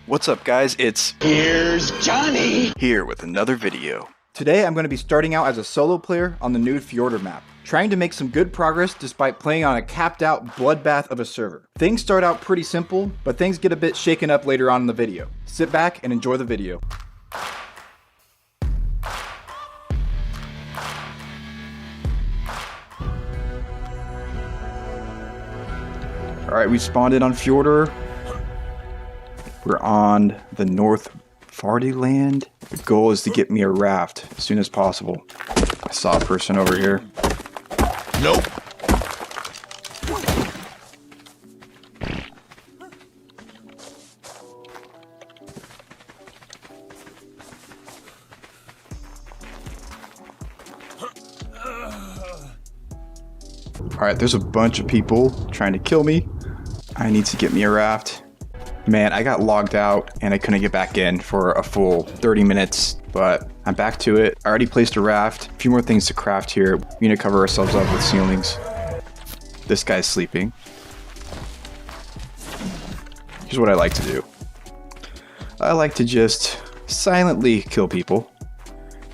What's up guys, Here's Johnny here with another video. Today I'm going to be starting out as a solo player on the new Fjordur map, trying to make some good progress despite playing on a capped out bloodbath of a server. Things start out pretty simple, but things get a bit shaken up later on in the video. Sit back and enjoy the video. Alright, we spawned in on Fjordur. We're on the North Farty land. The goal is to get me a raft as soon as possible. I saw a person over here. Nope. Alright, there's a bunch of people trying to kill me. I need to get me a raft. Man, I got logged out and I couldn't get back in for a full 30 minutes, but I'm back to it. I already placed a raft. A few more things to craft here. We need to cover ourselves up with ceilings. This guy's sleeping. Here's what I like to do. I like to just silently kill people,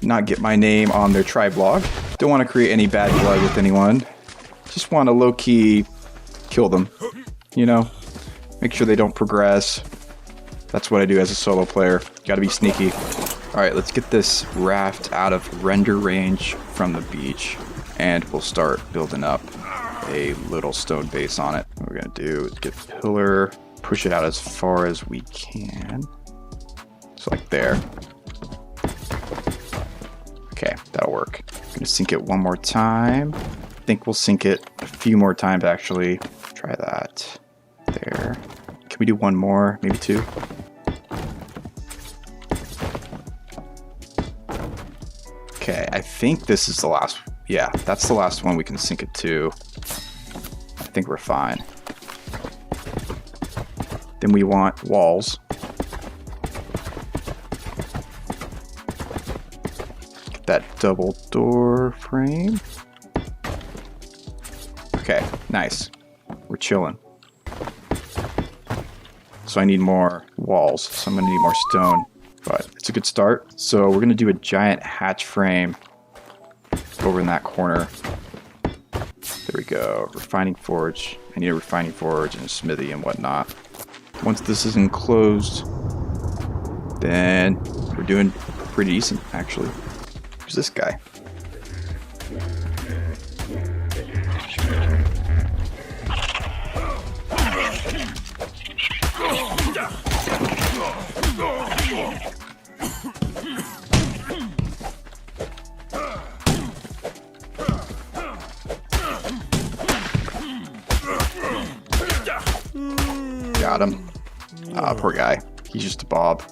not get my name on their tribe log. Don't want to create any bad blood with anyone. Just want to low-key kill them, you know? Make sure they don't progress. That's what I do as a solo player. Gotta be sneaky. Alright, let's get this raft out of render range from the beach. And we'll start building up a little stone base on it. What we're gonna do is get pillar, push it out as far as we can. So like there. Okay, that'll work. I'm gonna sink it one more time. I think we'll sink it a few more times actually. Try that. There. Can we do one more? Maybe two? Okay, I think this is the last. Yeah, that's the last one we can sink it to. I think we're fine. Then we want walls. Get that double door frame. Okay, nice. We're chilling. So I need more walls, so I'm gonna need more stone, but it's a good start. So we're gonna do a giant hatch frame over in that corner. There we go, refining forge. I need a refining forge and a smithy and whatnot. Once this is enclosed, then we're doing pretty decent actually. Who's this guy? Got him. Ah, poor guy. He's just a bob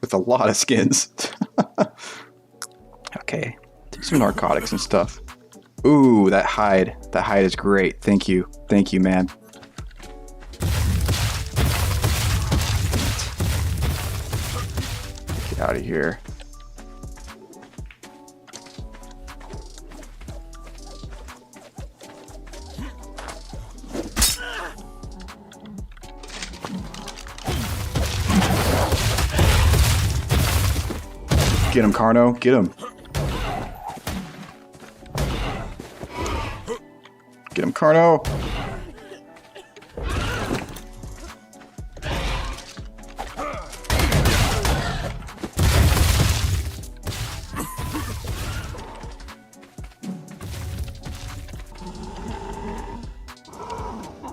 with a lot of skins. Okay, take some narcotics and stuff. Ooh, that hide. That hide is great. Thank you. Thank you, man. Get out of here. Get him, Carno. Get him. Get him, Carno.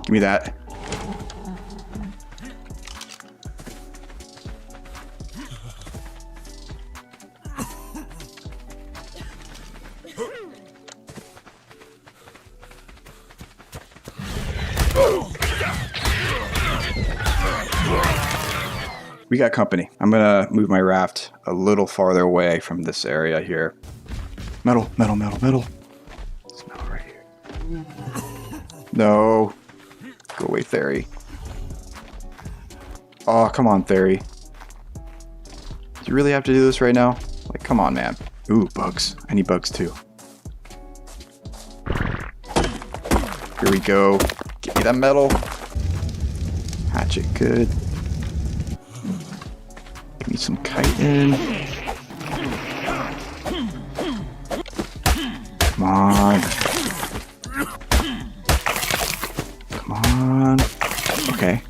Give me that. We got company. I'm gonna move my raft a little farther away from this area here. Metal, metal, metal, metal. There's metal right here. No. Go away, Theory. Oh, come on, Theory. Do you really have to do this right now? Like, come on, man. Ooh, bugs. I need bugs too. Here we go. Give me that metal. Hatchet, good. Need some chitin. Come on. Come on. Okay.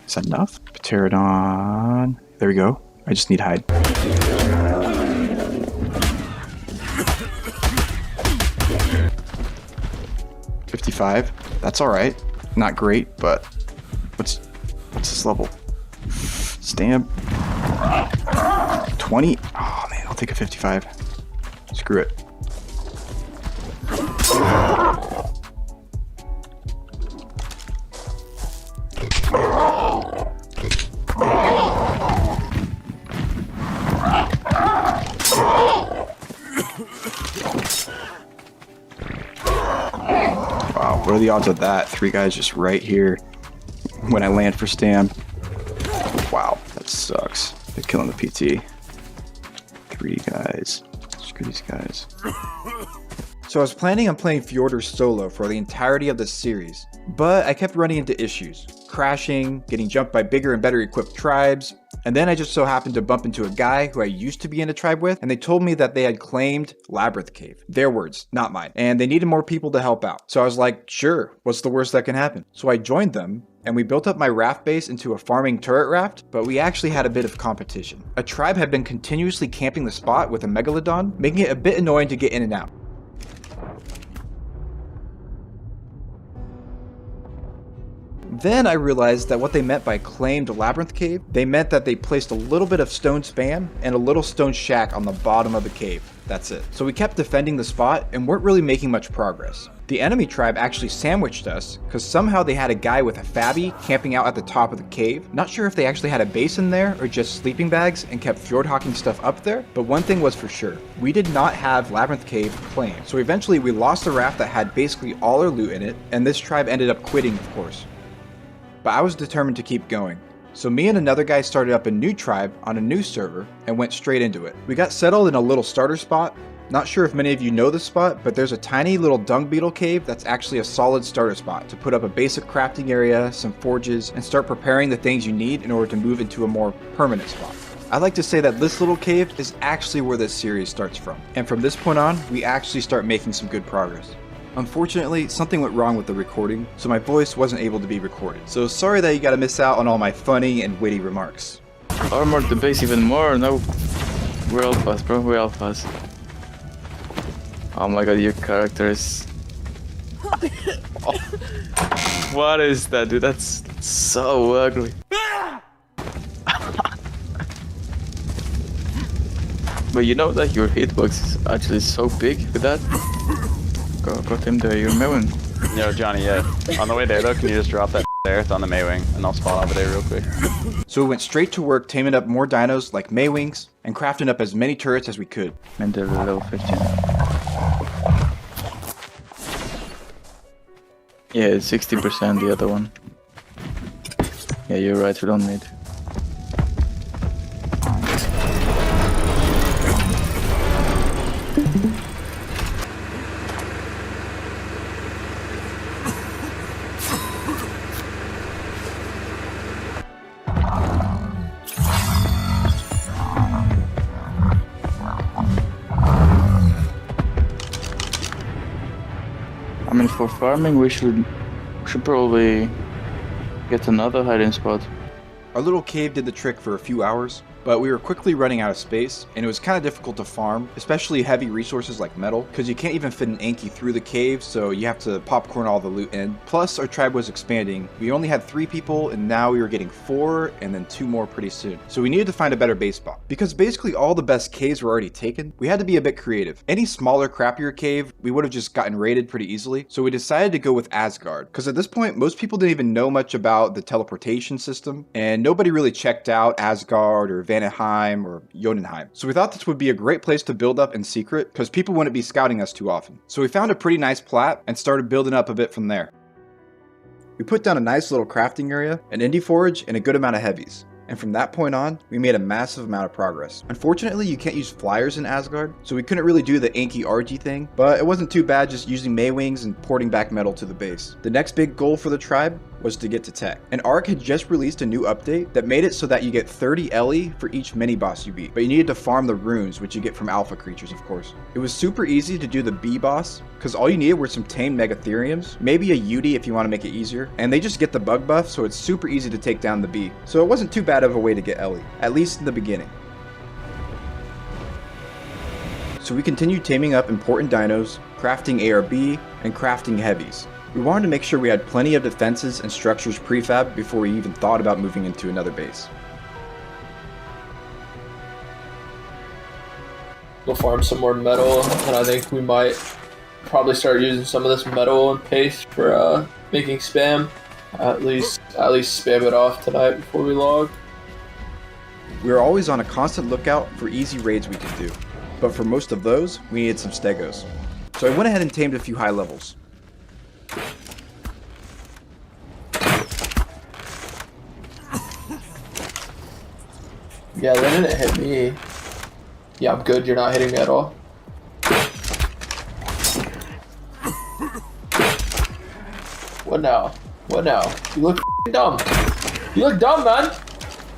Is that enough? Pterodon. There we go. I just need hide. $55. That's alright. Not great, but what's this level? Stamp. 20? Oh man, I'll take a 55. Screw it. Wow, what are the odds of that? 3 guys just right here when I land for Stam. Wow, that sucks. They're killing the PT. 3 guys. Screw these guys. So I was planning on playing Fjordur solo for the entirety of this series, but I kept running into issues. Crashing, getting jumped by bigger and better equipped tribes, and then I just so happened to bump into a guy who I used to be in a tribe with, and they told me that they had claimed Labyrinth Cave. Their words, not mine. And they needed more people to help out. So I was like, sure, what's the worst that can happen? So I joined them, and we built up my raft base into a farming turret raft, but we actually had a bit of competition. A tribe had been continuously camping the spot with a megalodon, making it a bit annoying to get in and out. Then I realized that what they meant by claimed Labyrinth Cave, they meant that they placed a little bit of stone spam and a little stone shack on the bottom of the cave. That's it. So we kept defending the spot and weren't really making much progress. The enemy tribe actually sandwiched us because somehow they had a guy with a Fabby camping out at the top of the cave. Not sure if they actually had a base in there or just sleeping bags and kept fjord hawking stuff up there, but one thing was for sure. We did not have Labyrinth Cave claimed. So eventually we lost a raft that had basically all our loot in it, and this tribe ended up quitting, of course. But I was determined to keep going. So me and another guy started up a new tribe on a new server and went straight into it. We got settled in a little starter spot. Not sure if many of you know this spot, but there's a tiny little dung beetle cave that's actually a solid starter spot to put up a basic crafting area, some forges, and start preparing the things you need in order to move into a more permanent spot. I like to say that this little cave is actually where this series starts from. And from this point on, we actually start making some good progress. Unfortunately, something went wrong with the recording, so my voice wasn't able to be recorded. So sorry that you gotta miss out on all my funny and witty remarks. Armor the base even more, no. We're alphas, bro, we're alphas. Oh my god, your character is... Oh. What is that, dude? That's so ugly. But you know that your hitbox is actually so big with that? Got him there, you're mowing. Yo, Johnny, yeah. On the way there, though, can you just drop that earth on the Maywing, and I'll spawn over there real quick. So we went straight to work taming up more dinos like Maywings, and crafting up as many turrets as we could. And they're level 15. Yeah, it's 60% the other one. Yeah, you're right, we don't need. I mean, for farming, we should probably get another hiding spot. Our little cave did the trick for a few hours, but we were quickly running out of space, and it was kind of difficult to farm, especially heavy resources like metal, because you can't even fit an Anki through the cave, so you have to popcorn all the loot in. Plus, our tribe was expanding. We only had 3 people, and now we were getting 4, and then 2 more pretty soon. So we needed to find a better base spot. Because basically all the best caves were already taken, we had to be a bit creative. Any smaller, crappier cave, we would have just gotten raided pretty easily, so we decided to go with Asgard, because at this point, most people didn't even know much about the teleportation system, and nobody really checked out Asgard or Vanaheim or Jotunheim. So we thought this would be a great place to build up in secret because people wouldn't be scouting us too often. So we found a pretty nice plat and started building up a bit from there. We put down a nice little crafting area, an indie forge, and a good amount of heavies. And from that point on, we made a massive amount of progress. Unfortunately, you can't use flyers in Asgard, so we couldn't really do the Anki RG thing, but it wasn't too bad just using Maywings and porting back metal to the base. The next big goal for the tribe was to get to tech. And Ark had just released a new update that made it so that you get 30 LE for each mini boss you beat, but you needed to farm the runes, which you get from alpha creatures, of course. It was super easy to do the B boss, because all you needed were some tame Megatheriums, maybe a UD if you want to make it easier, and they just get the bug buff, so it's super easy to take down the B. So it wasn't too bad of a way to get LE, at least in the beginning. So we continued taming up important dinos, crafting ARB, and crafting heavies. We wanted to make sure we had plenty of defenses and structures prefab before we even thought about moving into another base. We'll farm some more metal, and I think we might probably start using some of this metal and paste for making spam. At least spam it off tonight before we log. We were always on a constant lookout for easy raids we could do, but for most of those, we needed some stegos. So I went ahead and tamed a few high levels. Yeah, they didn't hit me. Yeah, I'm good. You're not hitting me at all. What now? What now? You look f***ing dumb. You look dumb, man.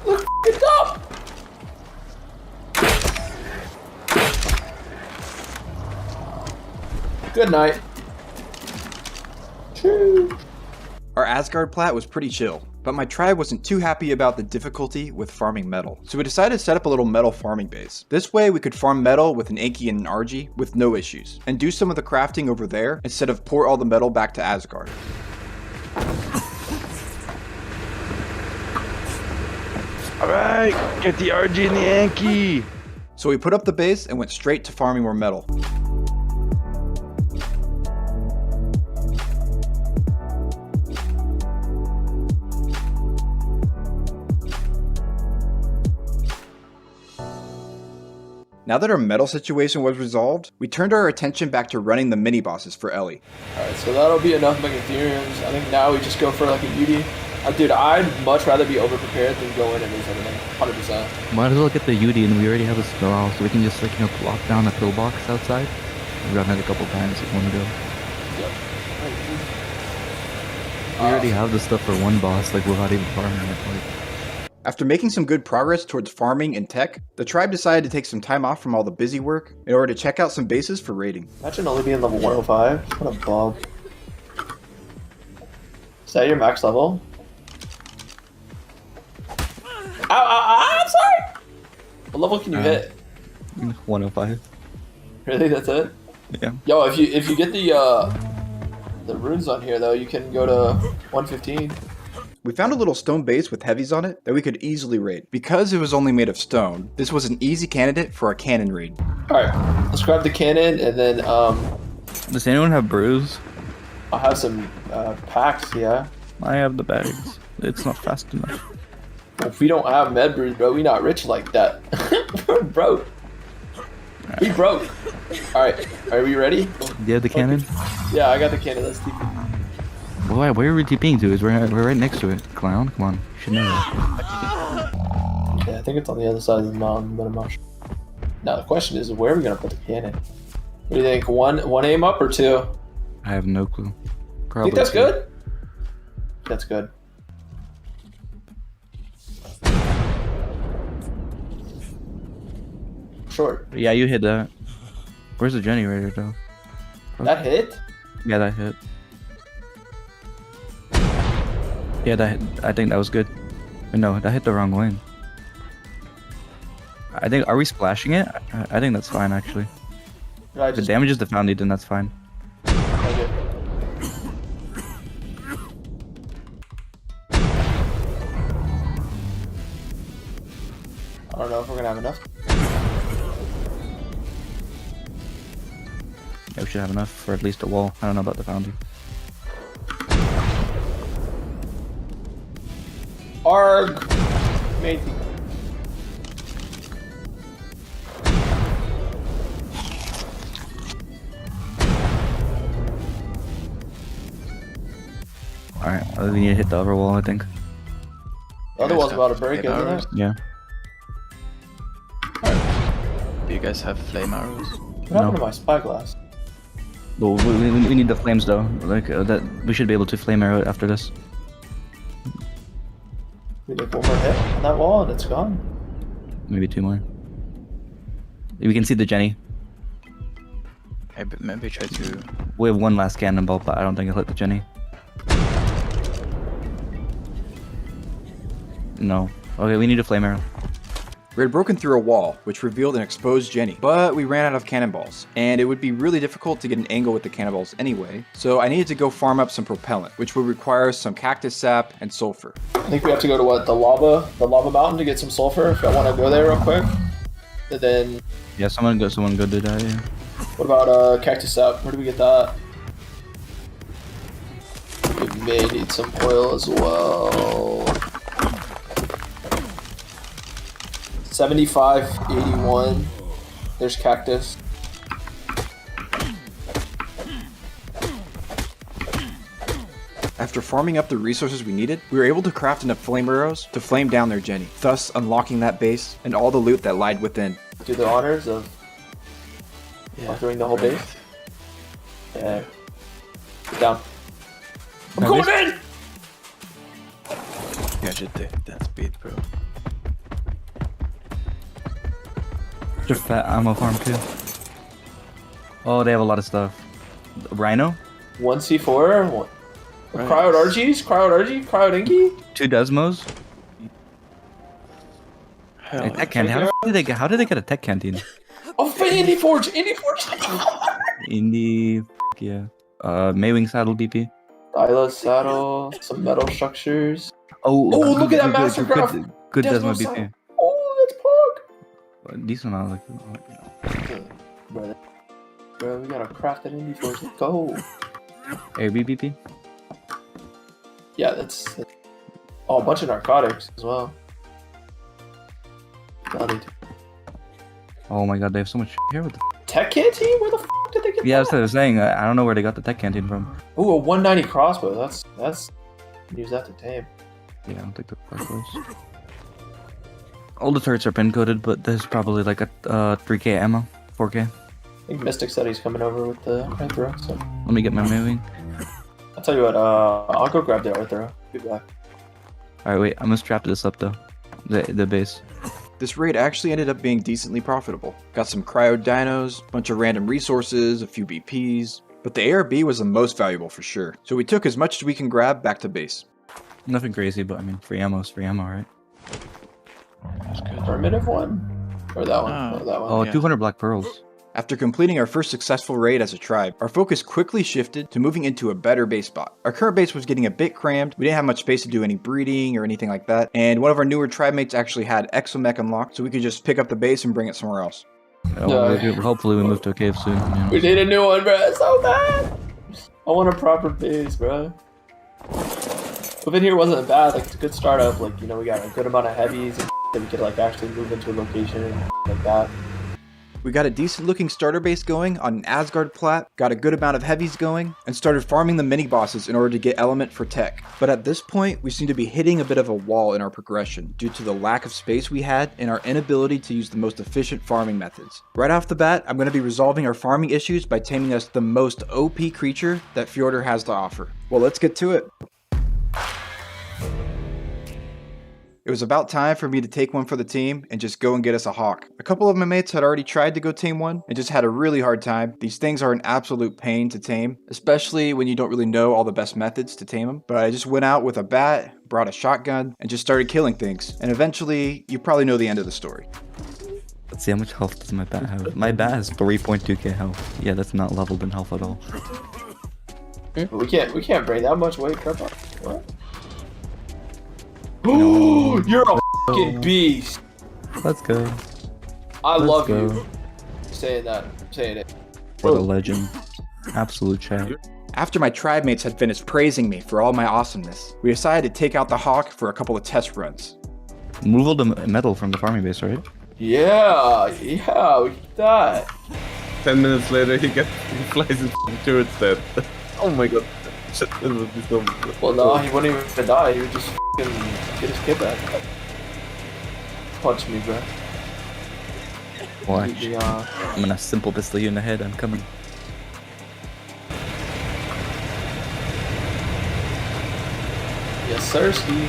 You look f***ing dumb. Good night. True. Our Asgard plat was pretty chill, but my tribe wasn't too happy about the difficulty with farming metal, so we decided to set up a little metal farming base. This way we could farm metal with an Anki and an RG with no issues, and do some of the crafting over there instead of port all the metal back to Asgard. Alright, get the RG and the Anki! So we put up the base and went straight to farming more metal. Now that our metal situation was resolved, we turned our attention back to running the mini bosses for Ellie. Alright, so that'll be enough Megatheriums. I think now we just go for like a UD. Dude, I'd much rather be over-prepared than go in and lose everything. 100%. Might as well get the UD, and we already have a spell, so we can just, like, you know, plop down a pillbox outside. We've gotten it a couple times if you want to go. Yep. We already have the stuff for one boss, like, without even farming it. Like. After making some good progress towards farming and tech, the tribe decided to take some time off from all the busy work in order to check out some bases for raiding. Imagine only being level 105. What a bug. Is that your max level? Ow, ow, ow, I'm sorry! What level can you hit? 105. Really, that's it? Yeah. Yo, if you get the runes on here though, you can go to 115. We found a little stone base with heavies on it that we could easily raid. Because it was only made of stone, this was an easy candidate for a cannon raid. Alright, let's grab the cannon and then Does anyone have brews? I'll have some packs, yeah. I have the bags. It's not fast enough. If we don't have med brews, bro, we not rich like that. We're broke. We broke. Alright, are we ready? Do you have the cannon? Yeah, I got the cannon, let's TP. Why, where are we TPing to? We're right next to it. Clown, come on. You should know that. Yeah, I think it's on the other side of the mountain, but I'm not sure. Now the question is, where are we gonna put the cannon? What do you think? One aim up or two? I have no clue. Think that's two. good? That's good. Short. Yeah, you hit that. Where's the generator though? That hit? Yeah, that hit. Yeah, that hit. I think that was good. No, that hit the wrong lane. I think, are we splashing it? I think that's fine actually. I If it damages the foundry, then that's fine. Okay. I don't know if we're gonna have enough. Yeah, we should have enough for at least a wall. I don't know about the foundry. Arg! Matey. Alright, we need to hit the other wall, I think. The other one's about to break, isn't it? Yeah. Do you guys have flame arrows? What happened to my spyglass? Well, we need the flames though. Like that, we should be able to flame arrow it after this. We get one more hit on that wall and it's gone. Maybe 2 more. We can see the Jenny. Maybe try to. We have 1 last cannonball, but I don't think it'll hit the Jenny. No. Okay, we need a flame arrow. We had broken through a wall, which revealed an exposed Jenny, but we ran out of cannonballs, and it would be really difficult to get an angle with the cannonballs anyway, so I needed to go farm up some propellant, which would require some cactus sap and sulfur. I think we have to go to what, the lava mountain to get some sulfur, if I want to go there real quick. And then... Yeah, someone go do that, yeah. What about cactus sap? Where do we get that? We may need some oil as well. 75.81. There's cactus. After farming up the resources we needed, we were able to craft enough flame arrows to flame down their Jenny, thus unlocking that base and all the loot that lied within. Do the honors of conquering the whole base. Yeah. Get down. I'm going in! Yeah, should take that speed, bro. Just fat ammo farm too. Oh, they have a lot of stuff. Rhino? 1 C4, one. Cryod RGs, Cryod Inky. 2 Desmos. Hell, A tech canteen. How did they get a tech canteen? Oh, Indie Forge! Indie, yeah. Maywing saddle BP. Dyla saddle, some metal structures. Oh, look at that mastercraft. Good Desmo Desmo BP. saddle. Oh, that's Pog. Decent amount, like. Bro, we gotta craft that Indie Forge. Let's go. AirB BP. Yeah, that's oh, a bunch of narcotics as well. Oh my god, they have so much here with the... Tech canteen? Where the f did they get Yeah, that? that's what I was saying. I don't know where they got the tech canteen from. Ooh, a 190 crossbow. That's use that to tame. Yeah, I don't think they're quite close. All the turrets are pin coded, but there's probably like a 3k ammo, 4k. I think Mystic said he's coming over with the red throw. So Let me get my moving. I'll tell you what. I'll go grab the red throw. Be back. All right, wait. I'm gonna strap this up though. The base. This raid actually ended up being decently profitable. Got some cryo dinos, bunch of random resources, a few BPs, but the ARB was the most valuable for sure. So we took as much as we can grab back to base. Nothing crazy, but I mean, free ammo is free ammo, right? Primitive one? Or that one? Oh, that one. Oh, yeah. 200 black pearls. After completing our first successful raid as a tribe, our focus quickly shifted to moving into a better base spot. Our current base was getting a bit crammed, we didn't have much space to do any breeding or anything like that, and one of our newer tribe mates actually had Exomech unlocked, so we could just pick up the base and bring it somewhere else. Hopefully we move to a cave soon. Yeah. We need a new one, bro. It's so bad. I want a proper base, bro. Moving here wasn't bad. Like, it's a good startup. Like, you know, we got a good amount of heavies and that we could like actually move into a location and like that. We got a decent looking starter base going on an Asgard plat, got a good amount of heavies going, and started farming the mini bosses in order to get element for tech. But at this point, we seem to be hitting a bit of a wall in our progression due to the lack of space we had and our inability to use the most efficient farming methods. Right off the bat, I'm going to be resolving our farming issues by taming us the most OP creature that Fjordur has to offer. Well, let's get to it. It was about time for me to take one for the team and just go and get us a hawk. A couple of my mates had already tried to go tame one and just had a really hard time. These things are an absolute pain to tame, especially when you don't really know all the best methods to tame them. But I just went out with a bat, brought a shotgun, and just started killing things. And eventually, you probably know the end of the story. Let's see how much health does my bat have. My bat has 3.2k health. Yeah, that's not leveled in health at all. We can't bring that much weight. Come on. What? No. You're a fucking beast. Let's go. I Let's love go. you. Saying that. Saying it. What a legend. Absolute chat. After my tribe mates had finished praising me for all my awesomeness, we decided to take out the hawk for a couple of test runs. Move all the metal from the farming base, right? Yeah, we get that. 10 minutes later, he flies into turrets dead. Oh my god. Shit, this would be so... Well, no, he wouldn't even die. He would just fucking get his kid back. Punch me, bro. Watch. Yeah. I'm gonna simple pistol you in the head. I'm coming. Yes, sirski.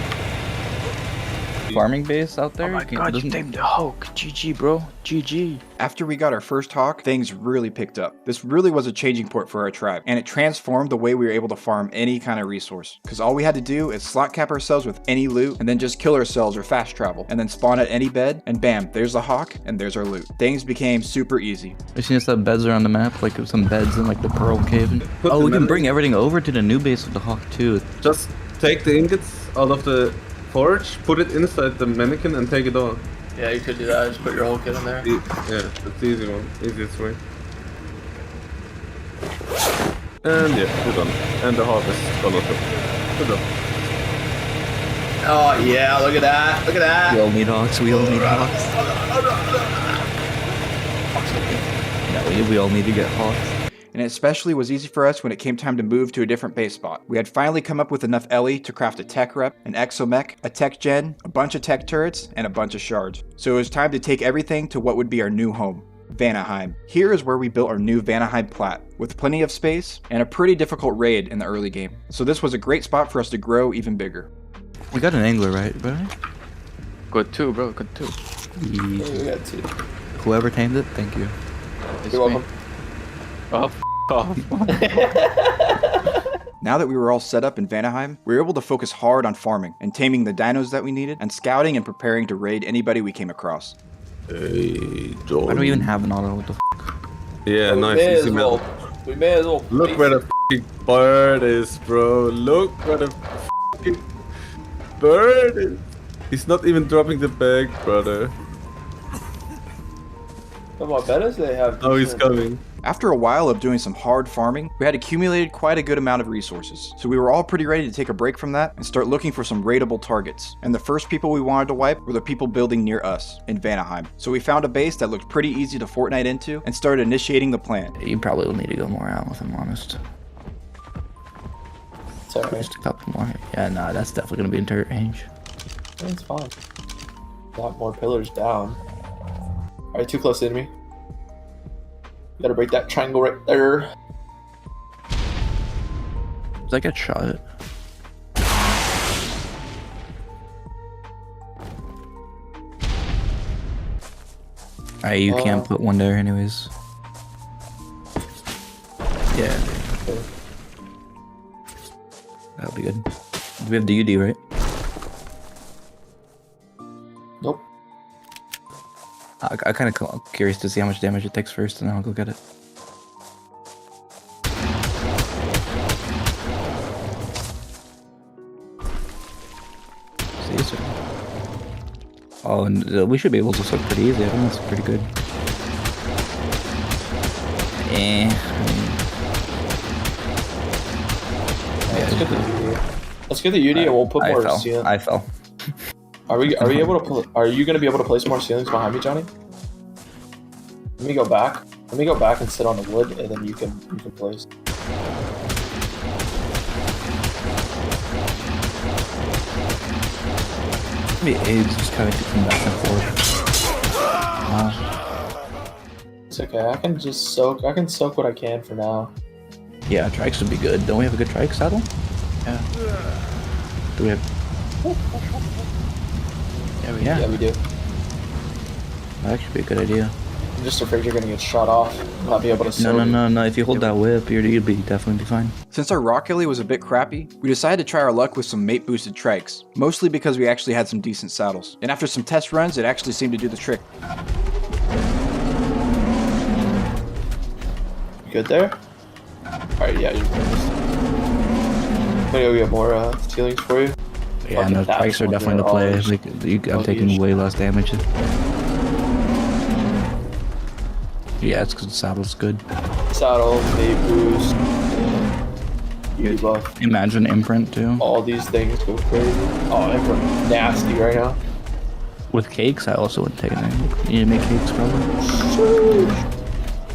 farming base out there. Oh my god, you tamed the Hawk. GG, bro. GG. After we got our first hawk, things really picked up. This really was a changing point for our tribe, and it transformed the way we were able to farm any kind of resource. Because all we had to do is slot cap ourselves with any loot, and then just kill ourselves or fast travel, and then spawn at any bed, and bam, there's the hawk, and there's our loot. Things became super easy. I seen some beds around the map, like some beds in like the Pearl Cave. Oh, we can bring everything over to the new base of the hawk too. Just take the ingots out of the forge, put it inside the mannequin, and take it all. Yeah, you could do that. Just put your whole kit in there. Yeah, that's the easy one. Easiest way. And yeah, we're done. And the harvest is gone also. We're done. Oh yeah, look at that. Look at that. We all need hawks. We all need hawks. No, we all need to get hawks. And it especially was easy for us when it came time to move to a different base spot. We had finally come up with enough Ellie to craft a tech rep, an exomech, a tech gen, a bunch of tech turrets, and a bunch of shards. So it was time to take everything to what would be our new home, Vanaheim. Here is where we built our new Vanaheim plat, with plenty of space and a pretty difficult raid in the early game. So this was a great spot for us to grow even bigger. We got an angler, right, bro? Good too, bro. Good too. Yeah, we got two. Whoever tamed it, thank you. You're welcome. Oh, off. Now that we were all set up in Vanaheim, we were able to focus hard on farming and taming the dinos that we needed, and scouting and preparing to raid anybody we came across. Hey, John. Why do we even have an auto? What the f? Yeah, We nice. may Easy as metal. well. We may as well. Look where the f***ing bird is, bro. Look where the f***ing bird is. He's not even dropping the bag, brother. Come on, better they have. Oh, he's coming. After a while of doing some hard farming, we had accumulated quite a good amount of resources, so we were all pretty ready to take a break from that and start looking for some raidable targets. And the first people we wanted to wipe were the people building near us, in Vanaheim. So we found a base that looked pretty easy to Fortnite into and started initiating the plan. You probably will need to go more out, if I'm honest. Sorry, Just a couple more. Yeah, nah, that's definitely gonna be in turret range. it's fine. A lot more pillars down. All right, too close to the enemy. You gotta break that triangle right there. Does I get shot? Alright, you can't put one there anyways. Yeah, Okay. that'll be good. We have the UD, right? Nope. I kind of curious to see how much damage it takes first, and then I'll go get it. See, sir. Oh, and we should be able to suck pretty easy. I think that's pretty good. Let's get the UD. Let's get the UD and we'll put I more fell. ceilings. I fell. Are we able to? Are you gonna be able to place more ceilings behind me, Johnny? Let me go back. Let me go back and sit on the wood, and then you can place. The AIDS just kind of kicking back and forth. It's okay. I can just soak. I can soak what I can for now. Yeah, trikes would be good. Don't we have a good trike saddle? Yeah. Do we have? Yeah, Yeah, we do. That should be a good idea. I'm just afraid you're gonna get shot off. Not be able to soak. No. If you hold that whip, you'll be definitely be fine. Since our rock hilly was a bit crappy, we decided to try our luck with some mate boosted trikes, mostly because we actually had some decent saddles. And after some test runs, it actually seemed to do the trick. You good there? Alright, yeah, you're good. I'm gonna go get more ceilings for you. Yeah, no, trikes are definitely the play. Like, I'm taking way less damage. Yeah, it's because the saddle's good. Saddle, mate boost, beauty buff. Imagine imprint too. All these things go crazy. Oh, imprint nasty right now. With cakes, I also wouldn't take it. You need to make cakes probably.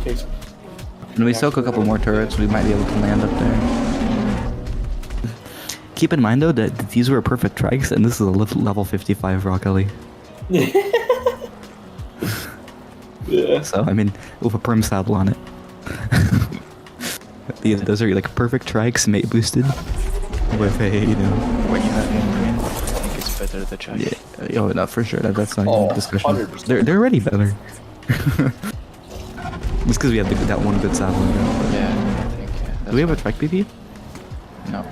Okay, When we soak a couple more turrets, we might be able to land up there. Keep in mind though that these were perfect trikes, and this is a level 55 Rock Alley. yeah. So I mean, with a perm saddle on it. Those are like perfect trikes, mate boosted. With a, When you have imprint, I think it's better the track. Yeah, oh, no, for sure. That's not even a discussion. 100%. They're already better. Just because we have that one good saddle. Yeah, I think. Yeah, Do we have a trek PP? No.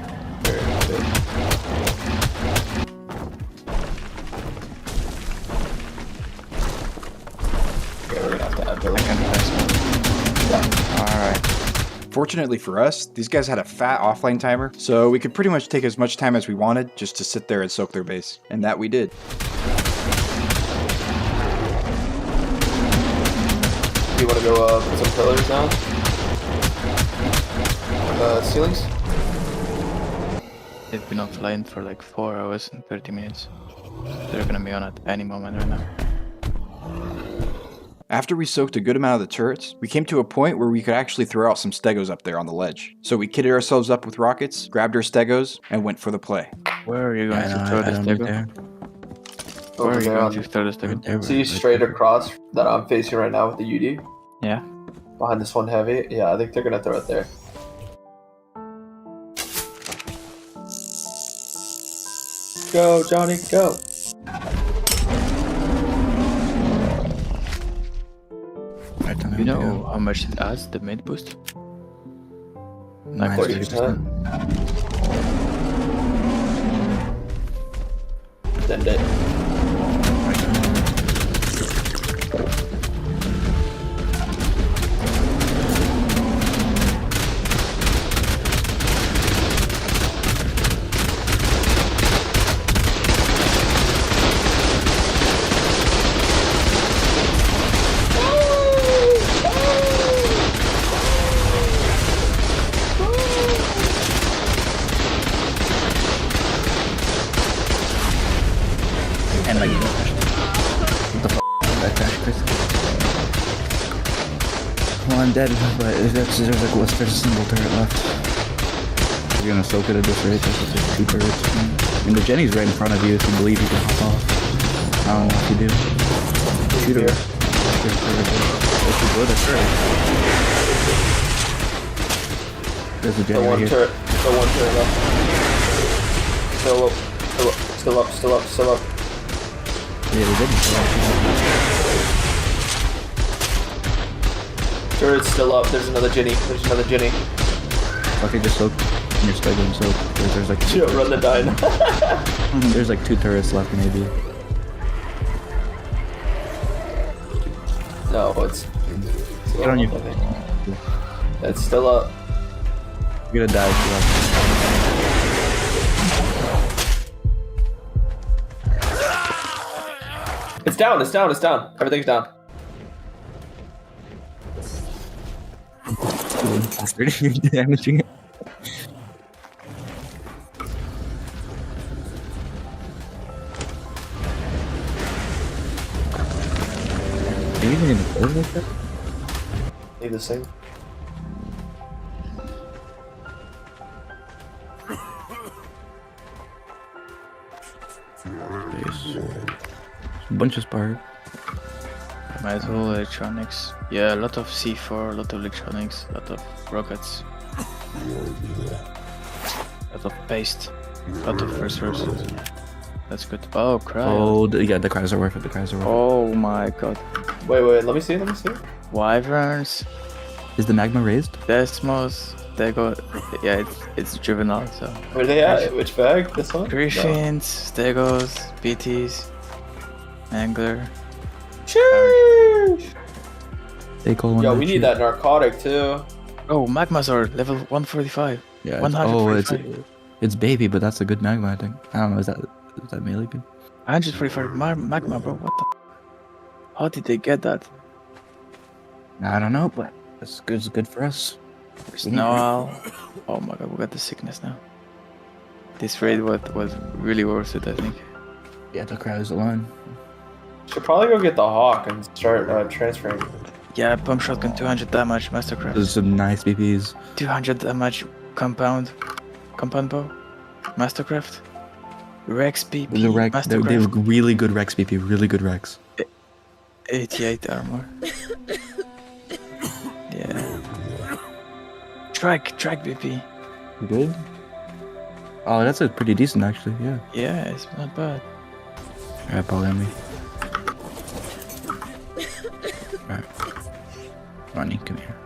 Yeah, we're gonna have to add building. Alright. Fortunately for us, these guys had a fat offlane timer, so we could pretty much take as much time as we wanted just to sit there and soak their base. And that we did. Do you want to go put some pillars down? Ceilings? They've been offline for like 4 hours and 30 minutes. They're gonna be on at any moment right now. After we soaked a good amount of the turrets, we came to a point where we could actually throw out some stegos up there on the ledge. So we kitted ourselves up with rockets, grabbed our stegos, and went for the play. Where are you going to throw the stego? Where Over are you there going on, to throw the stego? see straight across that I'm facing right now with the UD? Yeah. Behind this one heavy? Yeah, I think they're gonna throw it there. Go, Johnny, go! You know how much it adds, the mid boost? Like 40%. Send it. And like, what the f*** that crash, Chris? Well, I'm dead, but there's like, there's a single turret left. You're gonna soak it at this rate, that's just 2 turrets. I mean, the Jenny's right in front of you if you believe you can hop off. I don't know if you do. Shoot her. If you blow the turret. There's a Jenny right here. The one turret left. Still up, still up, still up, still up. Yeah, they didn't. Turret's still up, there's another Ginny, Okay, just soak. You're struggling, so there's like Shit, run the dine. there's like 2 turrets left, maybe. No, it's Get on you. It's still up. You're gonna die if you It's down, it's down, it's down. Everything's down. bastard. You're damaging it. Are you even gonna build like that? Need the same. A bunch of spark. Might as well electronics. Yeah, a lot of C4, a lot of electronics, a lot of rockets. A lot of paste. A lot of first sources. That's good. Oh, crap. Oh, yeah, the cries are worth it. The cries are worth it. Oh my god. Wait, let me see. Wyverns, Is the magma raised? Desmos, they got. Yeah, it's juvenile, so. Where are they at? Which bag? This one? Griffins, Stegos, BTs, Angler. Sheesh! They call one. Yo, we need that narcotic too. Oh, magmas are level 145. Yeah. 145. It's baby, but that's a good magma, I think. I don't know. Is that melee good? 145 magma, bro. What the? How did they get that? I don't know, but it's good. It's good for us. There's no owl. Oh my god, we got the sickness now. This raid was really worth it, I think. Yeah, the crowd is alone. Should probably go get the hawk and start transferring. Yeah, pump shotgun, 200 damage, mastercraft. Those are some nice BPs. 200 damage, compound bow, mastercraft. Rex PP, The Rex, they mastercraft. have really good Rex BP, really good Rex. 88 armor. Yeah. Track BP. Good? Oh, that's a pretty decent actually, yeah. Yeah, it's not bad. Alright, poly me. Alright. Ronnie, come here.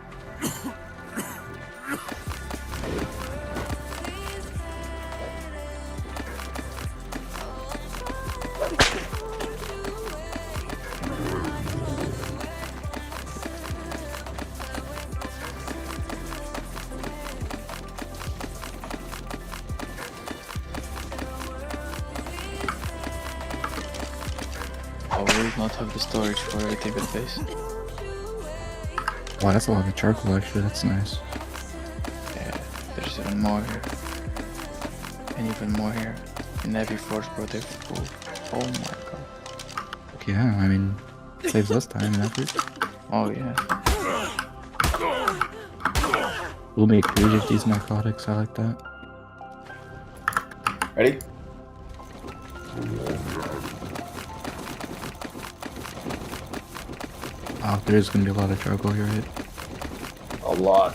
Oh, we will not have the storage for everything but base. Wow, that's a lot of charcoal actually, that's nice. Yeah, there's even more here. And even more here. In every force protected pool. Oh my god. Yeah, I mean, saves us time and effort. Oh yeah. We'll make food with these narcotics, I like that. Ready? Oh, there's gonna be a lot of charcoal here, right? A lot.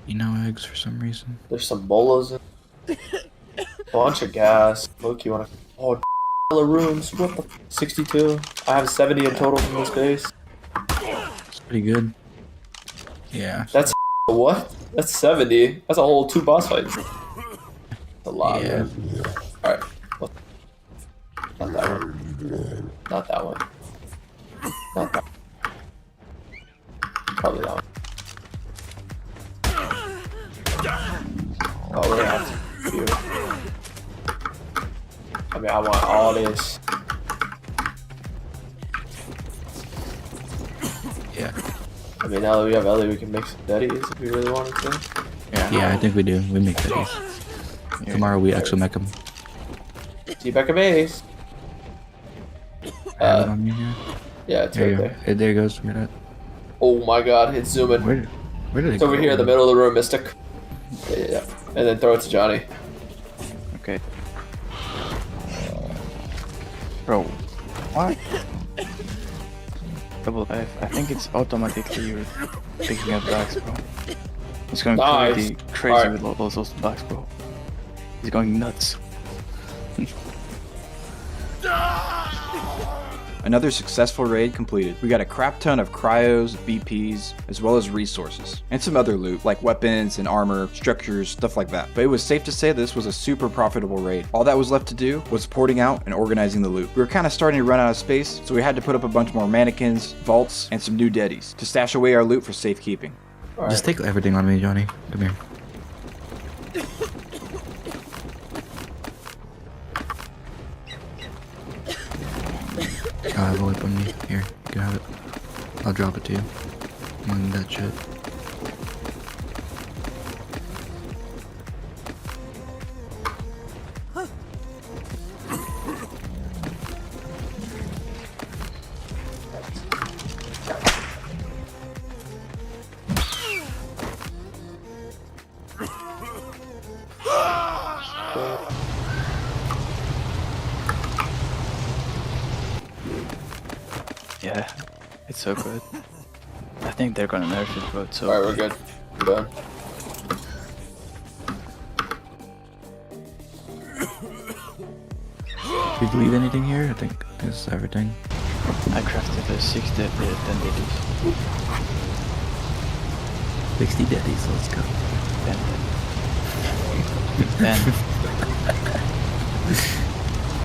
You know eggs for some reason. There's some bolas in. Bunch of gas. Look, you wanna. Oh, hella rooms. What the? 62. I have 70 in total from this base. It's pretty good. Yeah. That's what? That's 70. That's a whole 2 boss fights. That's a lot. Yeah. Alright. What? Not that one. Not that one. Not that one. Probably that one. Oh, we're gonna have to do. I mean, I want all this. Yeah. I mean, now that we have Ellie, we can make some daddies if we really wanted to. Yeah, I think we do. We make goodies. Tomorrow we actually make them. See you back at base. Have it on me here. Yeah, it's There right you there. go. There it goes. Look at that. Oh my god, it's zooming. Where did it It's go? over here in the middle of the room, Mystic. Yeah. And then throw it to Johnny. Okay. Bro. What? Double F. I think it's automatically you're picking up bags, bro. It's going Nice. crazy Alright. with all those bags, bro. He's going nuts. Another successful raid completed. We got a crap ton of cryos, BPs, as well as resources, and some other loot like weapons and armor, structures, stuff like that. But it was safe to say this was a super profitable raid. All that was left to do was porting out and organizing the loot. We were kind of starting to run out of space, so we had to put up a bunch more mannequins, vaults, and some new deadies to stash away our loot for safekeeping. Just take everything on me, Johnny. Come here. I have a whip on me. Here, you can have it. I'll drop it to you. Among that shit. Yeah, it's so good. I think they're gonna nerf it, bro. It's so Alright, we're good. We're done. Did you leave anything here? I think this is everything. I crafted a 6 10 daddies. 60 daddies, let's go. 10.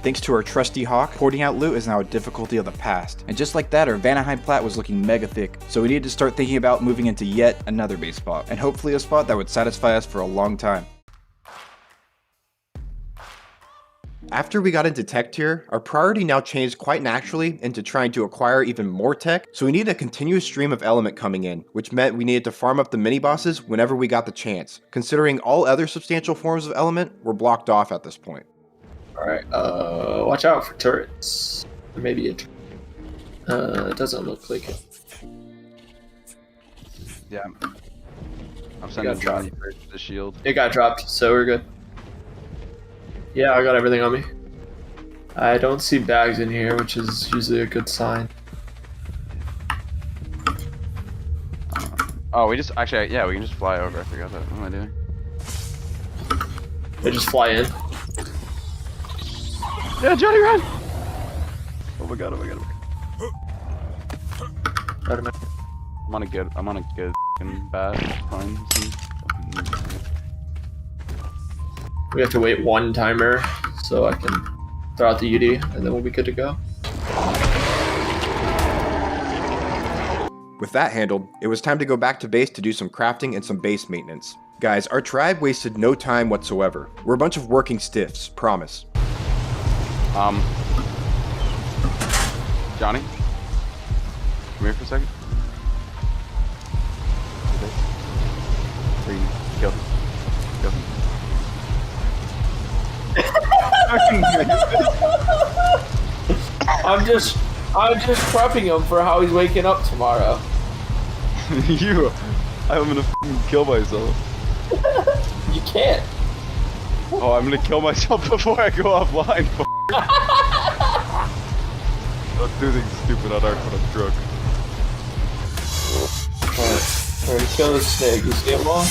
Thanks to our trusty Hawk, porting out loot is now a difficulty of the past. And just like that, our Vanaheim plat was looking mega thick, so we needed to start thinking about moving into yet another base spot, and hopefully a spot that would satisfy us for a long time. After we got into tech tier, our priority now changed quite naturally into trying to acquire even more tech, so we needed a continuous stream of element coming in, which meant we needed to farm up the mini bosses whenever we got the chance, considering all other substantial forms of element were blocked off at this point. Alright, watch out for turrets. Maybe it doesn't look like it. Yeah. I'm sending got Johnny for the shield. It got dropped, so we're good. Yeah, I got everything on me. I don't see bags in here, which is usually a good sign. Oh, we just actually, yeah, we can just fly over. I forgot that. What am I doing? They just fly in. Yeah, Johnny, run! Oh my god, oh my god, oh my god. I'm on a good f***ing bat. Fine. We have to wait one timer so I can throw out the UD and then we'll be good to go. With that handled, it was time to go back to base to do some crafting and some base maintenance. Guys, our tribe wasted no time whatsoever. We're a bunch of working stiffs, promise. Johnny? Come here for a second. Three, kill. Kill. I'm just prepping him for how he's waking up tomorrow. I'm gonna f***ing kill myself. You can't. Oh, I'm gonna kill myself before I go offline. Don't do things stupid on Ark when I'm drunk. Alright, we're gonna kill this snake. You see him all?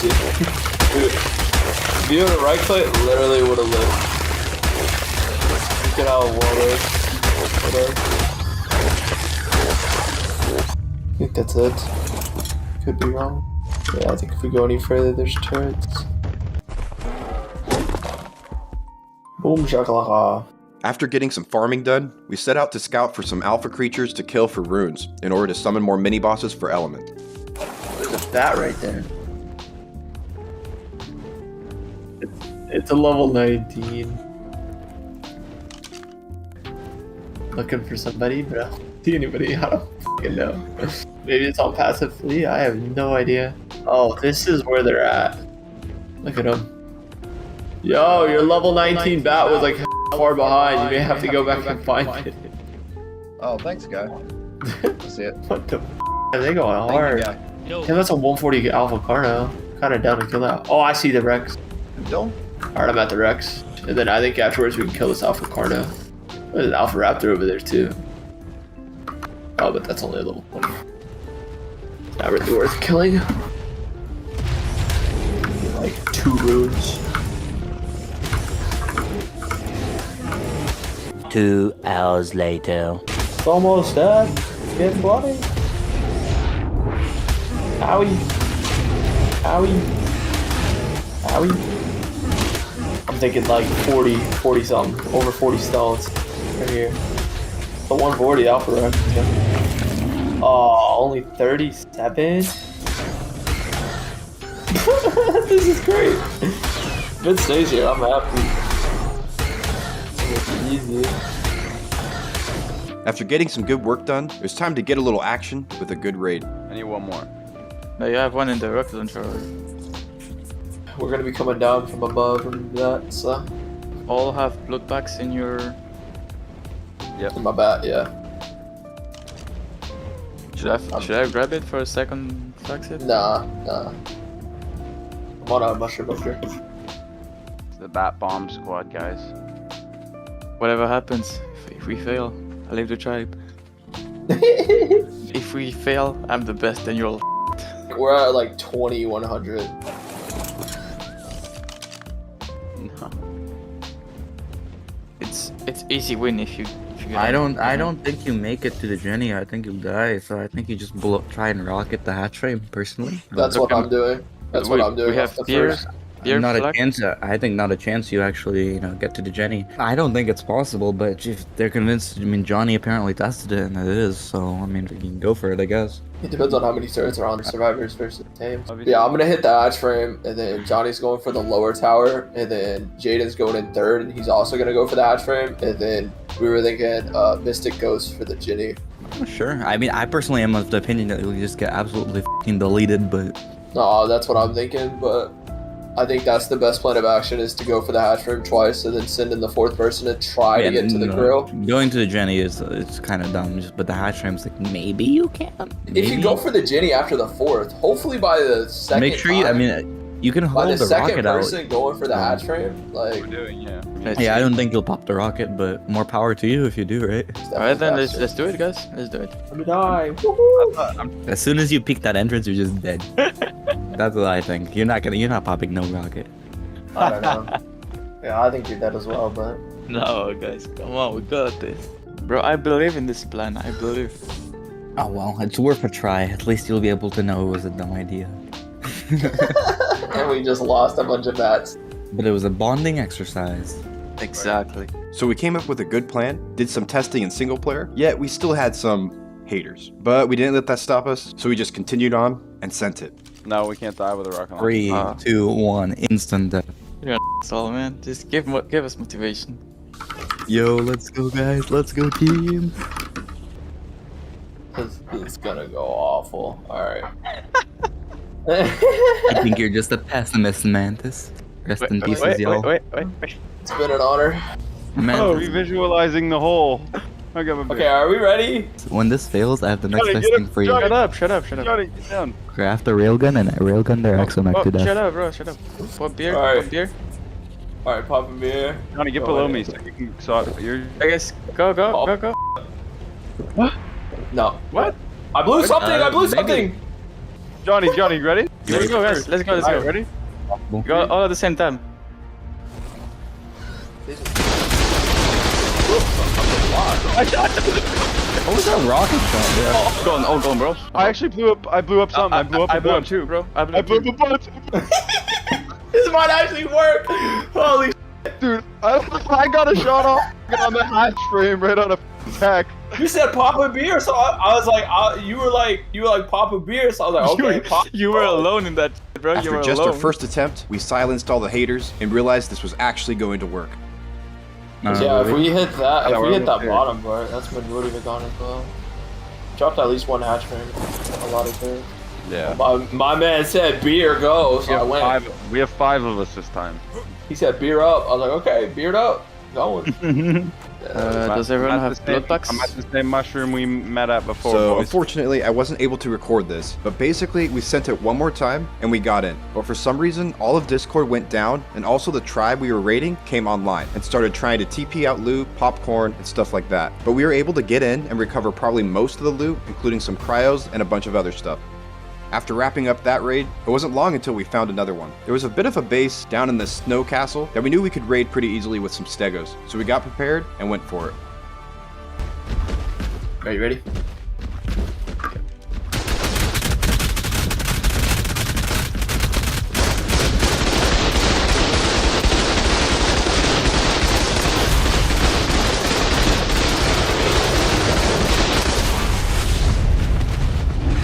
Dude, if you had a right click, literally would have lived. Look at how well is. I think that's it. Could be wrong. Yeah, I think if we go any further, there's turrets. Boom shakalaka. After getting some farming done, we set out to scout for some alpha creatures to kill for runes, in order to summon more mini-bosses for Element. There's a bat right there. It's a level 19. Looking for somebody, but I don't see anybody. I don't fucking know. Maybe it's on passively. I have no idea. Oh, this is where they're at. Look at them. Yo, your level 19 bat was like far behind. You may have to go back and find it. Oh, thanks, guy. See it. What the f? Are they going hard? Thank you, Yeah, that's a 140 Alpha Carno. Kinda down to kill that. Oh, I see the Rex. Dylan? Alright, I'm at the Rex. And then I think afterwards we can kill this Alpha Carno. There's an Alpha Raptor over there too. Oh, but that's only a level 20. Not really worth killing. Like 2 runes. 2 hours later. It's almost dead. Get bloody. Owie. Owie. Owie. I'm thinking like 40 something. Over 40 stones. Right here. The 140 Alpha Rex. Oh, only 37? This is great. If it stays here, I'm happy. It's easy. After getting some good work done, it was time to get a little action with a good raid. I need one more. No, you have one in the rocket launcher already. We're gonna be coming down from above and that, so. All have blood packs in your... In my bat, yeah. Should I grab it for a second exit? Nah. I'm on a mushroom up here. It's the Bat Bomb Squad, guys. Whatever happens, if we fail, I leave the tribe. If we fail, I'm the best and you're all We're at like 2100. No. It's easy win if you get I don't think you make it to the Jenny. I think you'll die. So I think you just try and rocket the hatch frame. Personally, That's what I'm doing. That's what I'm doing. We have off the beer. first. not a flag? chance. I think not a chance. You actually, get to the Jenny. I don't think it's possible. But if they're convinced, I mean, Johnny apparently tested it, and it is. So I mean, we can go for it, I guess. It depends on how many turrets are on survivors versus tames. Yeah, I'm gonna hit the hatch frame, and then Johnny's going for the lower tower, and then Jaden's going in third, and he's also gonna go for the hatch frame, and then we were thinking Mystic Ghost for the Ginny. Sure. I mean, I personally am of the opinion that you'll just get absolutely f***ing deleted, but No, that's what I'm thinking, but I think that's the best plan of action is to go for the hatch frame twice and then send in the fourth person to try to get to the grill. Going to the Jenny it's kind of dumb, but the hatch frame's like, maybe you can. If you go for the Ginny after the fourth, hopefully by the second Make sure you, I time- mean, You can By hold the the second rocket out. person going for the hatch frame, like, We're doing, yeah. Yeah, I don't think you'll pop the rocket, but more power to you if you do, right? Alright then, let's do it, guys. Let's do it. Let me die. Woohoo! As soon as you peek that entrance, you're just dead. That's what I think. You're not popping no rocket. I don't know. Yeah, I think you're dead as well, but No, guys, come on, we got this. Bro, I believe in this plan. I believe. Oh well, it's worth a try. At least you'll be able to know it was a dumb idea. and we just lost a bunch of bats. But it was a bonding exercise. Exactly. So we came up with a good plan, did some testing in single player, yet we still had some haters. But we didn't let that stop us, so we just continued on and sent it. No, we can't die with a rocket launcher. 3, 2, 1, instant death. You're an asshole, man. Just give us motivation. Yo, let's go, guys. Let's go, team. This is gonna go awful. Alright. I think you're just a pessimist, Mantis. Rest in pieces, y'all. Wait. It's been an honor. Oh, Mantis. revisualizing the hole. I got my Okay, are we ready? When this fails, I have the next Johnny, best get thing up, for you. Johnny. Shut up. Johnny, get down. Craft a railgun and a railgun their exonaut to death. Shut up, bro. Shut up. Pop beer. Alright. Pop beer. Alright, pop a beer. Johnny, get Go below ahead. me so you can. So you're. I guess. Go. No. What? I blew something! I blew maybe. something! Johnny, you ready? Let's go, guys. Let's go. Alright, ready? Go all at the same time. What was that rocket shot, bro? All gone, bro. I actually blew up. I blew up something. I blew up I a blew up bunch. too, bro. I blew I up blew too. up a bunch. This might actually work! Holy Dude, I got a shot off on the hatch frame right on a attack. You said pop a beer, so I was like, you were like pop a beer, so I was like, okay, pop. You were alone in that, bro. You After were just alone. our first attempt, we silenced all the haters and realized this was actually going to work. Yeah, if we hit that, if we hit that almost there. bottom part, that's when we would have gone as well. Dropped at least one hatch frame. A lot of things. Yeah. My man said beer go, so I went. We have 5 of us this time. He said beer up. I was like, okay, beard up, going. Does everyone I'm at have the same- blood packs? I'm at the same mushroom we met at before, So boys. unfortunately, I wasn't able to record this, but basically we sent it one more time and we got in. But for some reason, all of Discord went down and also the tribe we were raiding came online and started trying to TP out loot, popcorn, and stuff like that. But we were able to get in and recover probably most of the loot, including some cryos and a bunch of other stuff. After wrapping up that raid, it wasn't long until we found another one. There was a bit of a base down in the snow castle that we knew we could raid pretty easily with some stegos, so we got prepared and went for it. Are you ready?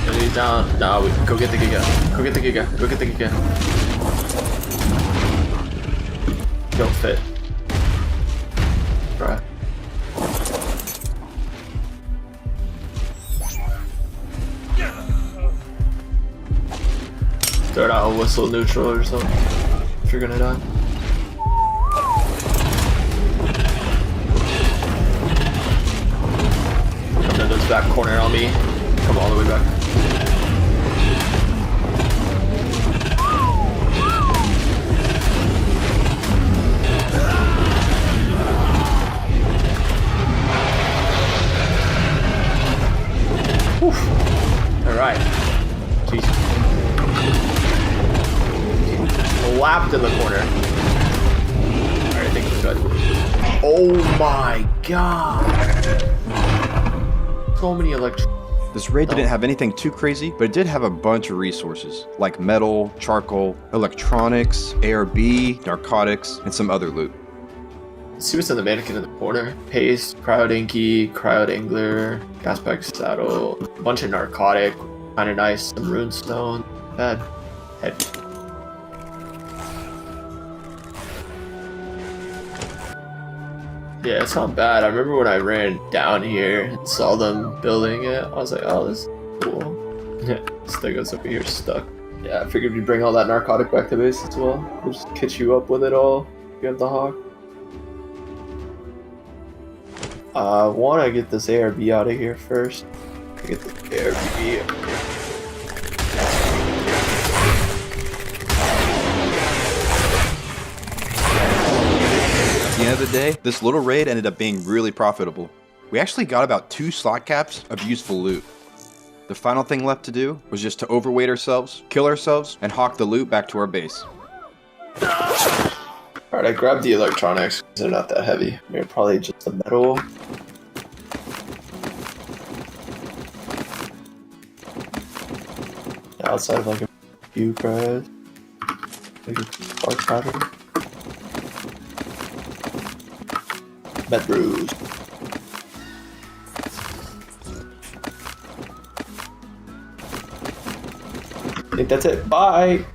Ready, down. Now we go get the Giga. Go get the Giga. Go get the Giga. Don't fit. Bruh. Start out a whistle neutral or something. If you're gonna die. Come to this back corner on me. Come all the way back. Alright. Jeez. Lapped in the corner. Alright, I think we're good. Oh my god! So many electric. This raid didn't have anything too crazy, but it did have a bunch of resources, like metal, charcoal, electronics, ARB, narcotics, and some other loot. Let's see what's in the mannequin in the corner. Paste, Cryod Inky, Cryod Angler, Gas Pack Saddle, a bunch of narcotic, kinda nice, some rune stone, bad, heavy. Yeah, it's not bad. I remember when I ran down here and saw them building it, I was like, oh, this is cool. Yeah, Stego's over here stuck. Yeah, I figured we'd bring all that narcotic back to base as well. We'll just kit you up with it all. You have the Hawk. I want to get this ARB out of here first. Get the ARB. the day, this little raid ended up being really profitable. We actually got about 2 slot caps of useful loot. The final thing left to do was just to overweight ourselves, kill ourselves, and hawk the loot back to our base. Alright, I grabbed the electronics. They're not that heavy. They're probably just the metal. Outside of like a few cries. Like a spark pattern. Med brews. I think that's it. Bye!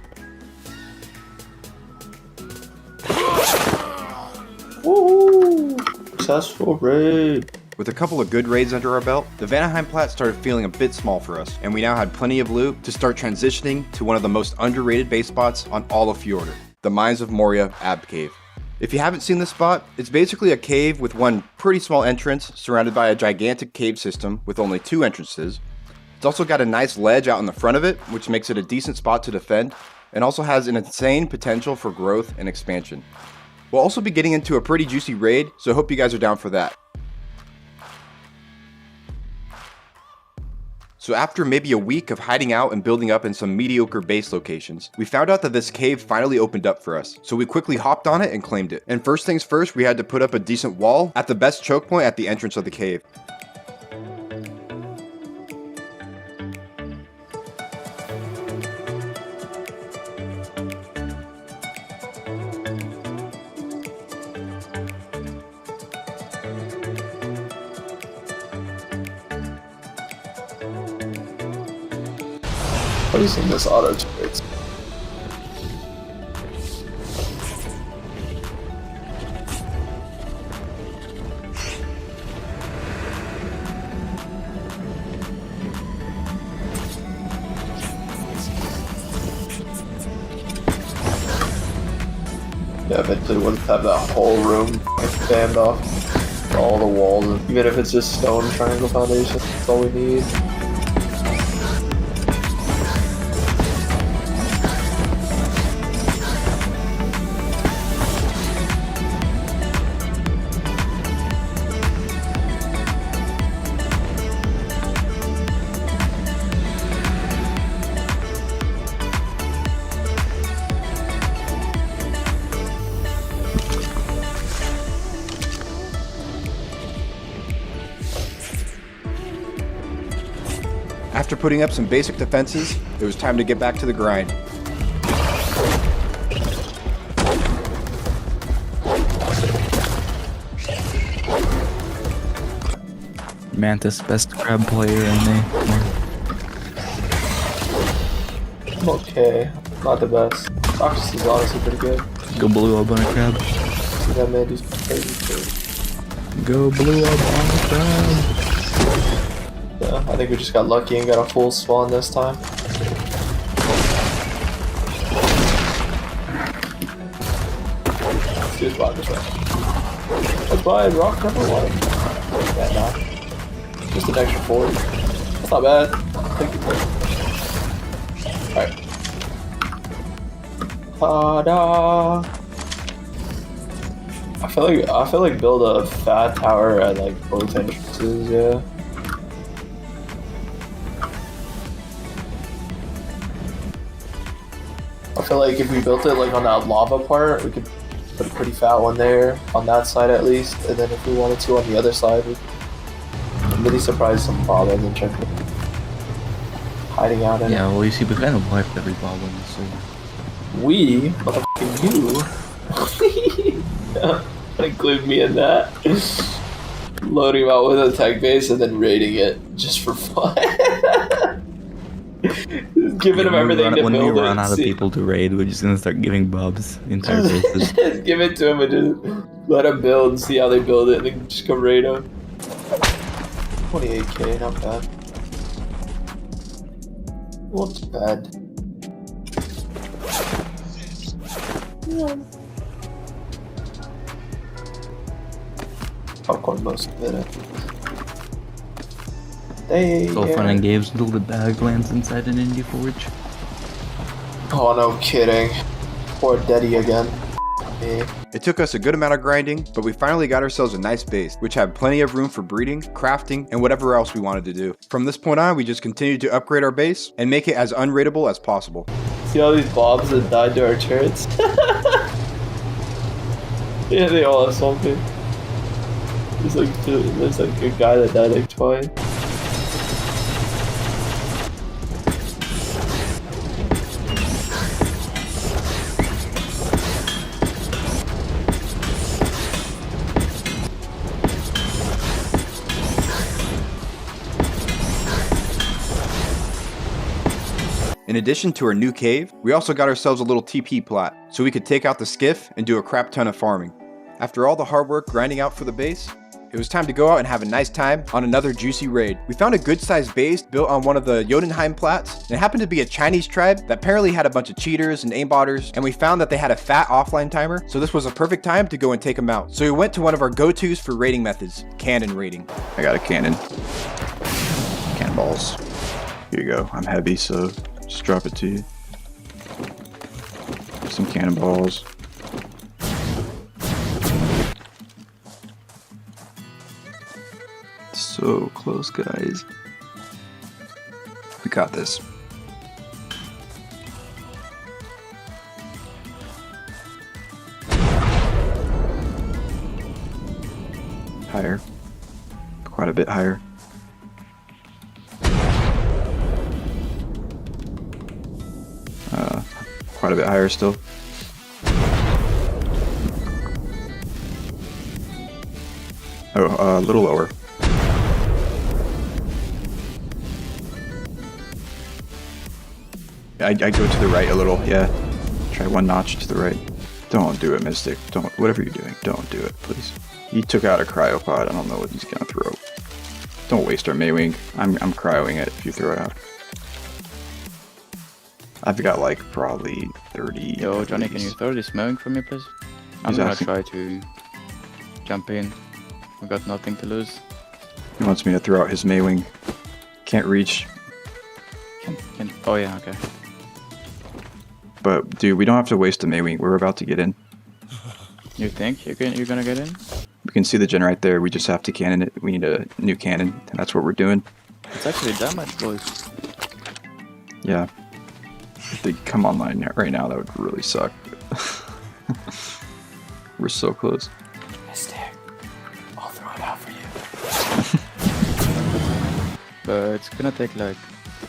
Woo! Successful raid! With a couple of good raids under our belt, the Vanaheim plat started feeling a bit small for us, and we now had plenty of loot to start transitioning to one of the most underrated base spots on all of Fjordur, the Mines of Moria Ab Cave. If you haven't seen this spot, it's basically a cave with one pretty small entrance surrounded by a gigantic cave system with only 2 entrances. It's also got a nice ledge out in the front of it, which makes it a decent spot to defend, and also has an insane potential for growth and expansion. We'll also be getting into a pretty juicy raid, so I hope you guys are down for that. So after maybe a week of hiding out and building up in some mediocre base locations, we found out that this cave finally opened up for us. So we quickly hopped on it and claimed it. And first things first, we had to put up a decent wall at the best choke point at the entrance of the cave. What do you think this auto trades? Yeah, eventually we'll just have that whole room spammed off all the walls, even if it's just stone triangle foundation, that's all we need. After putting up some basic defenses, it was time to get back to the grind. Mantis, best crab player in the... I'm okay, not the best. Roxas is honestly pretty good. Go blue up on a crab. See that man do some crazy shit. Go blue up on a crab. Yeah, I think we just got lucky and got a full spawn this time. Let's do this bot this way. Let's buy rock number 1. Yeah, nah. Just an extra 4. That's not bad. Thank you. Alright. Ta-da! I feel like build a fat tower at like both entrances, yeah. I feel like if we built it like on that lava part, we could put a pretty fat one there, on that side at least, and then if we wanted to on the other side, I'm really surprised some bob and check hiding out in Yeah, it. well you see, we kind of wiped every goblin, so... We? Motherfucking you? Yeah, include me in that. Loading him out with a tech base and then raiding it just for fun. Giving him everything to build. When we run it, out of people to raid, we're just gonna start giving Bobs entire bases. Just give it to him and just let him build and see how they build it and then just come raid him. 28k, not bad. What's bad? Yeah. Popcorn most of it. It's all fun and games until the bag lands inside an indie forge. Oh no kidding. Poor Deddy again. me. It took us a good amount of grinding, but we finally got ourselves a nice base, which had plenty of room for breeding, crafting, and whatever else we wanted to do. From this point on, we just continued to upgrade our base and make it as unraidable as possible. See all these bobs that died to our turrets? Yeah, they all have something. There's like a guy that died like twice. In addition to our new cave, we also got ourselves a little TP plot, so we could take out the skiff and do a crap ton of farming. After all the hard work grinding out for the base, it was time to go out and have a nice time on another juicy raid. We found a good sized base built on one of the Jotunheim plats, and it happened to be a Chinese tribe that apparently had a bunch of cheaters and aimbotters, and we found that they had a fat offline timer, so this was a perfect time to go and take them out. So we went to one of our go-tos for raiding methods, cannon raiding. I got a cannon. Cannonballs. Here you go. I'm heavy, so just drop it to you. Some cannonballs. So close, guys. We got this. Higher. Quite a bit higher. Quite a bit higher still. Oh, a little lower. I go to the right a little, yeah. Try one notch to the right. Don't do it, Mystic. Don't, whatever you're doing, don't do it, please. He took out a cryopod. I don't know what he's gonna throw. Don't waste our Maywing. I'm cryoing it if you throw it out. I've got like probably 30. Yo, Johnny, can you throw this mowing for me, please? I'm gonna try to jump in. We got nothing to lose. He wants me to throw out his Maywing. Can't reach. Can, oh yeah, okay. But dude, we don't have to waste a Maywing. We're about to get in. You think you're gonna get in? We can see the gen right there. We just have to cannon it. We need a new cannon, and that's what we're doing. It's actually damage, boys. Yeah. If they come online right now, that would really suck. We're so close. Mystic, I'll throw it out for you. But it's gonna take like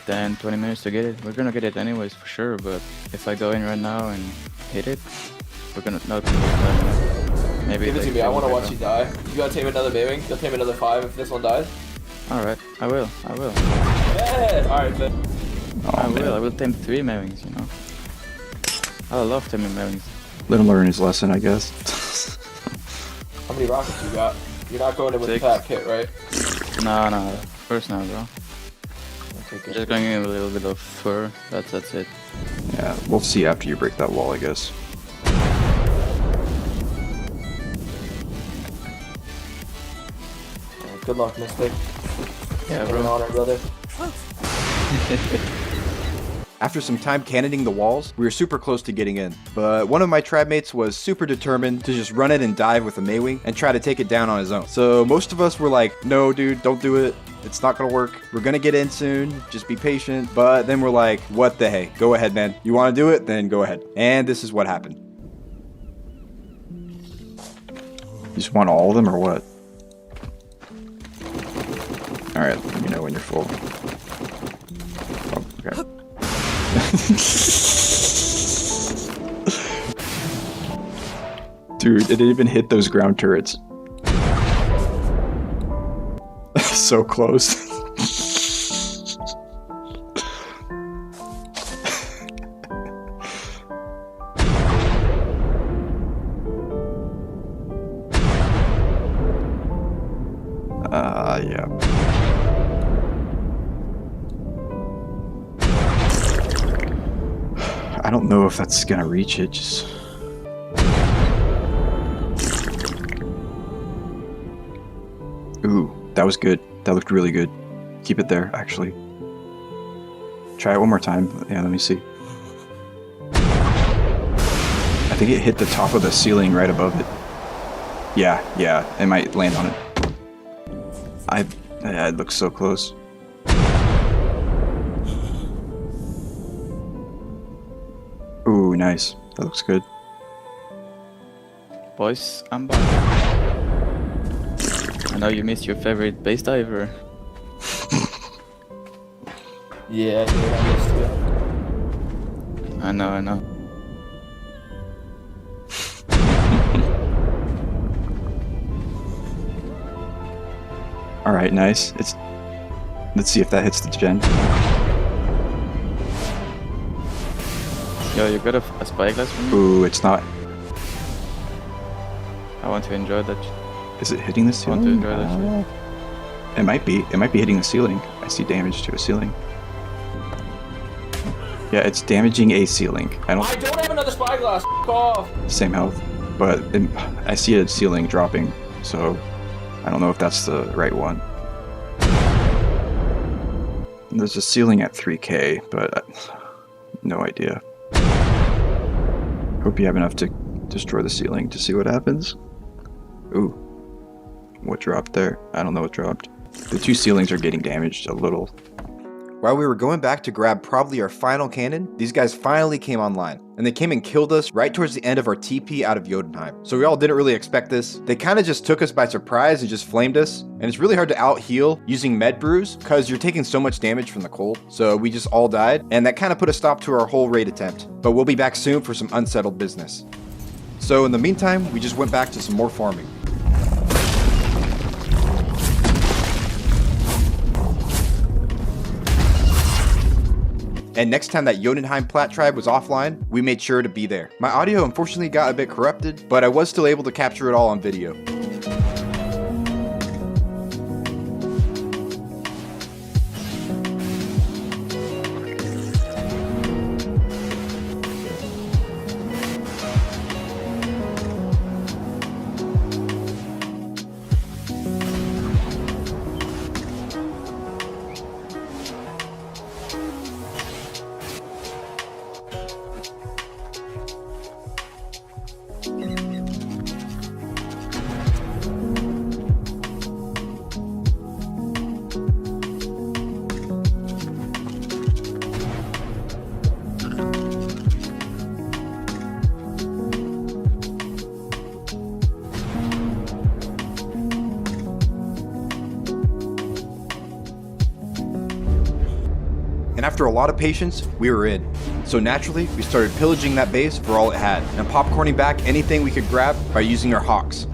10-20 minutes to get it. We're gonna get it anyways for sure, but if I go in right now and hit it, we're gonna not maybe give it like to me, I wanna watch you die. You gotta tame another Maywing, you'll tame another 5 if this one dies. Alright, I will. Yeah! Alright, then. Oh, I will tame 3 Maywings, you know. I love taming Maywings. Let him learn his lesson, I guess. How many rockets you got? You're not going in with 6. the pack kit, right? No, first now, bro. Okay, good. Just going in with a little bit of fur, that's it. Yeah, we'll see after you break that wall, I guess. Good luck, Mystic. Yeah, Bring bro. on it, brother. After some time cannoning the walls, we were super close to getting in, but one of my tribe mates was super determined to just run it and dive with a Maywing and try to take it down on his own. So most of us were like, no dude, don't do it. It's not gonna work. We're gonna get in soon. Just be patient. But then we're like, what the hey? Go ahead, man. You wanna do it? Then go ahead. And this is what happened. You just want all of them or what? Alright, let me know when you're full. Oh, okay. Dude, it didn't even hit those ground turrets. So close. Yeah. I don't know if that's gonna reach it, just... Ooh, that was good. That looked really good. Keep it there, actually. Try it one more time. Yeah, let me see. I think it hit the top of the ceiling right above it. Yeah, it might land on it. It looks so close. Ooh, nice. That looks good. Boys, I'm back. I know you missed your favorite base diver. Yeah, dude, I missed you. I know. Alright, nice. Let's see if that hits the gen. Yo, you got a spyglass for me? Ooh, it's not. I want to enjoy that. Is it hitting the I want ceiling? to enjoy that shit. It might be. It might be hitting the ceiling. I see damage to a ceiling. Yeah, it's damaging a ceiling. I don't have another spyglass. F off. same health, but I see a ceiling dropping, so I don't know if that's the right one. There's a ceiling at 3k, but no idea. Hope you have enough to destroy the ceiling to see what happens. Ooh, what dropped there? I don't know what dropped. The two ceilings are getting damaged a little. While we were going back to grab probably our final cannon, these guys finally came online. And they came and killed us right towards the end of our TP out of Jotunheim. So we all didn't really expect this. They kind of just took us by surprise and just flamed us. And it's really hard to out heal using med brews because you're taking so much damage from the cold. So we just all died, and that kind of put a stop to our whole raid attempt. But we'll be back soon for some unsettled business. So in the meantime, we just went back to some more farming. And next time that Jotunheim Plat tribe was offline, we made sure to be there. My audio unfortunately got a bit corrupted, but I was still able to capture it all on video. And after a lot of patience, we were in. So naturally, we started pillaging that base for all it had, and popcorning back anything we could grab by using our hawks.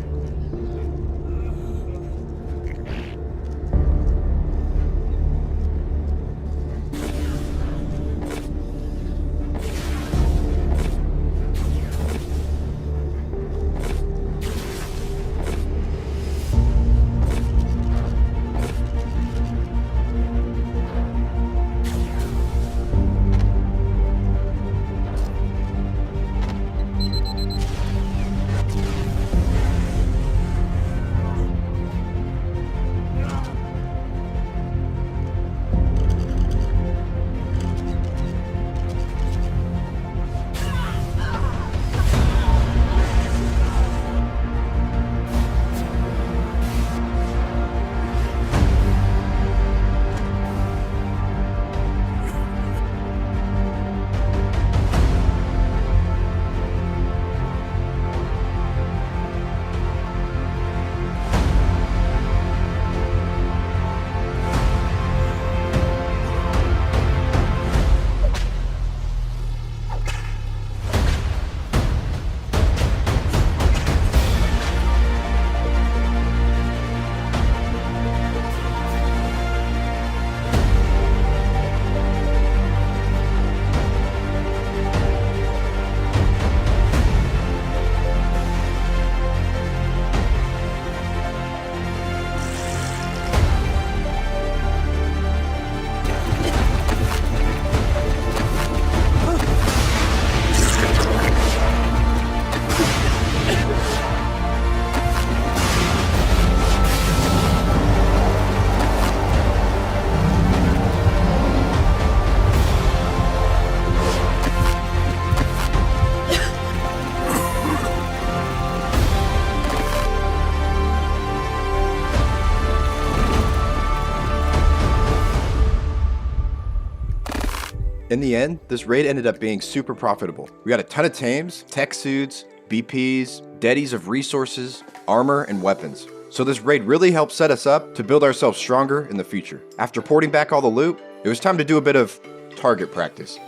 In the end, this raid ended up being super profitable. We got a ton of tames, tech suits, BPs, deadies of resources, armor, and weapons. So this raid really helped set us up to build ourselves stronger in the future. After porting back all the loot, it was time to do a bit of target practice.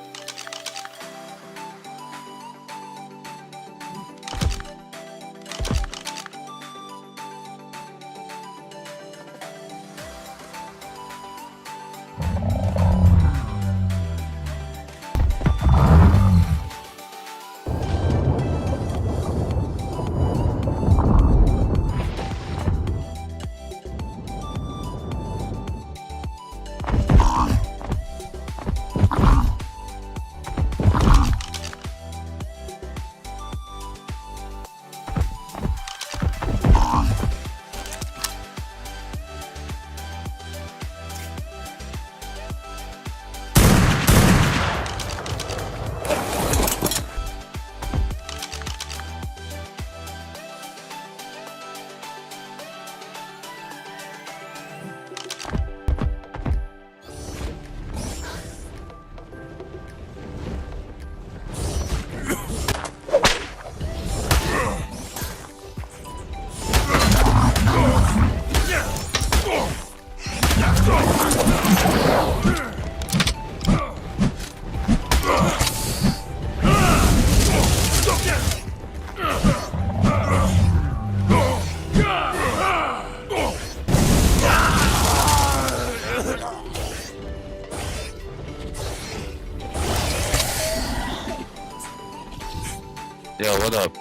Yo, what up?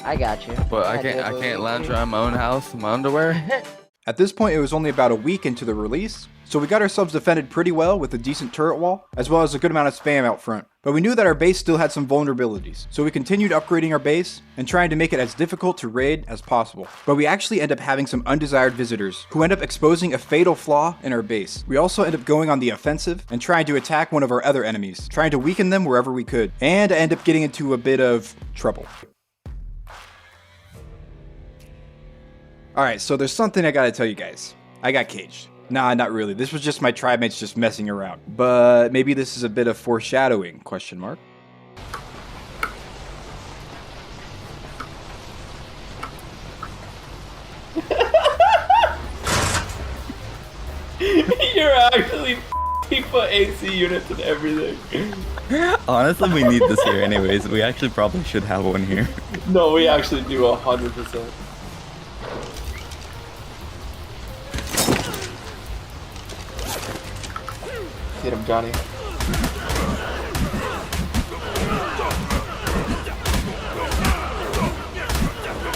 I got you. But I can't lounge around my own house in my underwear. At this point, it was only about a week into the release, so we got ourselves defended pretty well with a decent turret wall, as well as a good amount of spam out front. But we knew that our base still had some vulnerabilities, so we continued upgrading our base and trying to make it as difficult to raid as possible. But we actually end up having some undesired visitors who end up exposing a fatal flaw in our base. We also end up going on the offensive and trying to attack one of our other enemies, trying to weaken them wherever we could, and end up getting into a bit of trouble. Alright, so there's something I gotta tell you guys. I got caged. Nah, not really. This was just my tribe mates just messing around. But maybe this is a bit of foreshadowing, question mark. You're actually he put AC units and everything. Honestly, we need this here anyways. We actually probably should have one here. No, we actually do 100%. Hit him, Johnny.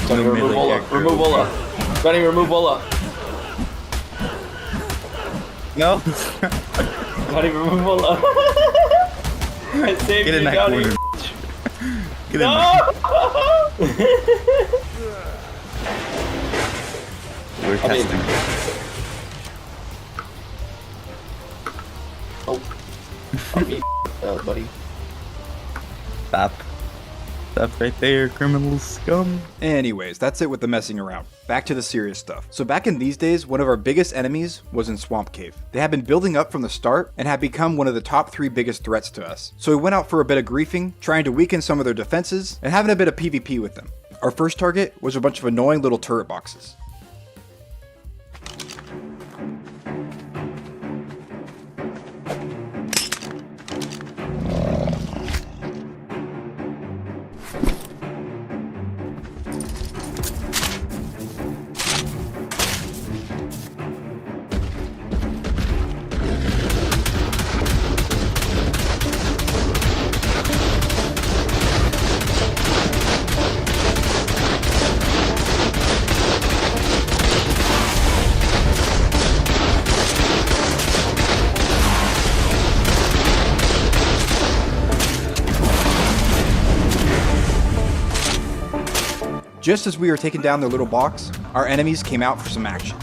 Johnny, remove Ola. Remove Ola. Johnny, remove Ola. No. Johnny, remove Ola. I saved Get in you, that Johnny. corner, bitch. Get in No! We're testing. I'll be buddy. Stop. Stop right there, criminal scum. Anyways, that's it with the messing around. Back to the serious stuff. So back in these days, one of our biggest enemies was in Swamp Cave. They had been building up from the start and had become one of the top 3 biggest threats to us. So we went out for a bit of griefing, trying to weaken some of their defenses, and having a bit of PvP with them. Our first target was a bunch of annoying little turret boxes. Just as we were taking down their little box, our enemies came out for some action.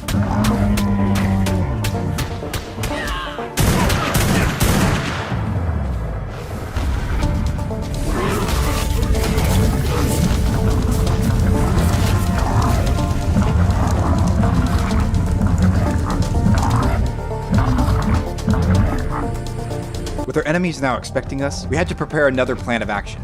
With With our enemies now expecting us, we had to prepare another plan of action.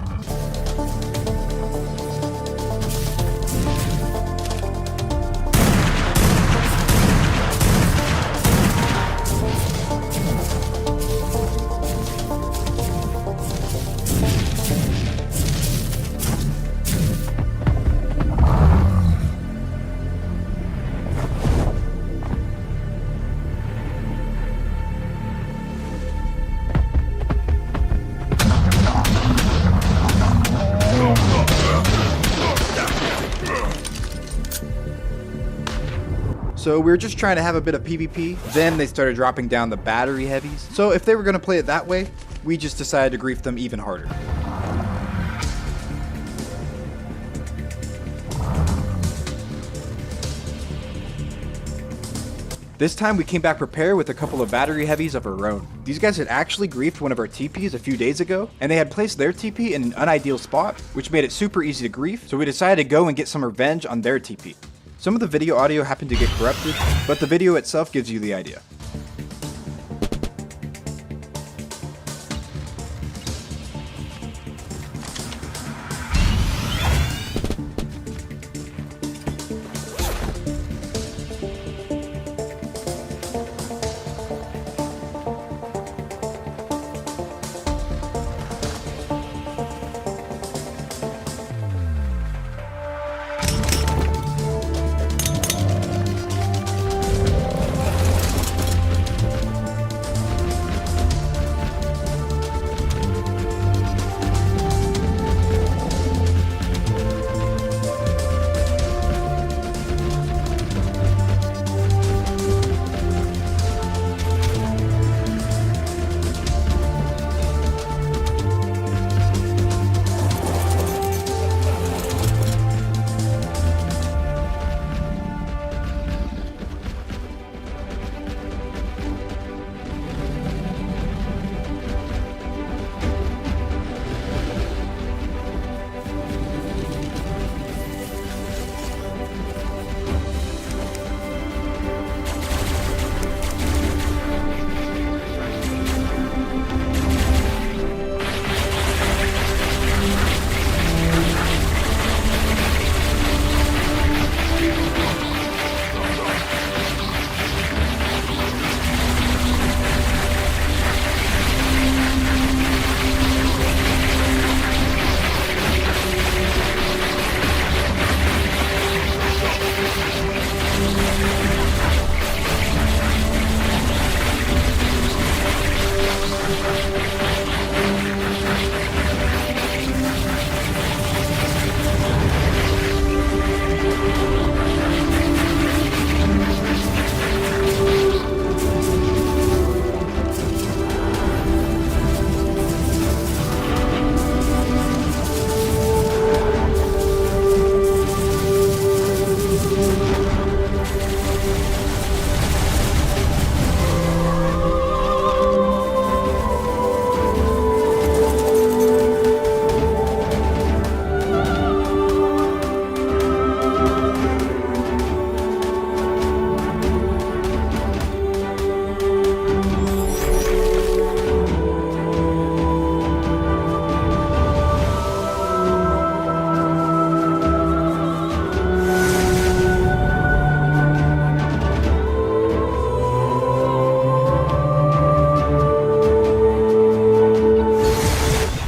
So we were just trying to have a bit of PvP, then they started dropping down the battery heavies. So if they were going to play it that way, we just decided to grief them even harder. This time we came back prepared with a couple of battery heavies of our own. These guys had actually griefed one of our TPs a few days ago, and they had placed their TP in an unideal spot, which made it super easy to grief, so we decided to go and get some revenge on their TP. Some of the video audio happened to get corrupted, but the video itself gives you the idea.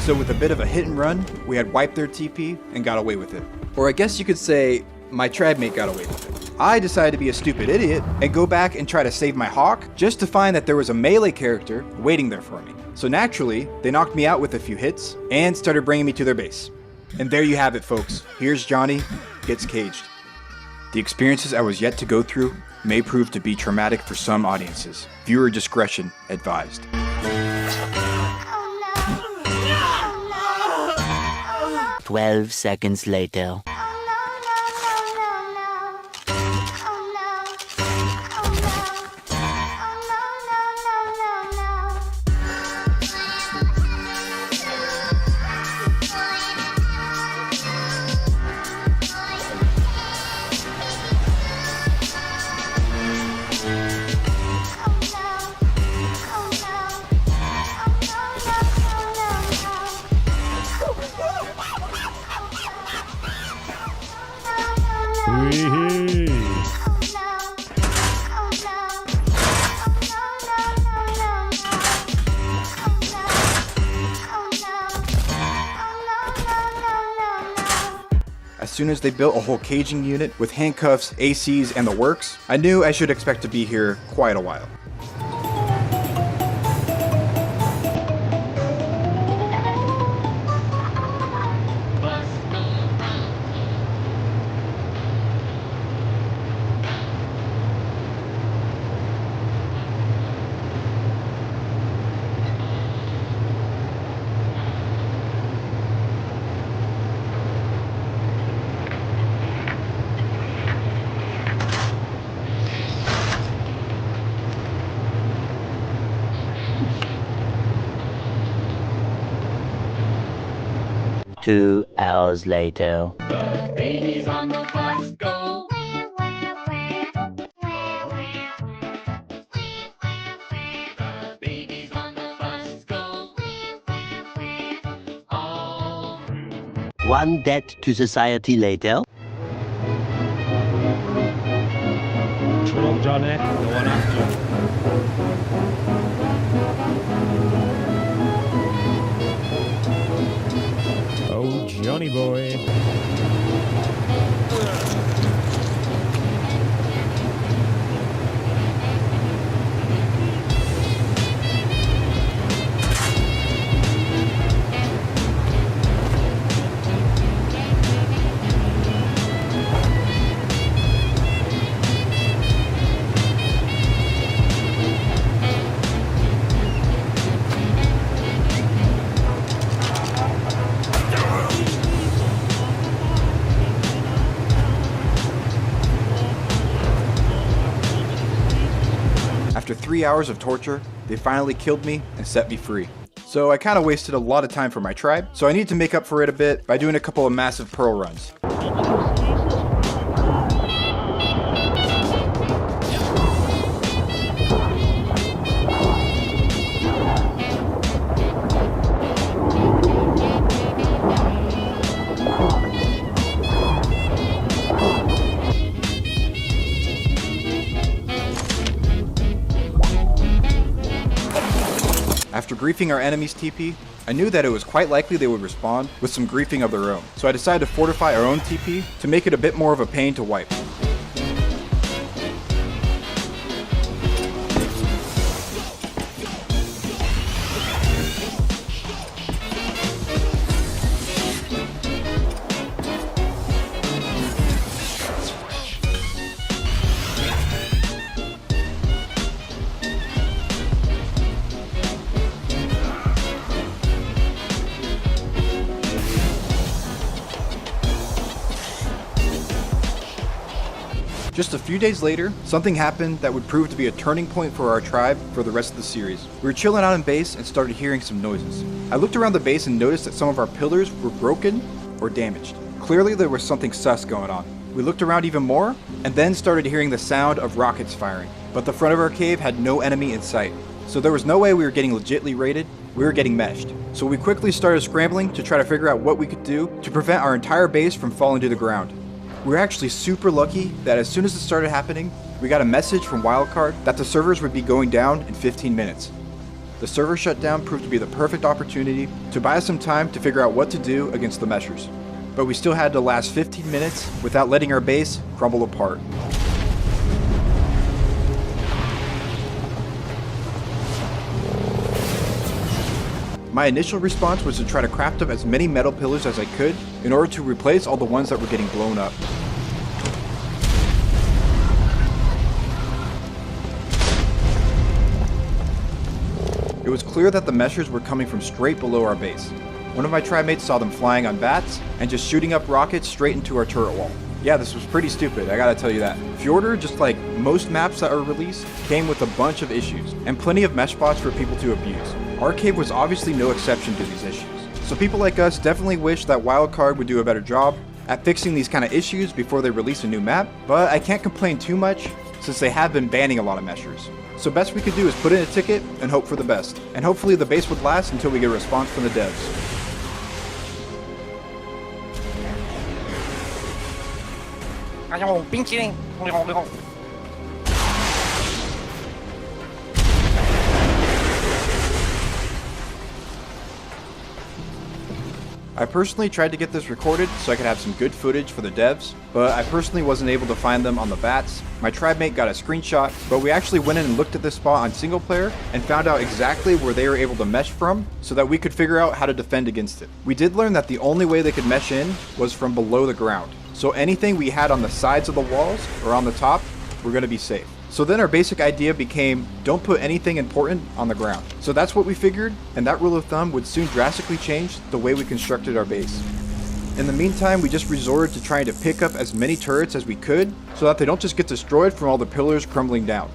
So with a bit of a hit and run, we had wiped their TP and got away with it. Or I guess you could say, my tribe mate got away with it. I decided to be a stupid idiot and go back and try to save my hawk, just to find that there was a melee character waiting there for me. So naturally, they knocked me out with a few hits and started bringing me to their base. And there you have it, folks. Here's Johnny gets caged. The experiences I was yet to go through may prove to be traumatic for some audiences. Viewer discretion advised. 12 seconds later. soon as they built a whole caging unit with handcuffs, ACs, and the works, I knew I should expect to be here quite a while. Two hours later. Babies on the bus go. The babies on the bus go. All through. One debt to society later. Shut up, Johnny. No one asked you. Oh, Johnny boy. After 3 hours of torture, they finally killed me and set me free. So I kind of wasted a lot of time for my tribe, so I need to make up for it a bit by doing a couple of massive pearl runs. After griefing our enemy's TP, I knew that it was quite likely they would respond with some griefing of their own, so I decided to fortify our own TP to make it a bit more of a pain to wipe. Just a few days later, something happened that would prove to be a turning point for our tribe for the rest of the series. We were chilling out in base and started hearing some noises. I looked around the base and noticed that some of our pillars were broken or damaged. Clearly there was something sus going on. We looked around even more and then started hearing the sound of rockets firing. But the front of our cave had no enemy in sight. So there was no way we were getting legitly raided, we were getting meshed. So we quickly started scrambling to try to figure out what we could do to prevent our entire base from falling to the ground. We were actually super lucky that as soon as it started happening, we got a message from LiQWYD that the servers would be going down in 15 minutes. The server shutdown proved to be the perfect opportunity to buy us some time to figure out what to do against the meshers. But we still had to last 15 minutes without letting our base crumble apart. My initial response was to try to craft up as many metal pillars as I could in order to replace all the ones that were getting blown up. It was clear that the meshers were coming from straight below our base. One of my tribe mates saw them flying on bats and just shooting up rockets straight into our turret wall. Yeah, this was pretty stupid, I gotta tell you that. Fjordur, just like most maps that are released, came with a bunch of issues and plenty of mesh spots for people to abuse. Our cave was obviously no exception to these issues. So people like us definitely wish that LiQWYD would do a better job at fixing these kind of issues before they release a new map, but I can't complain too much since they have been banning a lot of meshers. So best we could do is put in a ticket and hope for the best. And hopefully the base would last until we get a response from the devs. I personally tried to get this recorded so I could have some good footage for the devs, but I personally wasn't able to find them on the bats. My tribe mate got a screenshot, but we actually went in and looked at this spot on single player and found out exactly where they were able to mesh from so that we could figure out how to defend against it. We did learn that the only way they could mesh in was from below the ground, so anything we had on the sides of the walls or on the top were going to be safe. So then our basic idea became, don't put anything important on the ground. So that's what we figured, and that rule of thumb would soon drastically change the way we constructed our base. In the meantime, we just resorted to trying to pick up as many turrets as we could so that they don't just get destroyed from all the pillars crumbling down.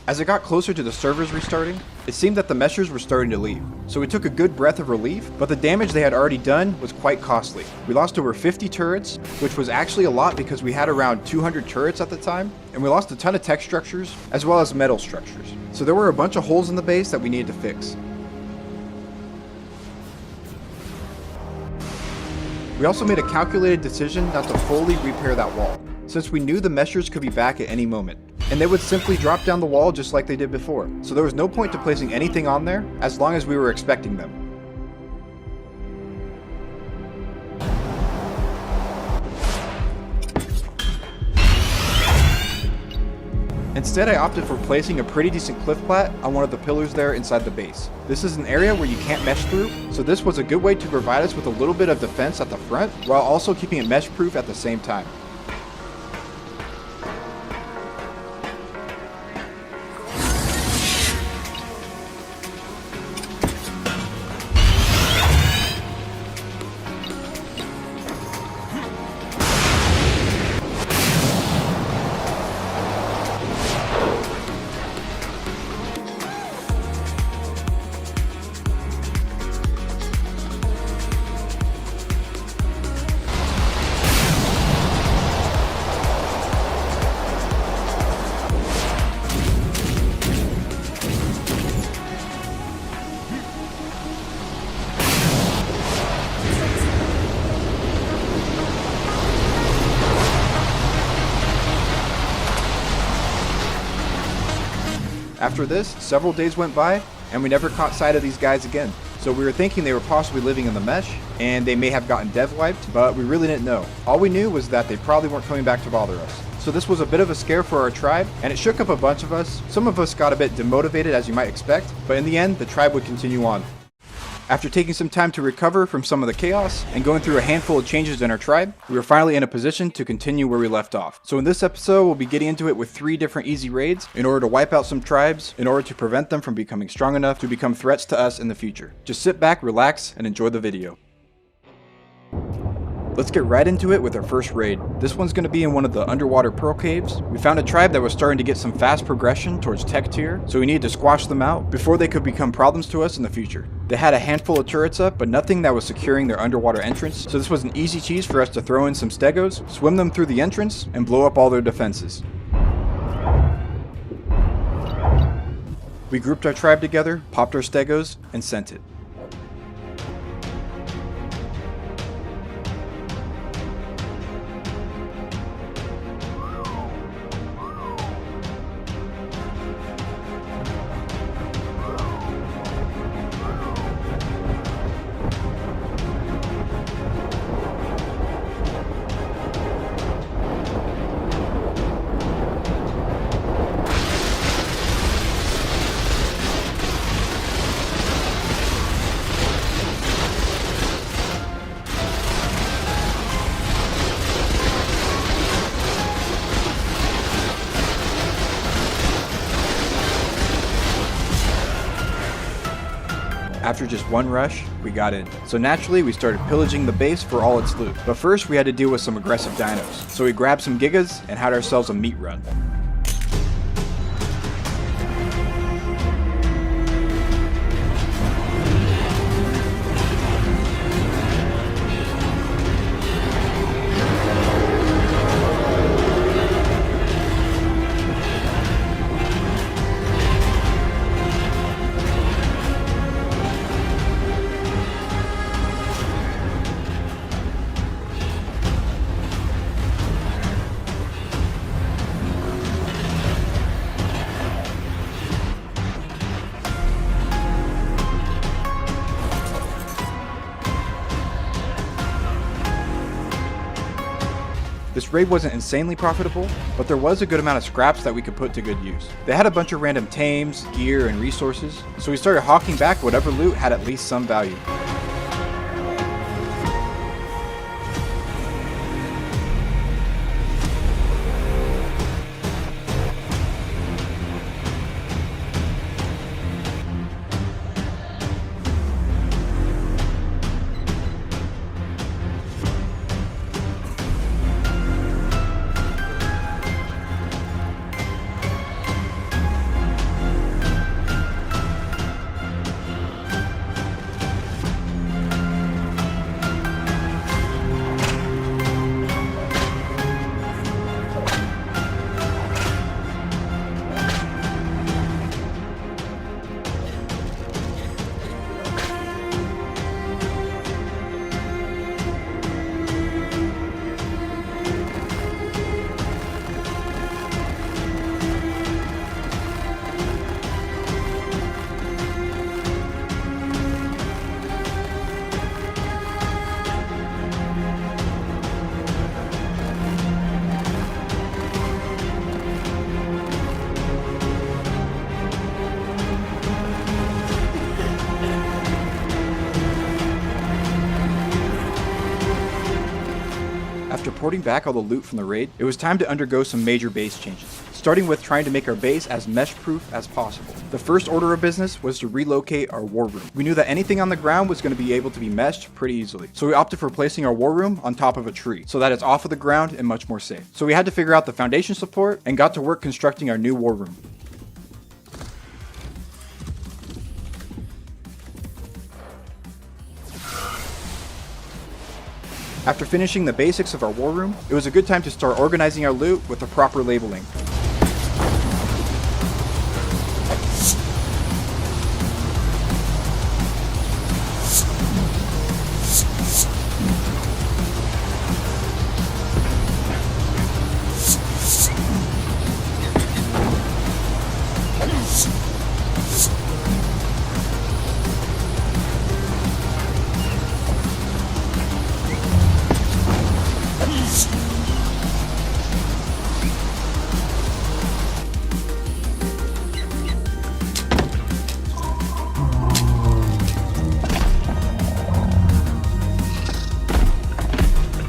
As it got closer to the servers restarting, it seemed that the meshers were starting to leave. So we took a good breath of relief, but the damage they had already done was quite costly. We lost over 50 turrets, which was actually a lot because we had around 200 turrets at the time, and we lost a ton of tech structures, as well as metal structures. So there were a bunch of holes in the base that we needed to fix. We also made a calculated decision not to fully repair that wall, since we knew the meshers could be back at any moment, and they would simply drop down the wall just like they did before. So there was no point to placing anything on there as long as we were expecting them. Instead, I opted for placing a pretty decent cliff plat on one of the pillars there inside the base. This is an area where you can't mesh through, so this was a good way to provide us with a little bit of defense at the front while also keeping it mesh proof at the same time. After this, several days went by, and we never caught sight of these guys again. So we were thinking they were possibly living in the mesh, and they may have gotten dev wiped, but we really didn't know. All we knew was that they probably weren't coming back to bother us. So this was a bit of a scare for our tribe, and it shook up a bunch of us. Some of us got a bit demotivated, as you might expect, but in the end, the tribe would continue on. After taking some time to recover from some of the chaos and going through a handful of changes in our tribe, we were finally in a position to continue where we left off. So in this episode, we'll be getting into it with 3 different easy raids in order to wipe out some tribes, in order to prevent them from becoming strong enough to become threats to us in the future. Just sit back, relax, and enjoy the video. Let's get right into it with our first raid. This one's going to be in one of the underwater pearl caves. We found a tribe that was starting to get some fast progression towards tech tier, so we needed to squash them out before they could become problems to us in the future. They had a handful of turrets up, but nothing that was securing their underwater entrance, so this was an easy cheese for us to throw in some stegos, swim them through the entrance, and blow up all their defenses. We grouped our tribe together, popped our stegos, and sent it. After just one rush, we got in. So naturally, we started pillaging the base for all its loot. But first, we had to deal with some aggressive dinos. So we grabbed some gigas and had ourselves a meat run. This raid wasn't insanely profitable, but there was a good amount of scraps that we could put to good use. They had a bunch of random tames, gear, and resources, so we started hawking back whatever loot had at least some value. After porting back all the loot from the raid, it was time to undergo some major base changes, starting with trying to make our base as mesh-proof as possible. The first order of business was to relocate our war room. We knew that anything on the ground was going to be able to be meshed pretty easily, so we opted for placing our war room on top of a tree, so that it's off of the ground and much more safe. So we had to figure out the foundation support and got to work constructing our new war room. After finishing the basics of our war room, it was a good time to start organizing our loot with the proper labeling.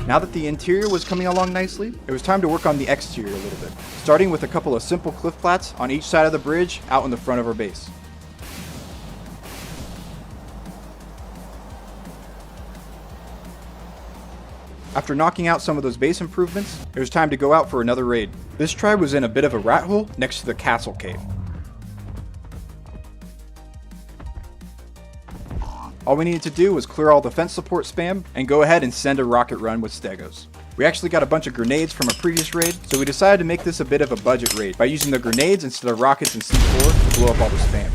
Now that the interior was coming along nicely, it was time to work on the exterior a little bit, starting with a couple of simple cliff flats on each side of the bridge out in the front of our base. After knocking out some of those base improvements, it was time to go out for another raid. This tribe was in a bit of a rat hole next to the castle cave. All we needed to do was clear all the fence support spam and go ahead and send a rocket run with stegos. We actually got a bunch of grenades from a previous raid, so we decided to make this a bit of a budget raid by using the grenades instead of rockets and C4 to blow up all the spam.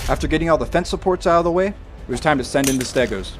After getting all the fence supports out of the way, it was time to send in the stegos.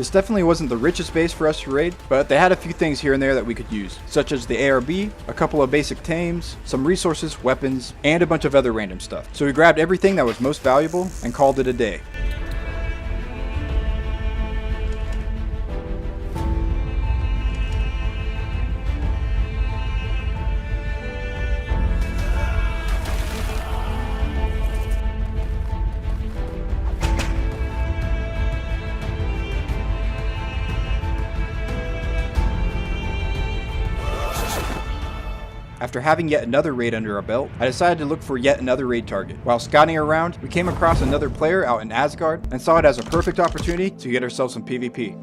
This definitely wasn't the richest base for us to raid, but they had a few things here and there that we could use, such as the ARB, a couple of basic tames, some resources, weapons, and a bunch of other random stuff. So we grabbed everything that was most valuable and called it a day. After having yet another raid under our belt, I decided to look for yet another raid target. While scouting around, we came across another player out in Asgard and saw it as a perfect opportunity to get ourselves some PvP.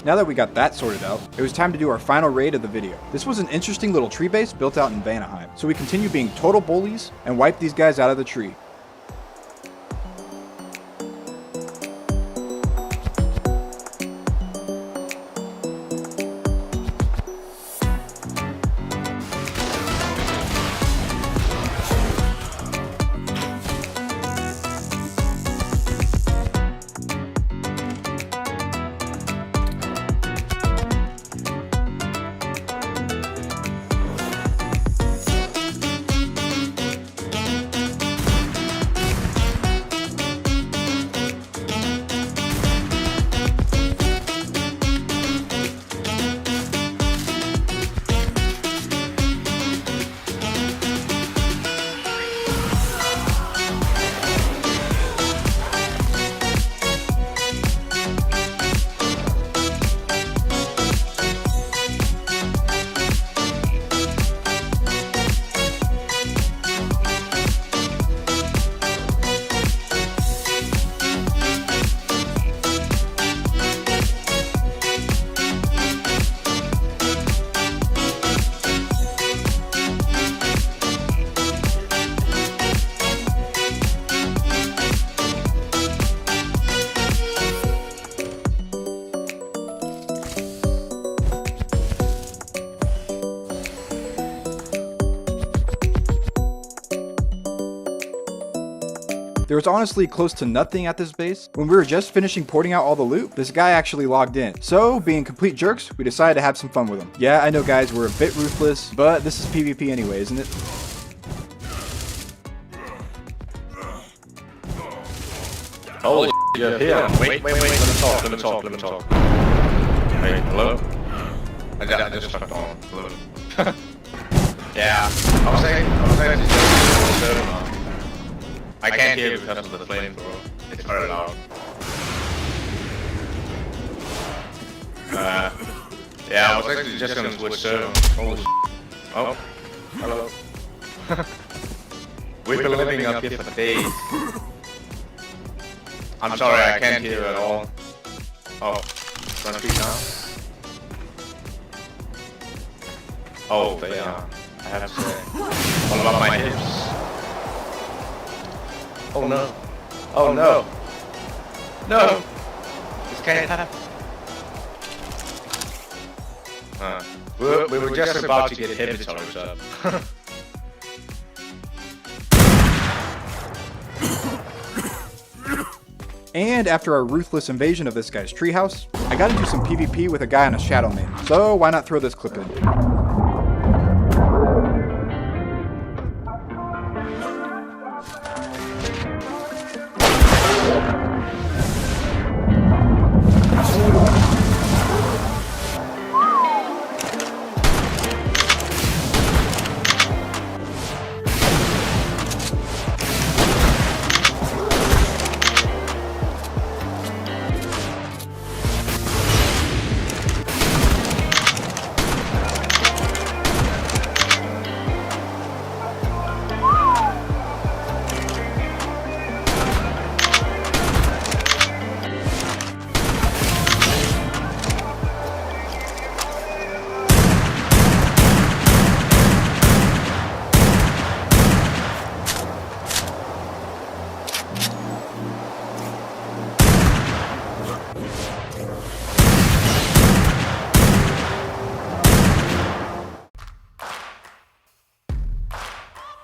Now that we got that sorted out, it was time to do our final raid of the video. This was an interesting little tree base built out in Vanaheim, so we continue being total bullies and wipe these guys out of the tree. There was honestly close to nothing at this base. When we were just finishing porting out all the loot, this guy actually logged in. So, being complete jerks, we decided to have some fun with him. Yeah, I know guys, we're a bit ruthless, but this is PvP anyway, isn't it? Holy shit, yeah. Wait, let me talk. Wait, hello? I just fucked on. Hello. Yeah, I was saying I can't hear because of the flamethrower. It's very loud. Yeah, I was actually just gonna switch server. Holy shit. Oh, hello. We've been living up here for days. I'm sorry, I can't hear at all. Oh, gonna speak now? Oh, they are. I have to say. What about my hips? Oh no. Oh no. No! This can't happen. We were just about to get inhibitors up. And after our ruthless invasion of this guy's treehouse, I got into some PvP with a guy on a shadow main. So why not throw this clip in?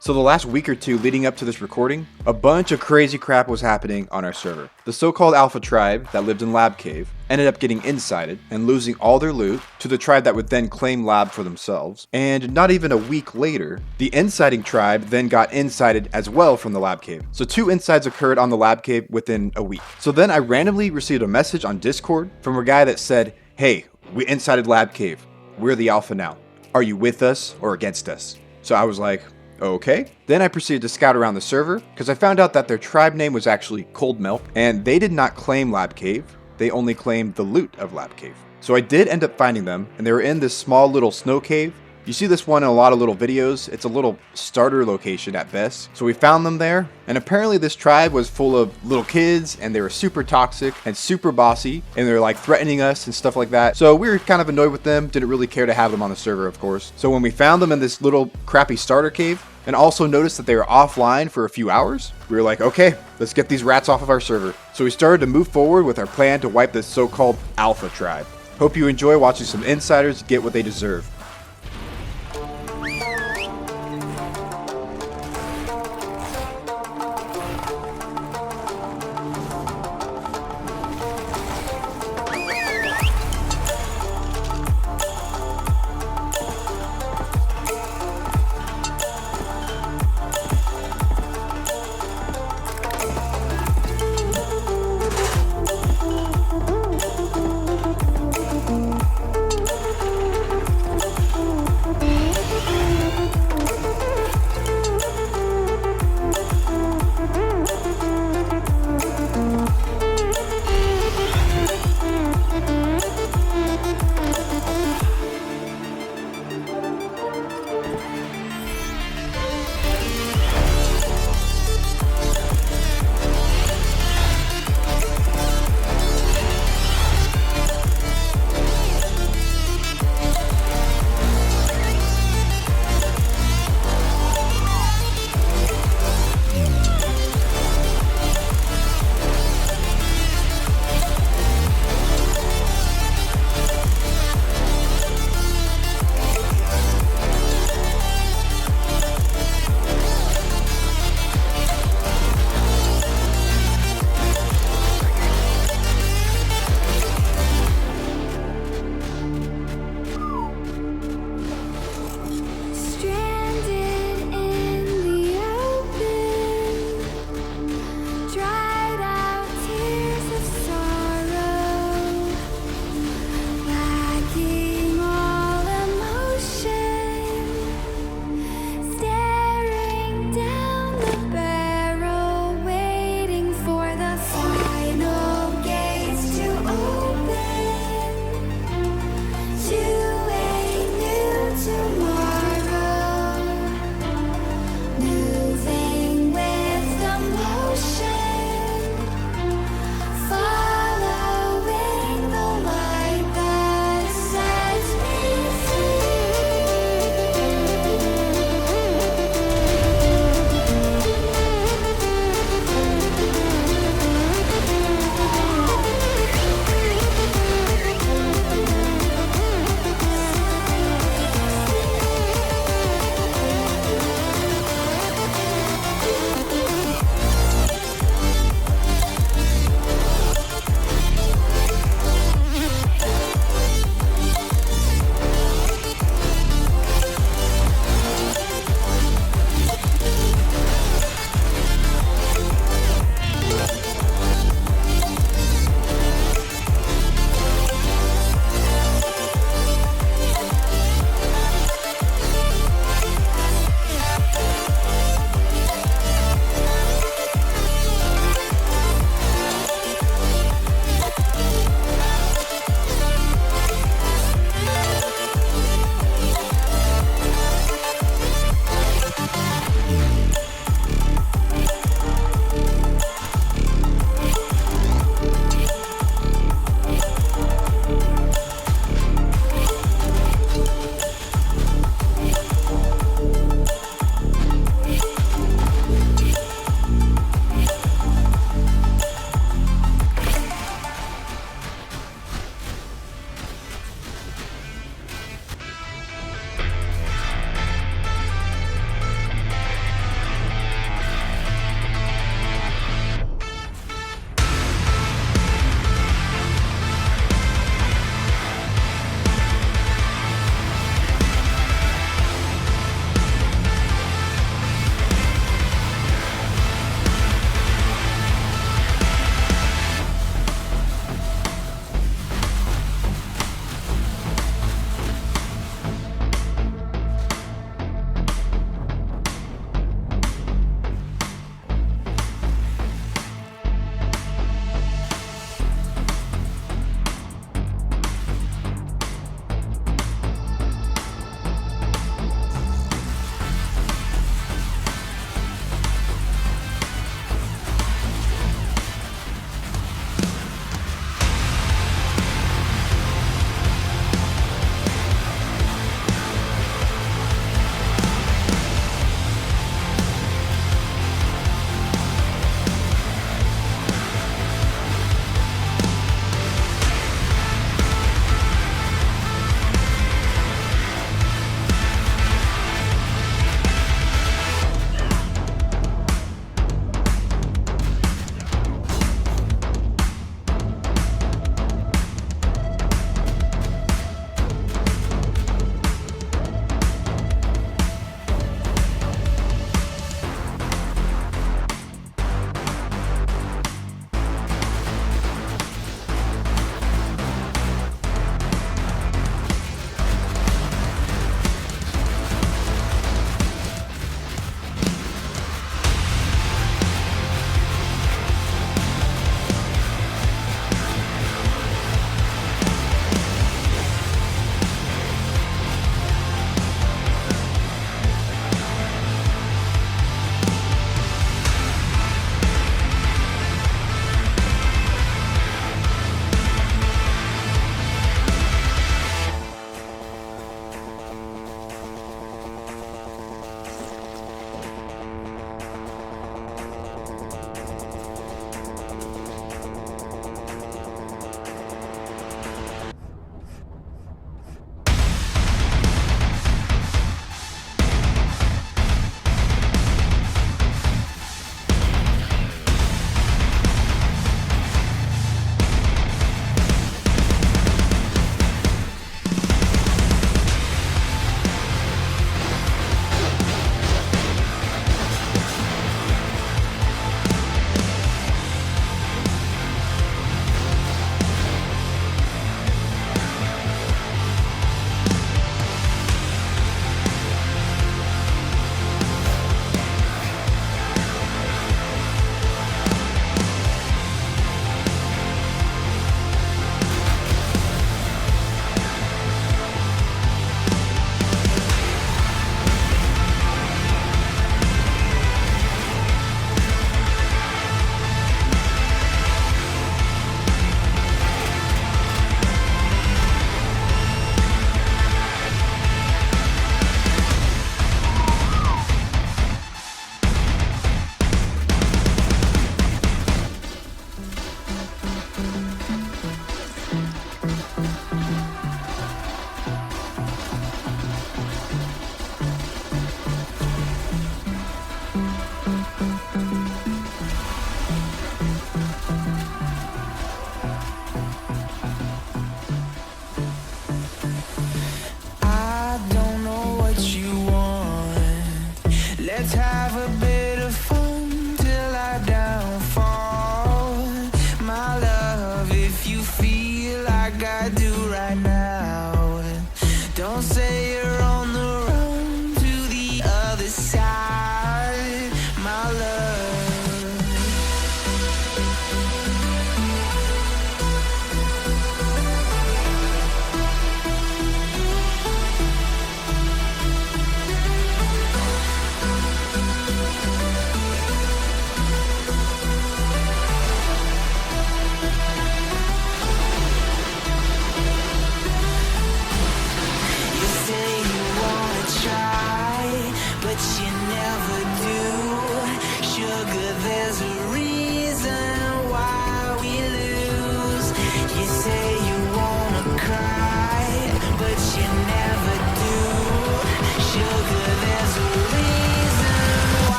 So the last week or two leading up to this recording, a bunch of crazy crap was happening on our server. The so-called Alpha tribe that lived in Lab Cave ended up getting insided and losing all their loot to the tribe that would then claim Lab for themselves. And not even a week later, the inciting tribe then got incited as well from the Lab Cave. So 2 insides occurred on the Lab Cave within a week. So then I randomly received a message on Discord from a guy that said, "Hey, we incited Lab Cave. We're the Alpha now. Are you with us or against us?" So I was like, okay. Then I proceeded to scout around the server because I found out that their tribe name was actually Cold Milk, and they did not claim Lab Cave. They only claimed the loot of Lab Cave. So I did end up finding them, and they were in this small little snow cave. You see this one in a lot of little videos. It's a little starter location at best. So we found them there, and apparently this tribe was full of little kids, and they were super toxic and super bossy, and they were like threatening us and stuff like that. So we were kind of annoyed with them, didn't really care to have them on the server, of course. So when we found them in this little crappy starter cave, and also noticed that they were offline for a few hours, we were like, okay, let's get these rats off of our server. So we started to move forward with our plan to wipe this so-called Alpha tribe. Hope you enjoy watching some insiders get what they deserve.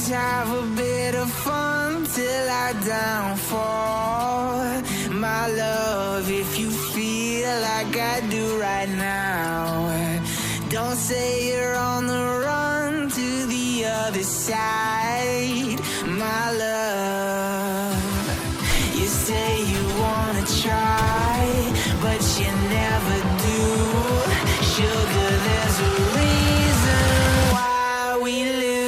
Let's have a bit of fun till I downfall. My love, if you feel like I do right now, don't say you're on the run to the other side. My love, you say you wanna try, but you never do. Sugar, there's a reason why we lose.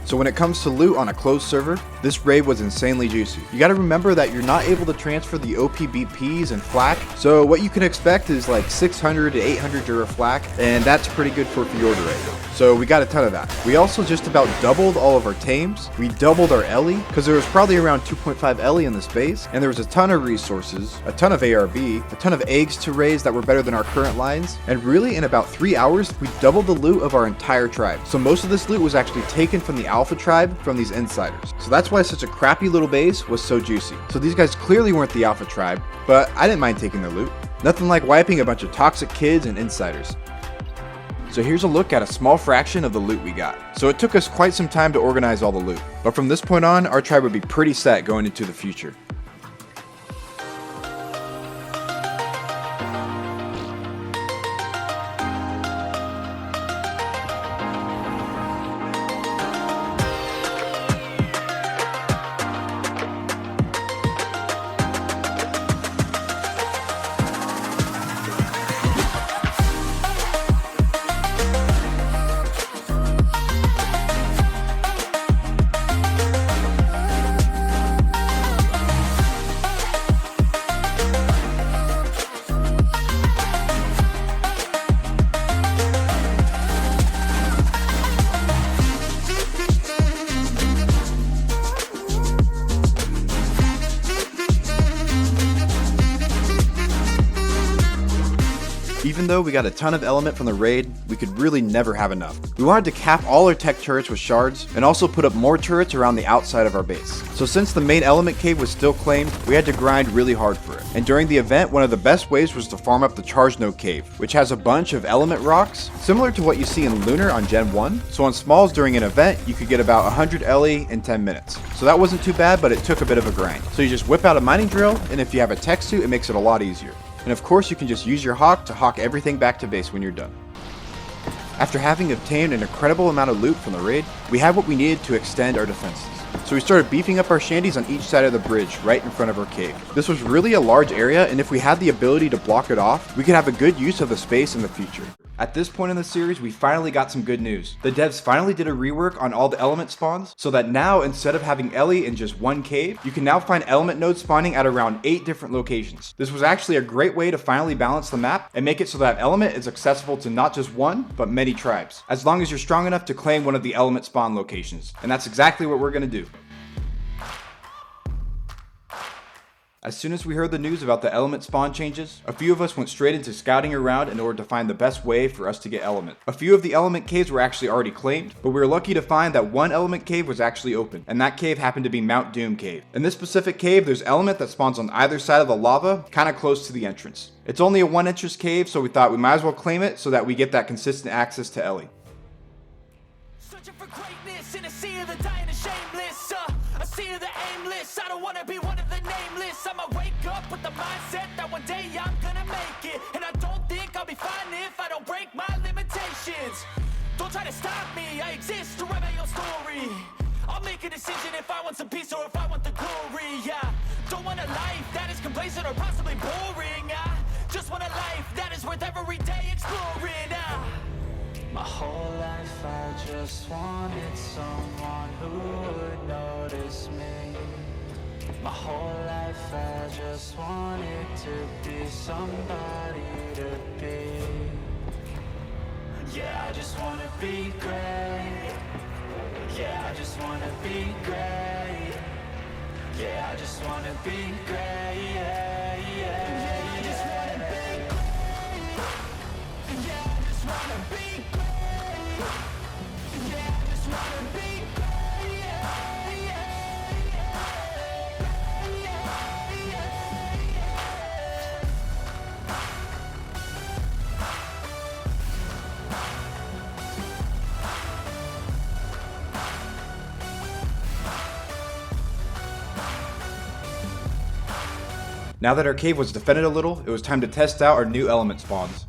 So when it comes to loot on a closed server, this raid was insanely juicy. You gotta remember that you're not able to transfer the OP BPs and flak, so what you can expect is like 600 to 800 Dura flak, and that's pretty good for Fjordur right now. So we got a ton of that. We also just about doubled all of our tames. We doubled our Ellie, because there was probably around 2.5 Ellie in this base, and there was a ton of resources, a ton of ARB, a ton of eggs to raise that were better than our current lines, and really in about 3 hours, we doubled the loot of our entire tribe. So most of this loot was actually taken from the Alpha tribe from these insiders. So that's why such a crappy little base was so juicy. So these guys clearly weren't the Alpha tribe, but I didn't mind taking their loot. Nothing like wiping a bunch of toxic kids and insiders. So here's a look at a small fraction of the loot we got. So it took us quite some time to organize all the loot, but from this point on, our tribe would be pretty set going into the future. Even though we got a ton of element from the raid, we could really never have enough. We wanted to cap all our tech turrets with shards, and also put up more turrets around the outside of our base. So since the main element cave was still claimed, we had to grind really hard for it. And during the event, one of the best ways was to farm up the charge node cave, which has a bunch of element rocks, similar to what you see in Lunar on Gen 1. So on smalls during an event, you could get about 100 LE in 10 minutes. So that wasn't too bad, but it took a bit of a grind. So you just whip out a mining drill, and if you have a tech suit, it makes it a lot easier. And of course, you can just use your hawk to hawk everything back to base when you're done. After having obtained an incredible amount of loot from the raid, we had what we needed to extend our defenses. So we started beefing up our shanties on each side of the bridge, right in front of our cave. This was really a large area, and if we had the ability to block it off, we could have a good use of the space in the future. At this point in the series, we finally got some good news. The devs finally did a rework on all the element spawns, so that now instead of having Ellie in just one cave, you can now find element nodes spawning at around 8 different locations. This was actually a great way to finally balance the map and make it so that element is accessible to not just one, but many tribes, as long as you're strong enough to claim one of the element spawn locations. And that's exactly what we're gonna do. As soon as we heard the news about the element spawn changes, a few of us went straight into scouting around in order to find the best way for us to get element. A few of the element caves were actually already claimed, but we were lucky to find that one element cave was actually open, and that cave happened to be Mount Doom Cave. In this specific cave, there's element that spawns on either side of the lava, kinda close to the entrance. It's only a 1 entrance cave, so we thought we might as well claim it so that we get that consistent access to Ellie. Searching for greatness in a sea of the dying and shameless, a sea of the aimless. I don't wanna be one of the nameless. I'ma wake up with the mindset that one day I'm gonna make it, and I don't think I'll be fine if I don't break my limitations. Don't try to stop me, I exist to write my own story. I'll make a decision if I want some peace or if I want the glory. Yeah, don't want a life that is complacent or possibly boring. I just want a life that is worth every day exploring. My whole life I just wanted someone who would notice me. My whole life I just wanted to be somebody to be. Yeah, I just wanna be great. Yeah, I just wanna be great. Yeah, I just wanna be great. Yeah, yeah, I just wanna be great. Yeah, I just wanna be great. Yeah, I just wanna be great. Yeah, Now that our cave was defended a little, it was time to test out our new element spawns.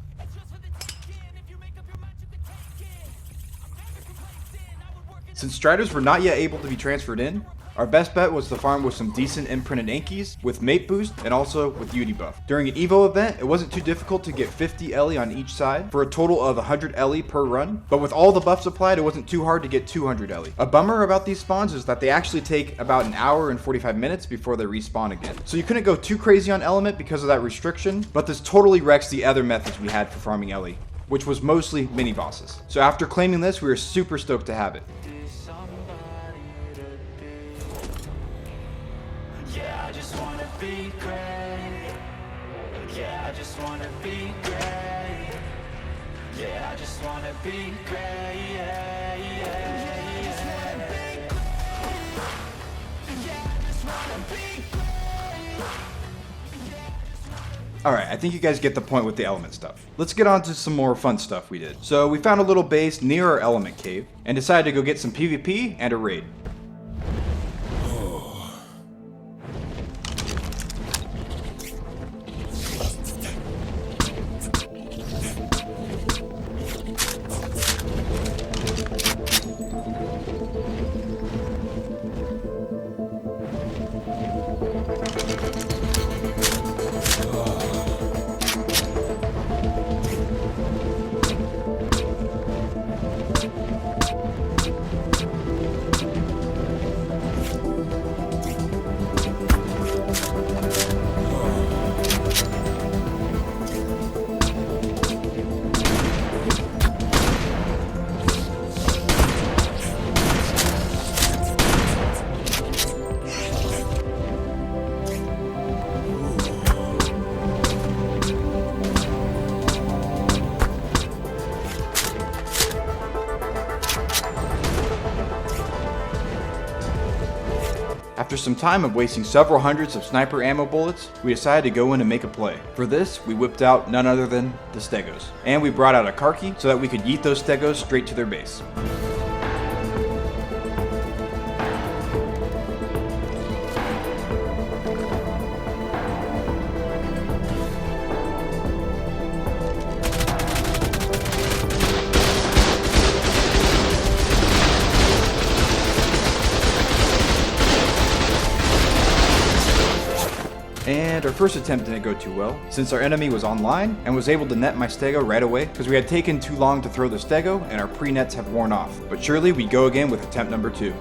Since Striders were not yet able to be transferred in, our best bet was to farm with some decent imprinted Ankies, with mate boost, and also with Beauty buff. During an Evo event, it wasn't too difficult to get 50 Ellie on each side, for a total of 100 Ellie per run, but with all the buffs applied, it wasn't too hard to get 200 Ellie. A bummer about these spawns is that they actually take about an hour and 45 minutes before they respawn again. So you couldn't go too crazy on element because of that restriction, but this totally wrecks the other methods we had for farming Ellie, which was mostly mini bosses. So after claiming this, we were super stoked to have it. yeah, I just wanna be great. Yeah, I just wanna be great. Yeah, I just wanna be great. Yeah, yeah, I just wanna be great. Yeah, I just wanna be great. Alright, I think you guys get the point with the element stuff. Let's get on to some more fun stuff we did. So we found a little base near our element cave, and decided to go get some PvP and a raid. After some time of wasting several hundreds of sniper ammo bullets, we decided to go in and make a play. For this, we whipped out none other than the Stegos. And we brought out a car key so that we could yeet those Stegos straight to their base. And our first attempt didn't go too well, since our enemy was online and was able to net my stego right away because we had taken too long to throw the stego and our pre-nets have worn off. But surely we go again with attempt number 2.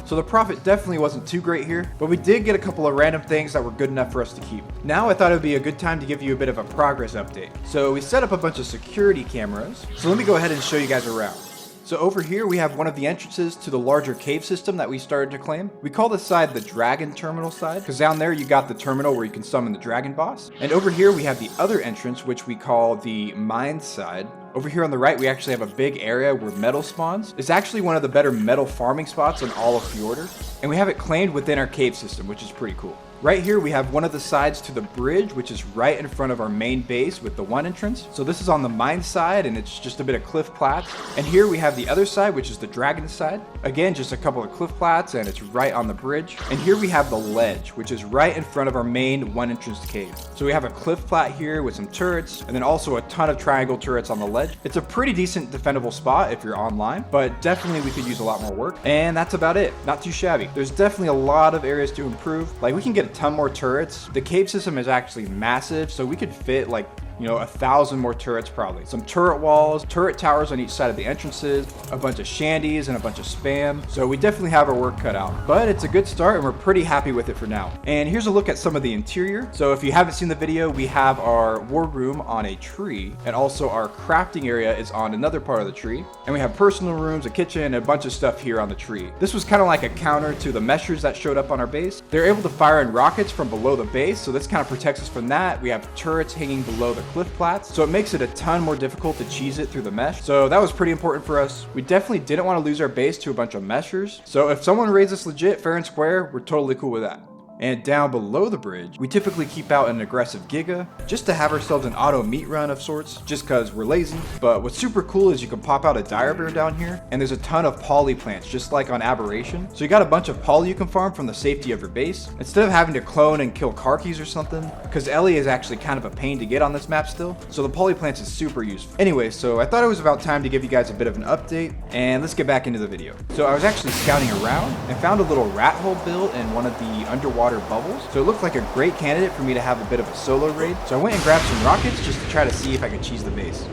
So the profit definitely wasn't too great here, but we did get a couple of random things that were good enough for us to keep. Now I thought it would be a good time to give you a bit of a progress update. So we set up a bunch of security cameras. So let me go ahead and show you guys around. So over here we have one of the entrances to the larger cave system that we started to claim. We call this side the dragon terminal side, because down there you got the terminal where you can summon the dragon boss. And over here we have the other entrance, which we call the mine side. Over here on the right, we actually have a big area where metal spawns. It's actually one of the better metal farming spots in all of Fjordur, and we have it claimed within our cave system, which is pretty cool. Right here, we have one of the sides to the bridge, which is right in front of our main base with the one entrance. So this is on the mine side, and it's just a bit of cliff plats. And here we have the other side, which is the dragon side. Again, just a couple of cliff plats, and it's right on the bridge. And here we have the ledge, which is right in front of our main one entrance cave. So we have a cliff plat here with some turrets, and then also a ton of triangle turrets on the ledge. It's a pretty decent defendable spot if you're online, but definitely we could use a lot more work. And that's about it. Not too shabby. There's definitely a lot of areas to improve. Like, we can get a ton more turrets. The cave system is actually massive, so we could fit like You know, 1,000 more turrets probably. Some turret walls, turret towers on each side of the entrances, a bunch of shanties and a bunch of spam. So we definitely have our work cut out, but it's a good start and we're pretty happy with it for now. And here's a look at some of the interior. So if you haven't seen the video, we have our war room on a tree, and also our crafting area is on another part of the tree. And we have personal rooms, a kitchen, and a bunch of stuff here on the tree. This was kind of like a counter to the meshers that showed up on our base. They're able to fire in rockets from below the base, so this kind of protects us from that. We have turrets hanging below the cliff plats, so it makes it a ton more difficult to cheese it through the mesh. So that was pretty important for us. We definitely didn't want to lose our base to a bunch of meshers. So if someone raids us legit, fair and square, we're totally cool with that. And down below the bridge, we typically keep out an aggressive Giga just to have ourselves an auto meat run of sorts, just cause we're lazy. But what's super cool is you can pop out a dire bear down here, and there's a ton of poly plants, just like on Aberration. So you got a bunch of poly you can farm from the safety of your base, instead of having to clone and kill Karkis or something, because Ellie is actually kind of a pain to get on this map still. So the poly plants is super useful. Anyway, so I thought it was about time to give you guys a bit of an update, and let's get back into the video. So I was actually scouting around and found a little rat hole built in one of the underwater bubbles, so it looked like a great candidate for me to have a bit of a solo raid. So I went and grabbed some rockets just to try to see if I could cheese the base.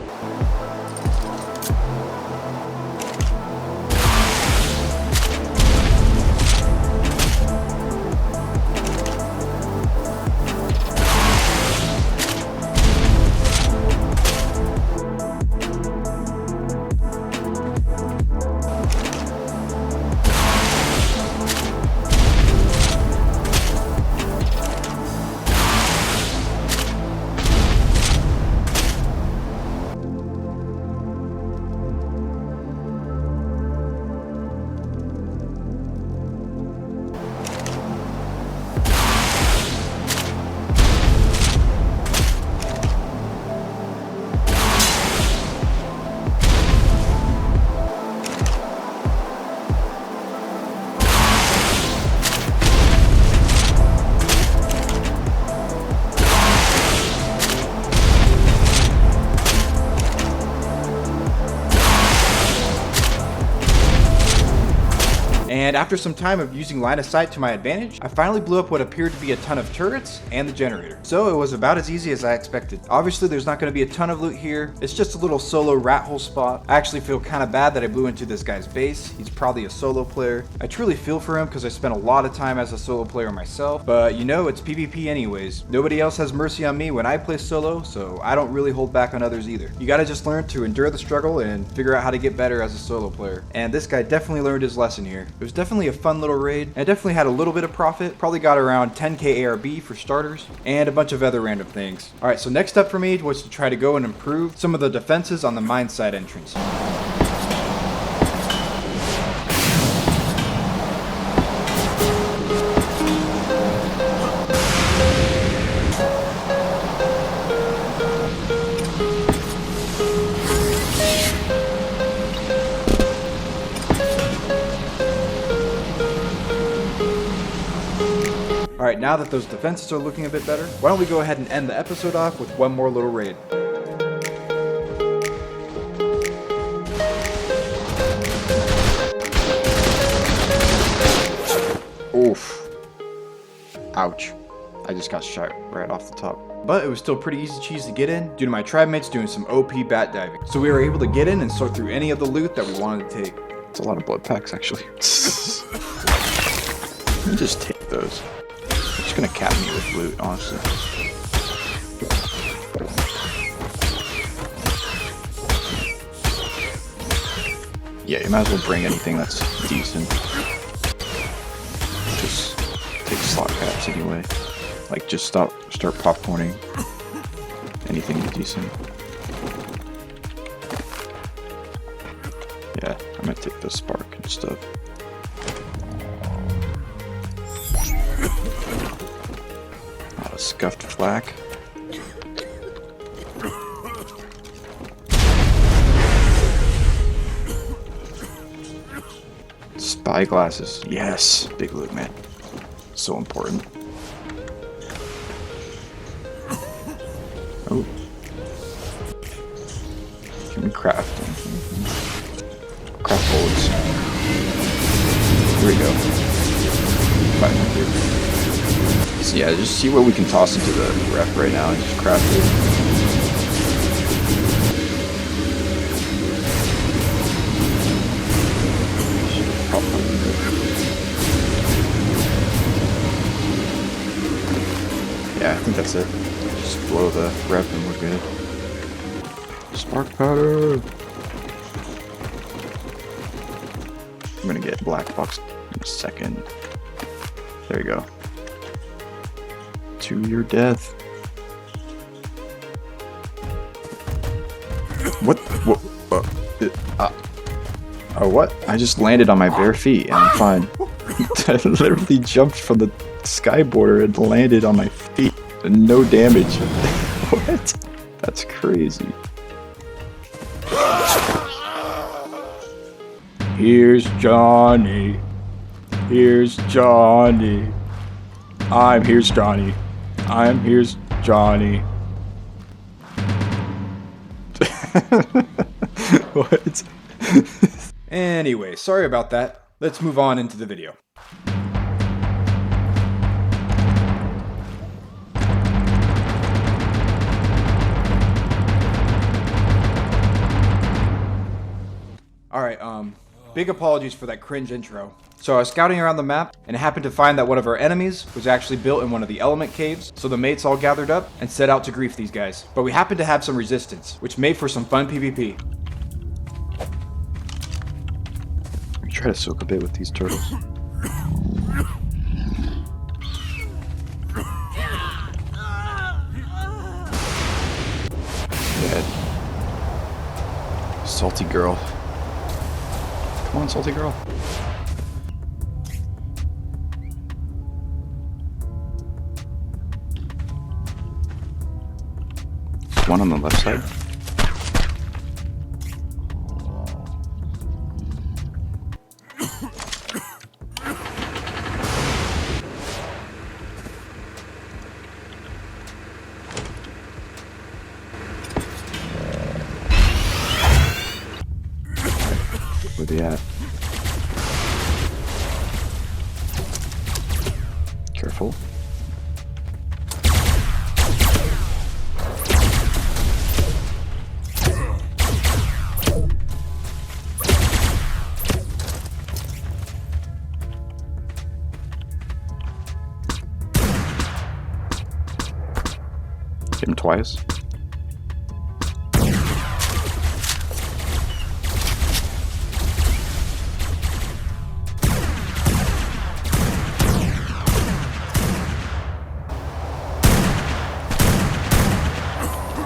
And after some time of using line of sight to my advantage, I finally blew up what appeared to be a ton of turrets and the generator. So it was about as easy as I expected. Obviously there's not going to be a ton of loot here. It's just a little solo rat hole spot. I actually feel kind of bad that I blew into this guy's base. He's probably a solo player. I truly feel for him because I spent a lot of time as a solo player myself. But you know, it's PvP anyways. Nobody else has mercy on me when I play solo, so I don't really hold back on others either. You gotta just learn to endure the struggle and figure out how to get better as a solo player. And this guy definitely learned his lesson here. It was definitely a fun little raid. I definitely had a little bit of profit. Probably got around 10k ARB for starters, and a bunch of other random things. Alright, so next up for me was to try to go and improve some of the defenses on the mine site entrance. Alright, now that those defenses are looking a bit better, why don't we go ahead and end the episode off with one more little raid. Oof. Ouch. I just got shot right off the top. But it was still pretty easy cheese to get in due to my tribe mates doing some OP bat diving. So we were able to get in and sort through any of the loot that we wanted to take. It's a lot of blood packs actually. Let me just take those. It's gonna cap me with loot, honestly. Yeah, you might as well bring anything that's decent. Just take slot caps anyway. Like, just start popcorning anything decent. Yeah, I'm gonna take the spark and stuff. A scuffed flak. Spy glasses. Yes, big loot, man. So important. Oh. Can we craft anything? Craft bullets. Here we go. 500. So yeah, just see what we can toss into the ref right now and just craft it. think that's it. Just blow the rep and we're good. Spark powder! I'm gonna get black box in a second. There you go. To your death. What? What? I just landed on my bare feet and I'm fine. I literally jumped from the sky border and landed on my feet. And no damage. What? That's crazy. Here's Johnny. Here's Johnny. Here's Johnny. Here's Johnny. What? Anyway, sorry about that. Let's move on into the video. Alright, big apologies for that cringe intro. So I was scouting around the map, and happened to find that one of our enemies was actually built in one of the element caves, so the mates all gathered up and set out to grief these guys. But we happened to have some resistance, which made for some fun PvP. Let me try to soak a bit with these turtles. Dead. Salty girl. Come on, salty girl. One on the left side. Where they at? Careful. Hit him twice.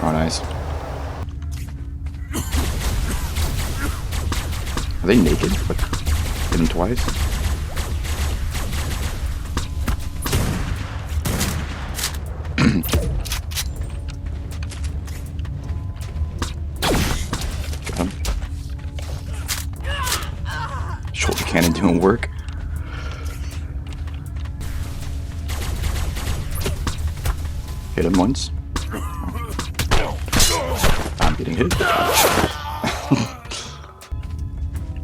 Oh, nice. Are they naked? But hit him twice? Got him. Shoulder cannon doing work. Hit him once. I'm getting hit.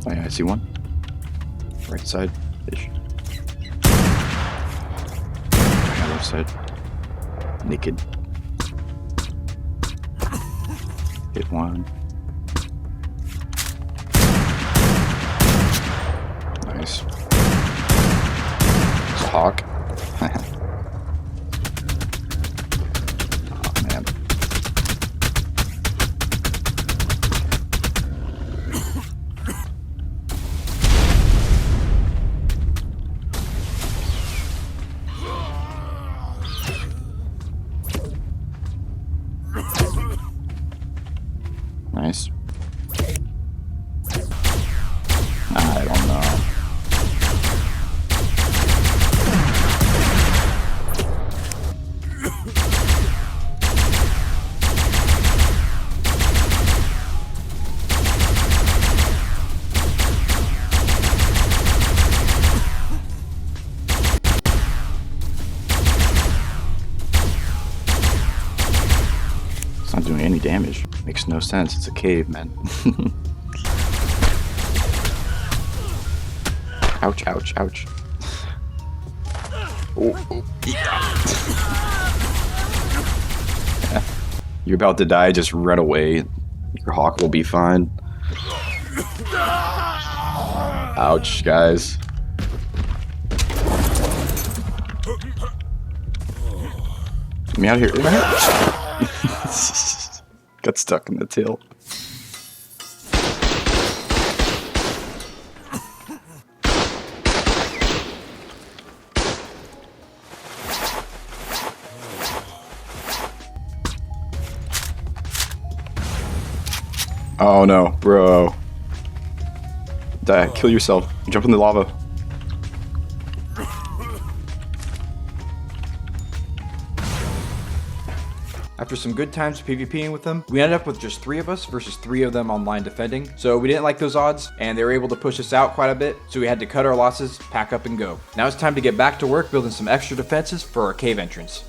Oh yeah, I see one. Right side ish. Left side. Naked. Hit one. Nice. It's a hawk. Oh man. Nice. I don't know. It's not doing any damage. Makes no sense. It's a cave, man. Ouch, ouch, ouch. Oh, yeah. You're about to die, just run away. Your hawk will be fine. Ouch, guys. Get me out of here. Get me out of here. Got stuck in the tail. Oh no, bro. Die, kill yourself. Jump in the lava. After some good times PvPing with them, we ended up with just 3 of us versus 3 of them online defending. So we didn't like those odds, and they were able to push us out quite a bit, so we had to cut our losses, pack up, and go. Now it's time to get back to work building some extra defenses for our cave entrance.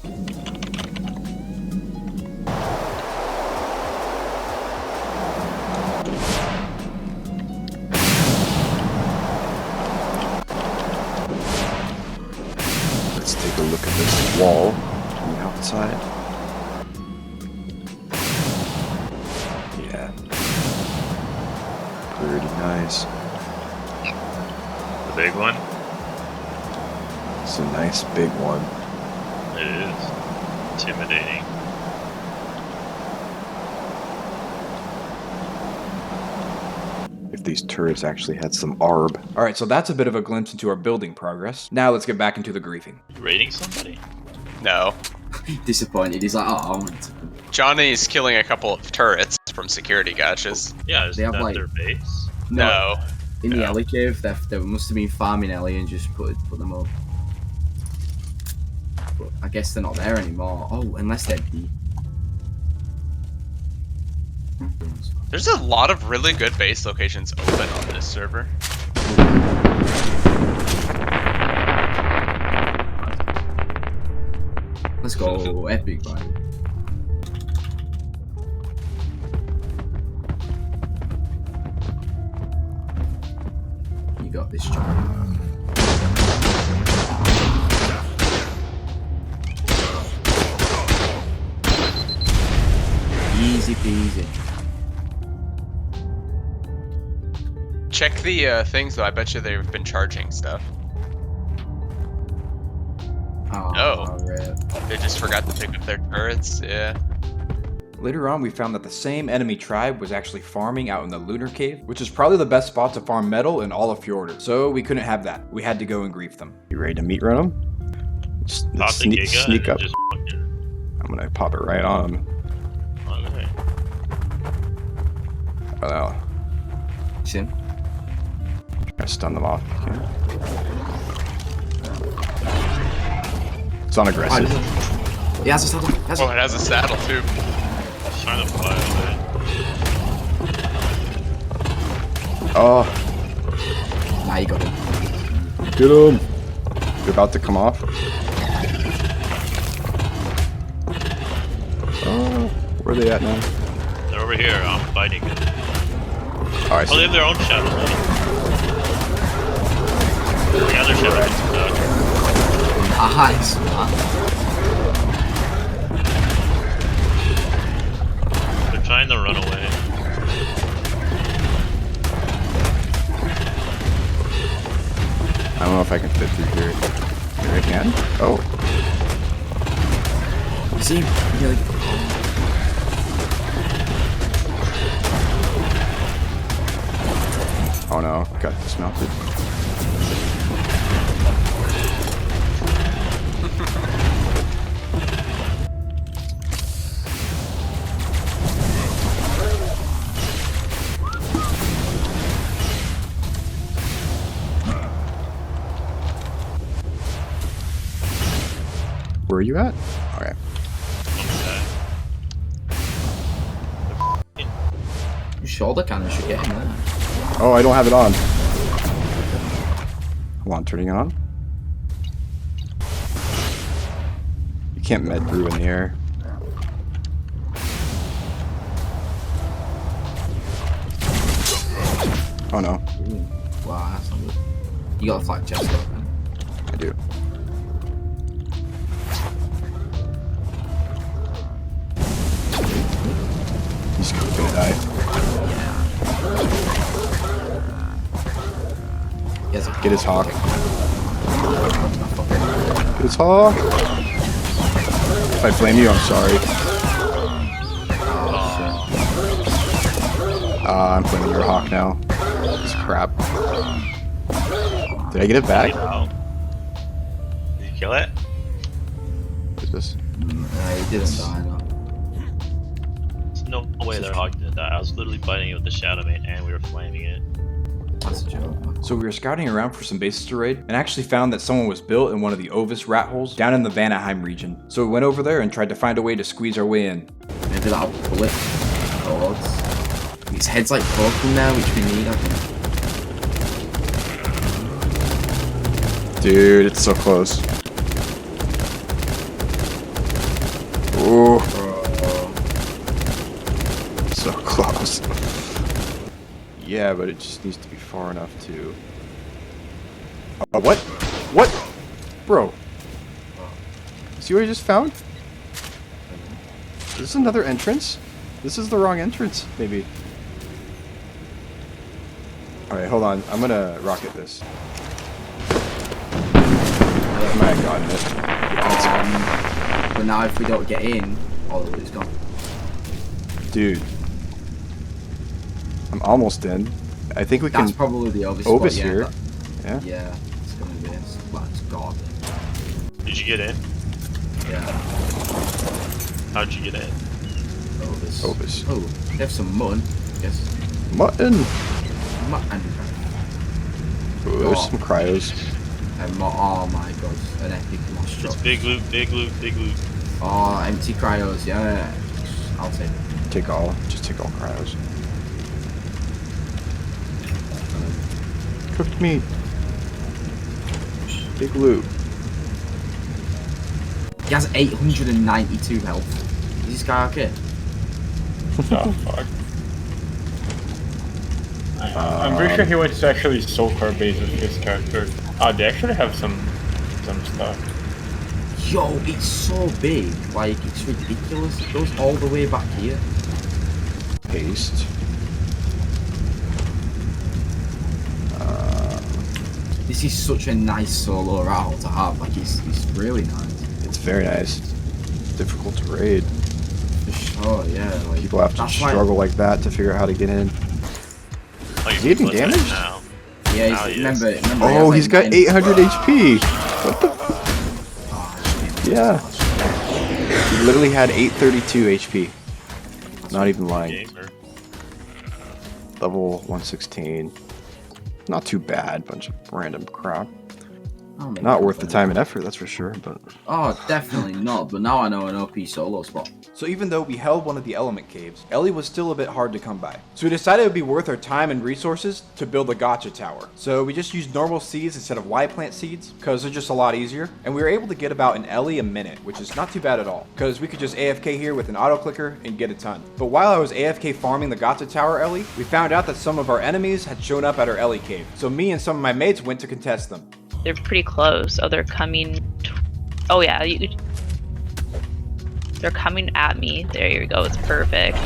Let's take a look at this wall on the outside. Yeah. Pretty nice. The big one? It's a nice big one. It is. Intimidating. If these turrets actually had some ARB. Alright, so that's a bit of a glimpse into our building progress. Now let's get back into the griefing. You raiding somebody? No. Disappointed. He's like, oh, I want to. Johnny's killing a couple of turrets from security gotchas. Yeah, is They have, that like- their base? No. In the alley cave, they must have been farming Ellie and just put them up. But I guess they're not there anymore. Oh, unless they're deep. There's a lot of really good base locations open on this server. Let's go, epic, man. You got this, John. Easy peasy. Check the things though, I bet you they've been charging stuff. Oh, rip. They just forgot to pick up their turrets, yeah. Later on, we found that the same enemy tribe was actually farming out in the Lunar Cave, which is probably the best spot to farm metal in all of Fjordur. So we couldn't have that. We had to go and grief them. You ready to meet run them? Let's sneak up. I'm gonna pop it right on them. Okay. Oh no. Sim. Try to stun them off if you can. It's unaggressive. He has a saddle. Oh, it has a saddle too. Trying to fly away. Oh. Now you got him. Get him. You're about to come off. Oh, where are they at now? They're over here. I'm fighting it. Oh, I Oh, see. they have their own shadow. The other shadow is stuck. Nice, man. They're trying to run away. I don't know if I can fit through here. Here I can. Oh. You see him? You're like, Oh no, got dismounted. Where are you at? Okay. your shoulder cannon should get him there. Oh, I don't have it on. Hold on, turning it on. You can't med brew in the air. Oh no. Ooh, wow, that's not good. You got a flak chest open. I do. He's gonna die. Yes. Get his hawk. Get his hawk. If I blame you, I'm sorry. I'm blaming your hawk now. It's crap. Did I get it back? Did you kill it? What is this? He didn't die, no. There's no way their hawk did that. I was literally fighting it with the Shadow Mate and we were flaming it. That's a joke. So we were scouting around for some bases to raid, and actually found that someone was built in one of the Ovis rat holes down in the Vanaheim region. So we went over there and tried to find a way to squeeze our way in. Maybe that'll pull it. Towards. His head's like broken now, which we need, I think. Dude, it's so close. Ooh. So close. Yeah, but it just needs to be far enough to... what? What? Bro. See what I just found? Is this another entrance? This is the wrong entrance, maybe. Alright, hold on. I'm gonna rocket this. I might have gotten it. But now if we don't get in, all the loot's gone. Dude. I'm almost in. I think we can... That's probably the obvious Ovis spot, here. Yeah. Yeah. Yeah, it's gonna be in. Well, it's God. Did you get in? Yeah. How'd you get in? Ovis. Ovis. Oh, they have some mutton, I guess. Mutton! Mutton. Ooh, there's some cryos. Oh my god, an epic moss drop. It's big loot, big loot, big loot. Oh, empty cryos, yeah. I'll take it. Take all. Just take all cryos. Cooked meat. Big loot. He has 892 health. Is this guy okay? Oh, fuck. I'm pretty sure he went to actually soak our base with his character. Oh, they actually have some stuff. Yo, it's so big. Like, it's ridiculous. It goes all the way back here. Paste. This is such a nice solo route to have. Like, it's really nice. It's very nice. Difficult to raid. For sure, yeah. Like, People have to that's why- struggle like that to figure out how to get in. Oh, Is he getting damaged? now. Yeah, Now he remember, is. remember. Oh, he's got 800 HP. What the? Yeah. He literally had 832 HP. Not even lying. Gamer. Level 116. Not too bad. Bunch of random crap. I'll make Not it worth the fun. time and effort, that's for sure. But Oh, definitely not. But now I know an OP solo spot. so even though we held one of the element caves, Ellie was still a bit hard to come by. So we decided it would be worth our time and resources to build a gotcha tower. So we just used normal seeds instead of Y plant seeds, because they're just a lot easier. And we were able to get about an Ellie a minute, which is not too bad at all. Because we could just AFK here with an auto clicker and get a ton. But while I was AFK farming the gotcha tower Ellie, we found out that some of our enemies had shown up at our Ellie cave. So me and some of my mates went to contest them. They're pretty close. Oh, they're coming. Oh yeah, they're coming at me. There you go. It's perfect.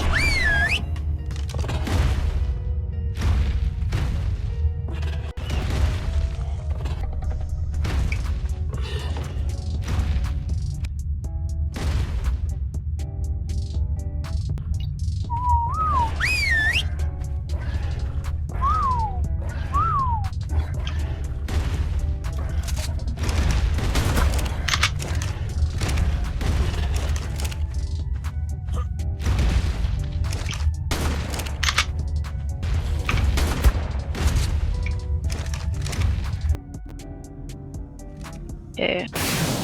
Okay,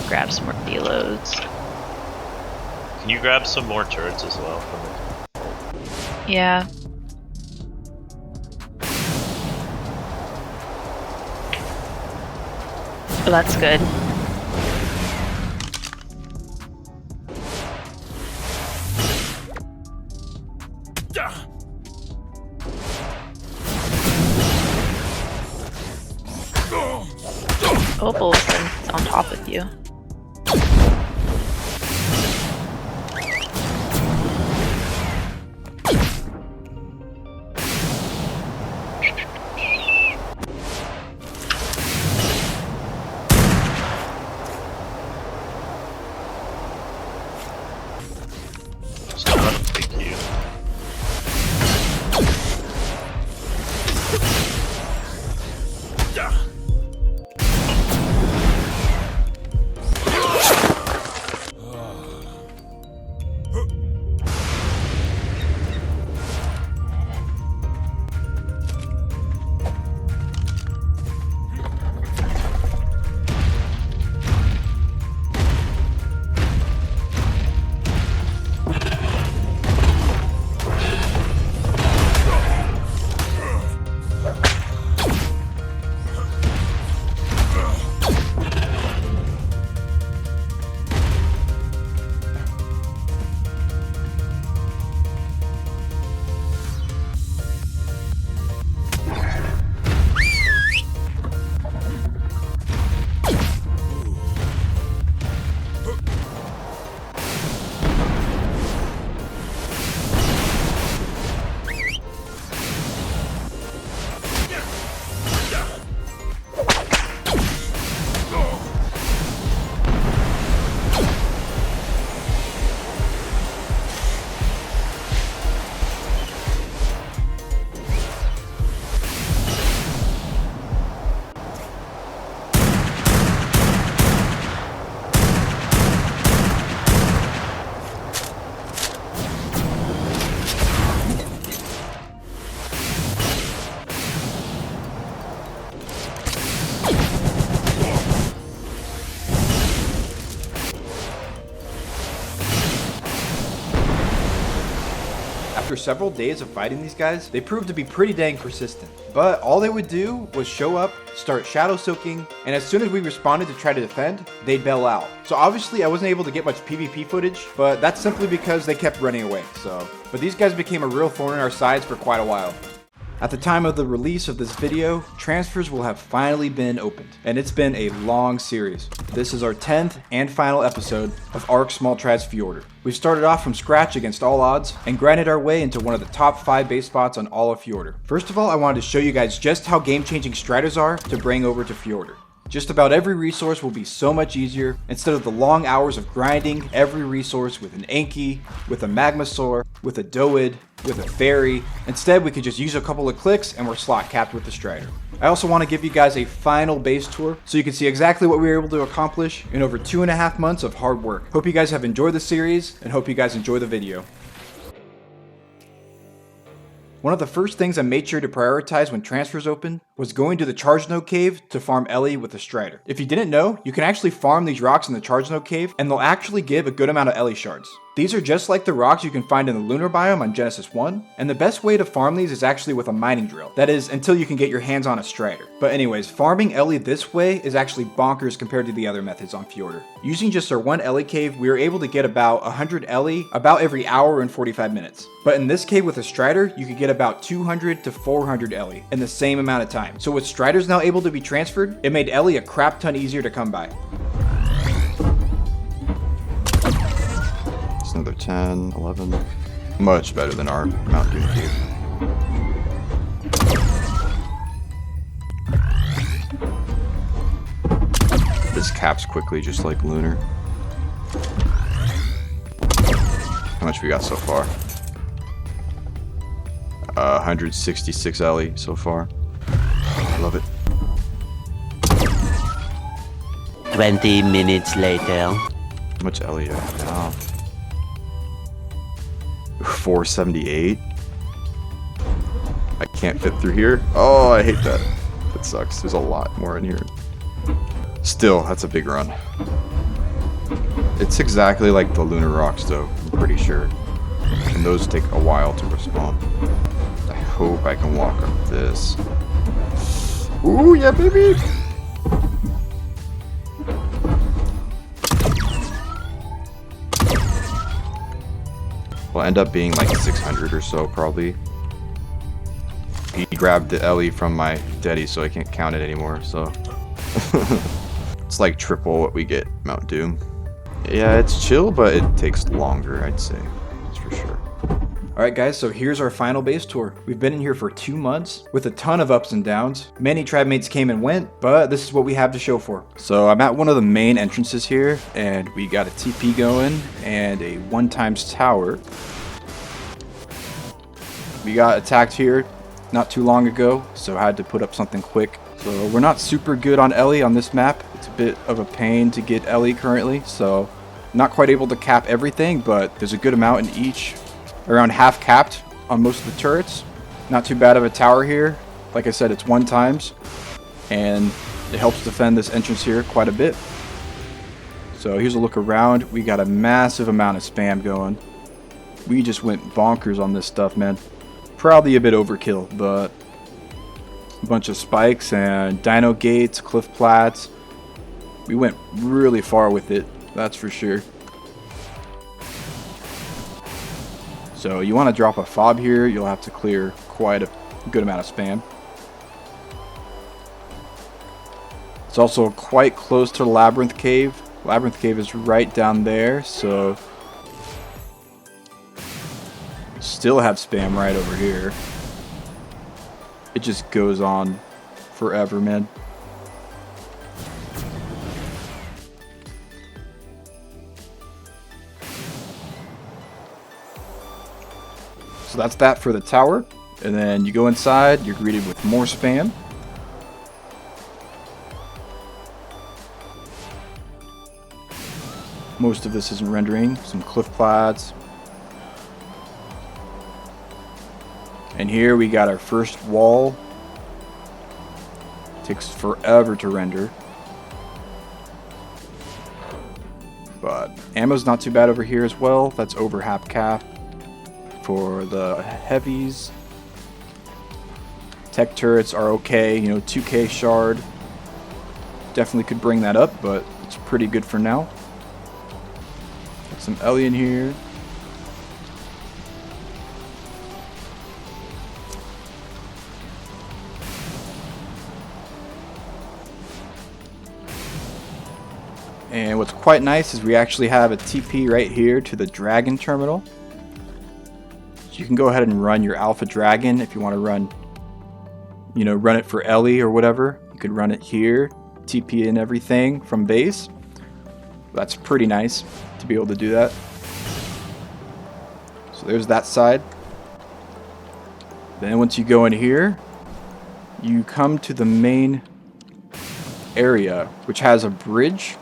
grab some more deloads. Can you grab some more turrets as well from it? Yeah. Oh, that's good. Oh, Bulletin's on top of you. After several days of fighting these guys, they proved to be pretty dang persistent. But all they would do was show up, start shadow soaking, and as soon as we responded to try to defend, they'd bail out. So obviously I wasn't able to get much PvP footage, but that's simply because they kept running away. But these guys became a real thorn in our sides for quite a while. At the time of the release of this video, transfers will have finally been opened, and it's been a long series. This is our 10th and final episode of Ark Small Trad's Fjordur. We started off from scratch against all odds, and grinded our way into one of the top 5 base spots on all of Fjordur. First of all, I wanted to show you guys just how game-changing striders are to bring over to Fjordur. Just about every resource will be so much easier instead of the long hours of grinding every resource with an Enki, with a Magmasaur, with a Doid, with a Fairy. Instead, we could just use a couple of clicks and we're slot capped with the Strider. I also want to give you guys a final base tour so you can see exactly what we were able to accomplish in over 2.5 months of hard work. Hope you guys have enjoyed the series and hope you guys enjoy the video. One of the first things I made sure to prioritize when transfers opened was going to the Charge Node Cave to farm Ellie with a Strider. If you didn't know, you can actually farm these rocks in the Charge Node Cave and they'll actually give a good amount of Ellie shards. These are just like the rocks you can find in the lunar biome on Genesis 1, and the best way to farm these is actually with a mining drill. That is, until you can get your hands on a Strider. But anyways, farming Ellie this way is actually bonkers compared to the other methods on Fjordur. Using just our one Ellie cave, we were able to get about 100 Ellie about every hour and 45 minutes. But in this cave with a Strider, you could get about 200 to 400 Ellie in the same amount of time. So with Striders now able to be transferred, it made Ellie a crap ton easier to come by. Another 10, 11. Much better than our Mount Doom cave. This caps quickly, just like Lunar. How much we got so far? 166 Ellie so far. I love it. 20 minutes later. How much Ellie do I have now? 478. I can't fit through here. Oh, I hate that. That sucks. There's a lot more in here. Still, that's a big run. It's exactly like the lunar rocks though, I'm pretty sure. And those take a while to respawn. I hope I can walk up this. Ooh, yeah, baby! Will end up being like 600 or so, probably. He grabbed the Ellie from my daddy, so I can't count it anymore, so. It's like triple what we get Mount Doom. Yeah, it's chill, but it takes longer, I'd say. That's for sure. Alright guys, so here's our final base tour. We've been in here for 2 months with a ton of ups and downs. Many tribe mates came and went, but this is what we have to show for. So I'm at one of the main entrances here, and we got a TP going and a 1x tower. We got attacked here not too long ago, so I had to put up something quick. So we're not super good on Ellie on this map. It's a bit of a pain to get Ellie currently, so not quite able to cap everything, but there's a good amount in each. Around half capped on most of the turrets. Not too bad of a tower here. Like I said, it's 1 times, and it helps defend this entrance here quite a bit. So here's a look around. We got a massive amount of spam going. We just went bonkers on this stuff, man. Probably a bit overkill, but a bunch of spikes and dino gates, cliff plats. We went really far with it, that's for sure. So you want to drop a fob here, you'll have to clear quite a good amount of spam. It's also quite close to the Labyrinth Cave. Labyrinth Cave is right down there, so still have spam right over here. It just goes on forever, man. So that's that for the tower. And then you go inside, you're greeted with more spam. Most of this isn't rendering. Some cliff plats. And here we got our first wall. Takes forever to render. But ammo's not too bad over here as well. That's over half cap for the heavies. Tech turrets are okay, you know, 2k shard. Definitely could bring that up, but it's pretty good for now. Got some Ellie in here. And what's quite nice is we actually have a TP right here to the Dragon terminal. So you can go ahead and run your Alpha Dragon if you want to run, you know, run it for Ellie or whatever. You could run it here, TP and everything from base. That's pretty nice to be able to do that. So there's that side. Then once you go in here, you come to the main area, which has a bridge.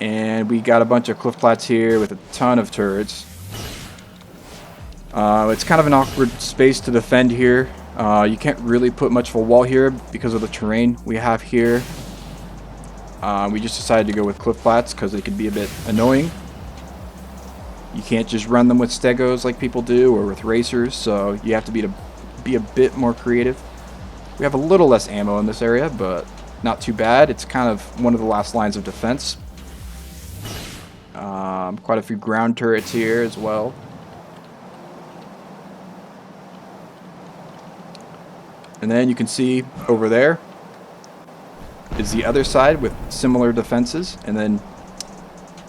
And we got a bunch of cliff plats here with a ton of turrets. It's kind of an awkward space to defend here. You can't really put much of a wall here because of the terrain we have here. We just decided to go with cliff plats because they could be a bit annoying. You can't just run them with stegos like people do or with racers, so you have to be a bit more creative. We have a little less ammo in this area, but not too bad. It's kind of one of the last lines of defense. Quite a few ground turrets here as well. And then you can see over there is the other side with similar defenses. And then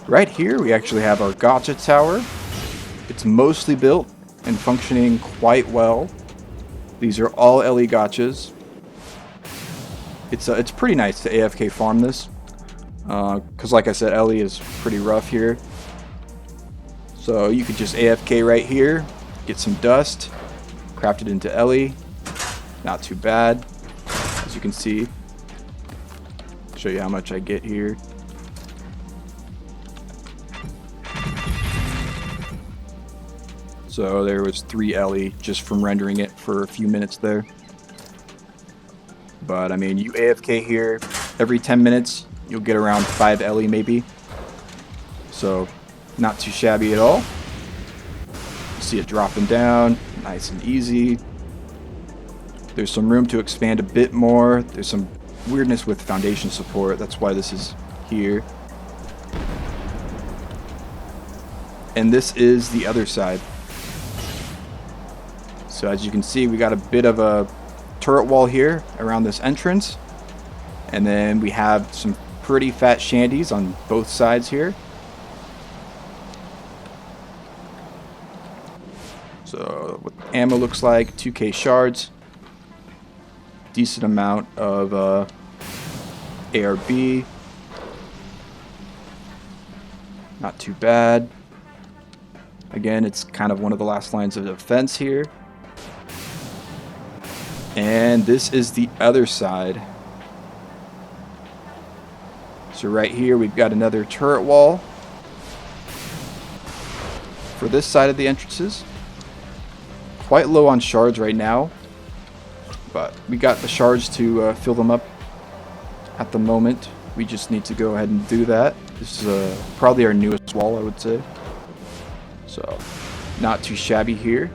right here we actually have our gotcha tower. It's mostly built and functioning quite well. These are all LE gotchas. It's pretty nice to AFK farm this. Because like I said, LE is pretty rough here. So you could just AFK right here, get some dust, craft it into LE. Not too bad, as you can see. Show you how much I get here. So there was 3 LE just from rendering it for a few minutes there. But I mean, you AFK here every 10 minutes, you'll get around 5 LE maybe. So not too shabby at all. You see it dropping down, nice and easy. There's some room to expand a bit more. There's some weirdness with foundation support. That's why this is here. And this is the other side. So as you can see, we got a bit of a turret wall here around this entrance. And then we have some pretty fat shanties on both sides here. So what ammo looks like, 2k shards. Decent amount of ARB. Not too bad. Again, it's kind of one of the last lines of defense here. And this is the other side. So right here we've got another turret wall for this side of the entrances. Quite low on shards right now, but we got the shards to fill them up at the moment. We just need to go ahead and do that. This is probably our newest wall, I would say. So, not too shabby here.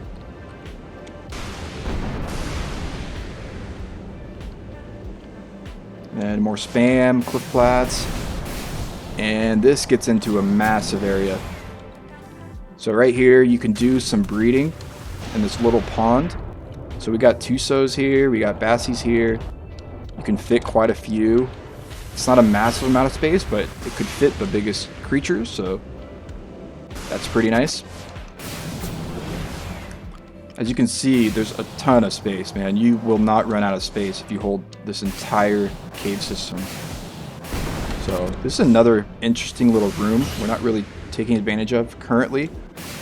And more spam, cliff plats. And this gets into a massive area. So right here, you can do some breeding in this little pond. So we got Tusos here, we got Bassies here. You can fit quite a few. It's not a massive amount of space, but it could fit the biggest creatures, so that's pretty nice. As you can see, there's a ton of space, man. You will not run out of space if you hold this entire cave system. So this is another interesting little room we're not really taking advantage of currently,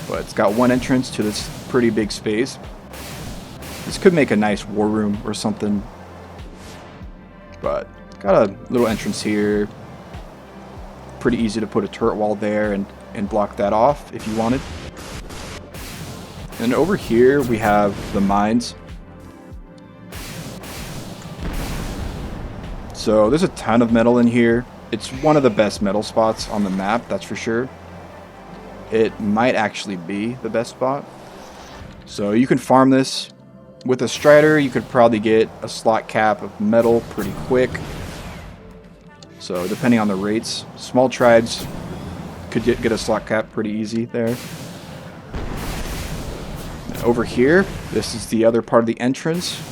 but it's got one entrance to this pretty big space. This could make a nice war room or something, but got a little entrance here. Pretty easy to put a turret wall there and block that off if you wanted. And over here we have the mines. So there's a ton of metal in here. It's one of the best metal spots on the map, that's for sure. It might actually be the best spot. So you can farm this. With a Strider, you could probably get a slot cap of metal pretty quick. So depending on the rates, small tribes could get a slot cap pretty easy there. And over here, this is the other part of the entrance.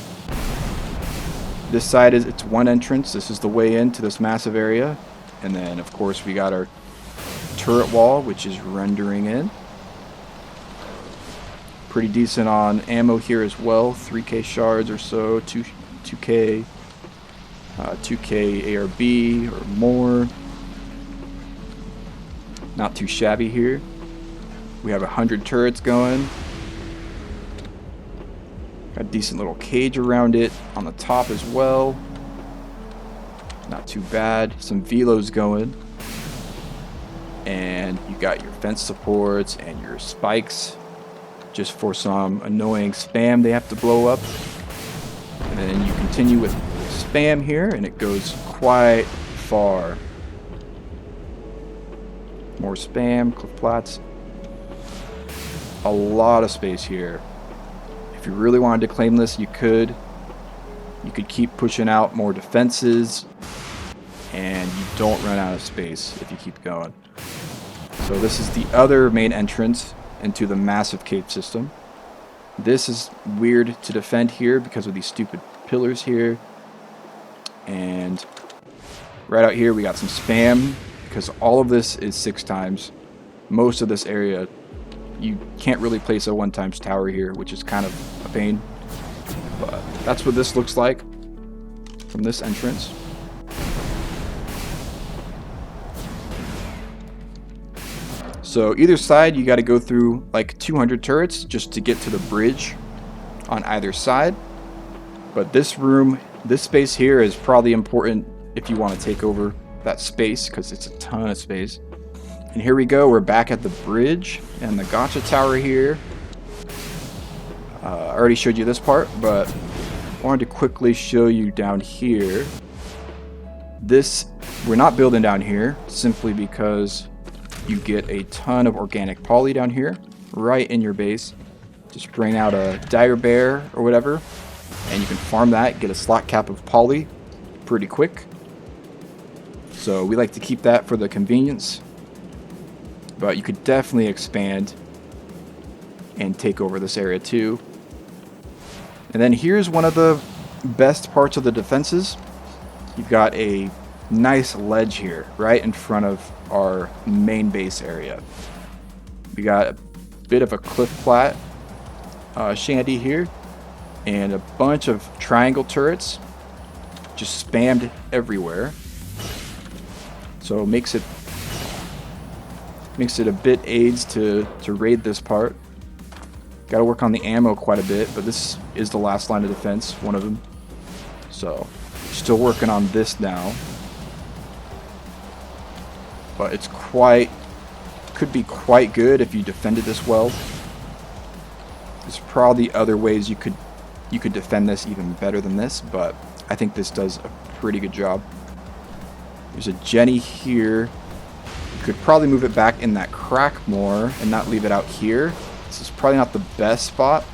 This side is it's one entrance. This is the way into this massive area. And then of course we got our turret wall, which is rendering in. Pretty decent on ammo here as well. 3k shards or so, 2k 2k ARB or more. Not too shabby here. We have 100 turrets going. Got a decent little cage around it on the top as well. Not too bad. Some velos going. And you got your fence supports and your spikes just for some annoying spam they have to blow up. And then you continue with spam here and it goes quite far. More spam, cliff plats. A lot of space here. If you really wanted to claim this, you could. You could keep pushing out more defenses and you don't run out of space if you keep going. So this is the other main entrance into the massive cave system. This is weird to defend here because of these stupid pillars here. And right out here we got some spam because all of this is 6 times. Most of this area you can't really place a 1x tower here, which is kind of a pain. But that's what this looks like from this entrance. So either side, you got to go through like 200 turrets just to get to the bridge on either side. But this room, this space here is probably important if you want to take over that space because it's a ton of space. And here we go, we're back at the bridge and the gotcha tower here. I already showed you this part, but I wanted to quickly show you down here. This, we're not building down here simply because you get a ton of organic poly down here, right in your base. Just bring out a dire bear or whatever, and you can farm that, get a slot cap of poly pretty quick. So we like to keep that for the convenience, but you could definitely expand and take over this area too. And then here's one of the best parts of the defenses. You've got a nice ledge here right in front of our main base area. We got a bit of a cliff plat shanty here and a bunch of triangle turrets just spammed everywhere, so it makes it a bit aids to raid this part. Got to work on the ammo quite a bit, but this is the last line of defense, one of them. So, still working on this now. But it's could be quite good if you defended this well. There's probably other ways you could defend this even better than this, but I think this does a pretty good job. There's a Jenny here. You could probably move it back in that crack more and not leave it out here. This is probably not the best spot,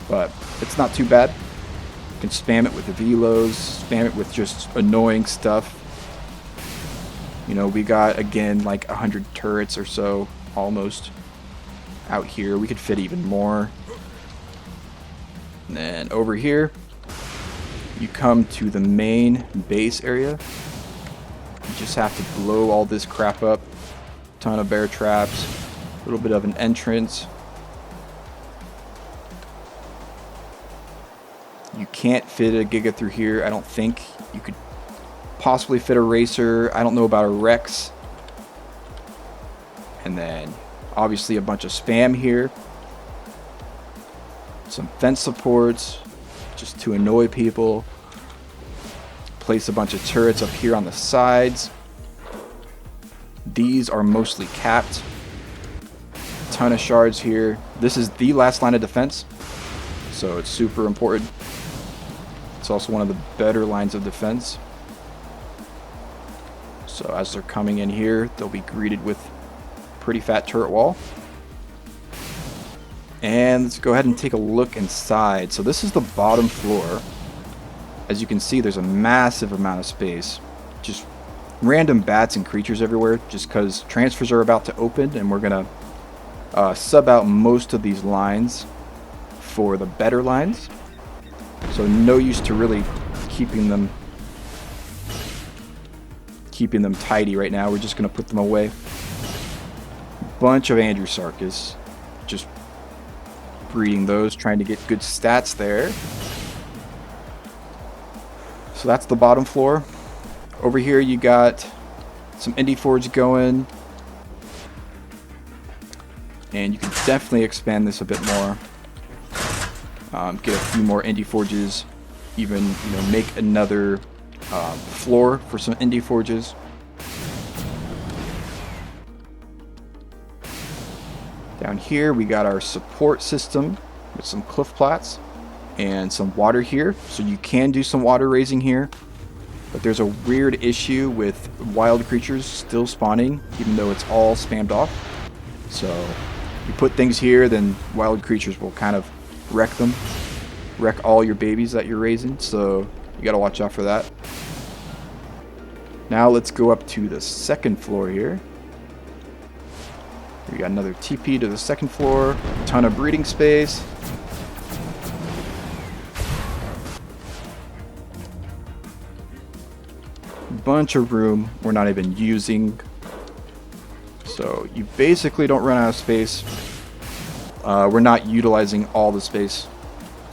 but it's not too bad. You can spam it with the velos, spam it with just annoying stuff. You know, we got, again, like 100 turrets or so, almost, out here. We could fit even more. And then over here, you come to the main base area. You just have to blow all this crap up. Ton of bear traps, a little bit of an entrance. You can't fit a Giga through here, I don't think. You could possibly fit a Racer. I don't know about a Rex. And then obviously a bunch of spam here. Some fence supports just to annoy people. Place a bunch of turrets up here on the sides. These are mostly capped. Ton of shards here. This is the last line of defense, so it's super important. It's also one of the better lines of defense. So as they're coming in here, they'll be greeted with a pretty fat turret wall. And let's go ahead and take a look inside. So this is the bottom floor. As you can see, there's a massive amount of space. Just random bats and creatures everywhere, just because transfers are about to open, and we're going to sub out most of these lines for the better lines. So no use to really keeping them tidy right now. We're just going to put them away. Bunch of Andrew Sarkis. Just breeding those, trying to get good stats there. So that's the bottom floor. Over here you got some Indie Forge going. And you can definitely expand this a bit more. Get a few more Indie Forges. Even, you know, make another floor for some Indie Forges. Down here we got our support system with some cliff plats and some water here, so you can do some water raising here, but there's a weird issue with wild creatures still spawning even though it's all spammed off. So you put things here, then wild creatures will kind of wreck them, wreck all your babies that you're raising, so you gotta watch out for that. Now let's go up to the second floor here. We got another TP to the second floor, ton of breeding space. Bunch of room we're not even using. So you basically don't run out of space. We're not utilizing all the space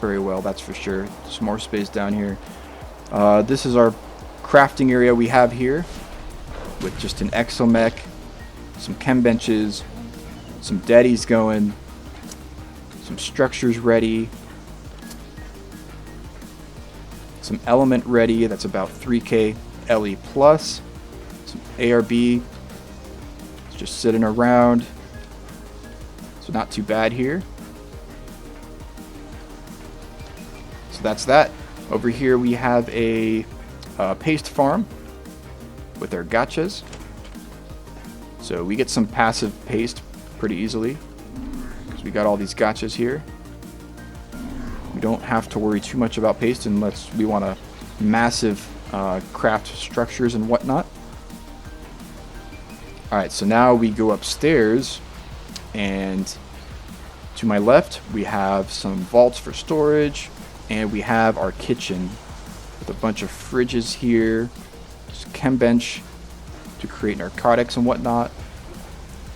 very well, that's for sure. There's more space down here. This is our crafting area we have here with just an exomech, some chem benches, some daddies going, some structures ready, some element ready, that's about 3k LE plus, some ARB, it's just sitting around, so not too bad here. So that's that. Over here we have a paste farm with our gachas, so we get some passive paste pretty easily because we got all these gachas here. We don't have to worry too much about paste unless we want a massive craft structures and whatnot. Alright, so now we go upstairs, and to my left we have some vaults for storage, and we have our kitchen with a bunch of fridges here, just a chem bench to create narcotics and whatnot,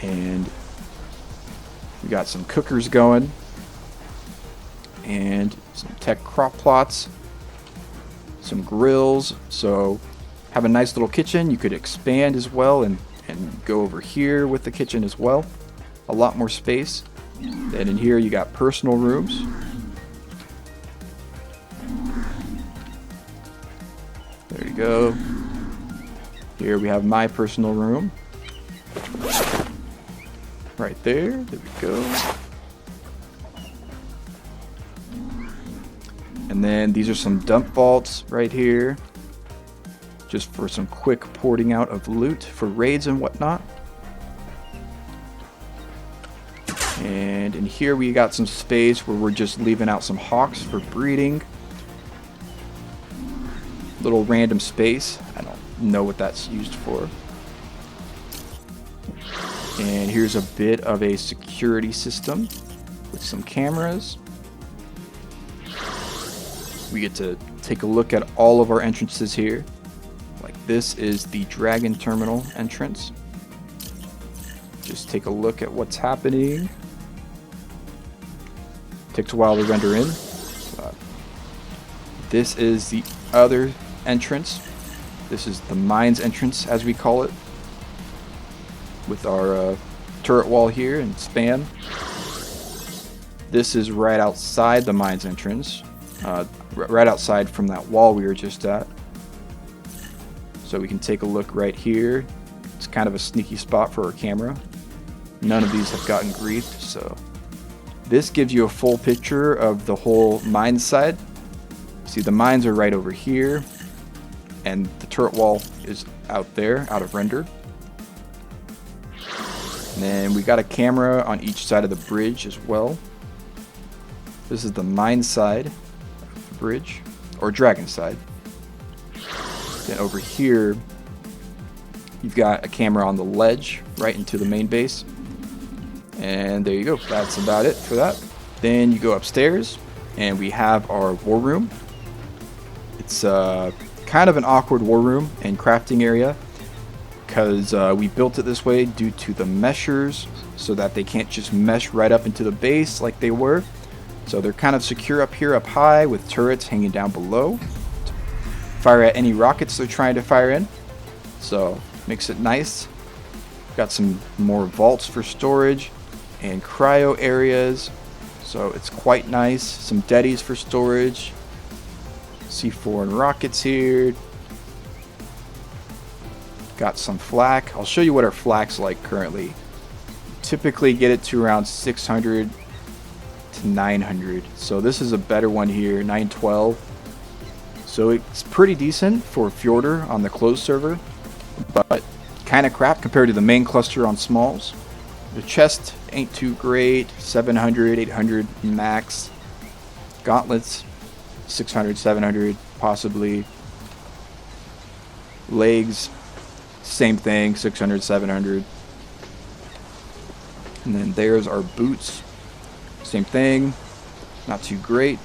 and we got some cookers going, and some tech crop plots, some grills. So have a nice little kitchen. You could expand as well and go over here with the kitchen as well. A lot more space. Then in here you got personal rooms. There you go. Here we have my personal room. Right there. There we go. And then these are some dump vaults right here. Just for some quick porting out of loot for raids and whatnot. And in here we got some space where we're just leaving out some hawks for breeding. Little random space. I don't know what that's used for. And here's a bit of a security system with some cameras. We get to take a look at all of our entrances here. Like this is the Dragon Terminal entrance. Just take a look at what's happening. Takes a while to render in. This is the other entrance. This is the mines entrance, as we call it, with our turret wall here and span. This is right outside the mines entrance, right outside from that wall we were just at. So we can take a look right here. It's kind of a sneaky spot for our camera. None of these have gotten griefed, so this gives you a full picture of the whole mines side. See, the mines are right over here, and the turret wall is out there, out of render. And then we got a camera on each side of the bridge as well. This is the mine side of the bridge, or dragon side. Then over here, you've got a camera on the ledge right into the main base. And there you go, that's about it for that. Then you go upstairs, and we have our war room. It's kind of an awkward war room and crafting area, because we built it this way due to the meshers, so that they can't just mesh right up into the base like they were. So they're kind of secure up here, up high, with turrets hanging down below. Fire at any rockets they're trying to fire in. So makes it nice. Got some more vaults for storage and cryo areas. So it's quite nice. Some deadies for storage. C4 and rockets here. Got some flak. I'll show you what our flak's like currently. Typically get it to around 600 to 900. So this is a better one here, 912. So it's pretty decent for Fjordur on the closed server, but kind of crap compared to the main cluster on smalls. The chest ain't too great, 700, 800 max. Gauntlets, 600, 700 possibly. Legs, same thing, 600, 700. And then there's our boots, same thing, not too great.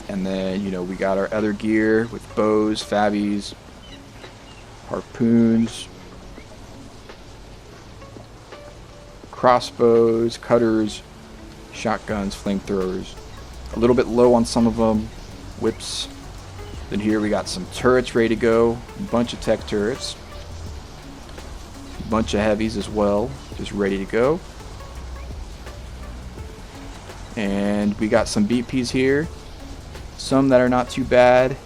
And then, you know, we got our other gear with bows, fabies, harpoons, crossbows, cutters, shotguns, flamethrowers. A little bit low on some of them, whips. Then here we got some turrets ready to go, a bunch of tech turrets, a bunch of heavies as well, just ready to go. And we got some BPs here. Some that are not too bad.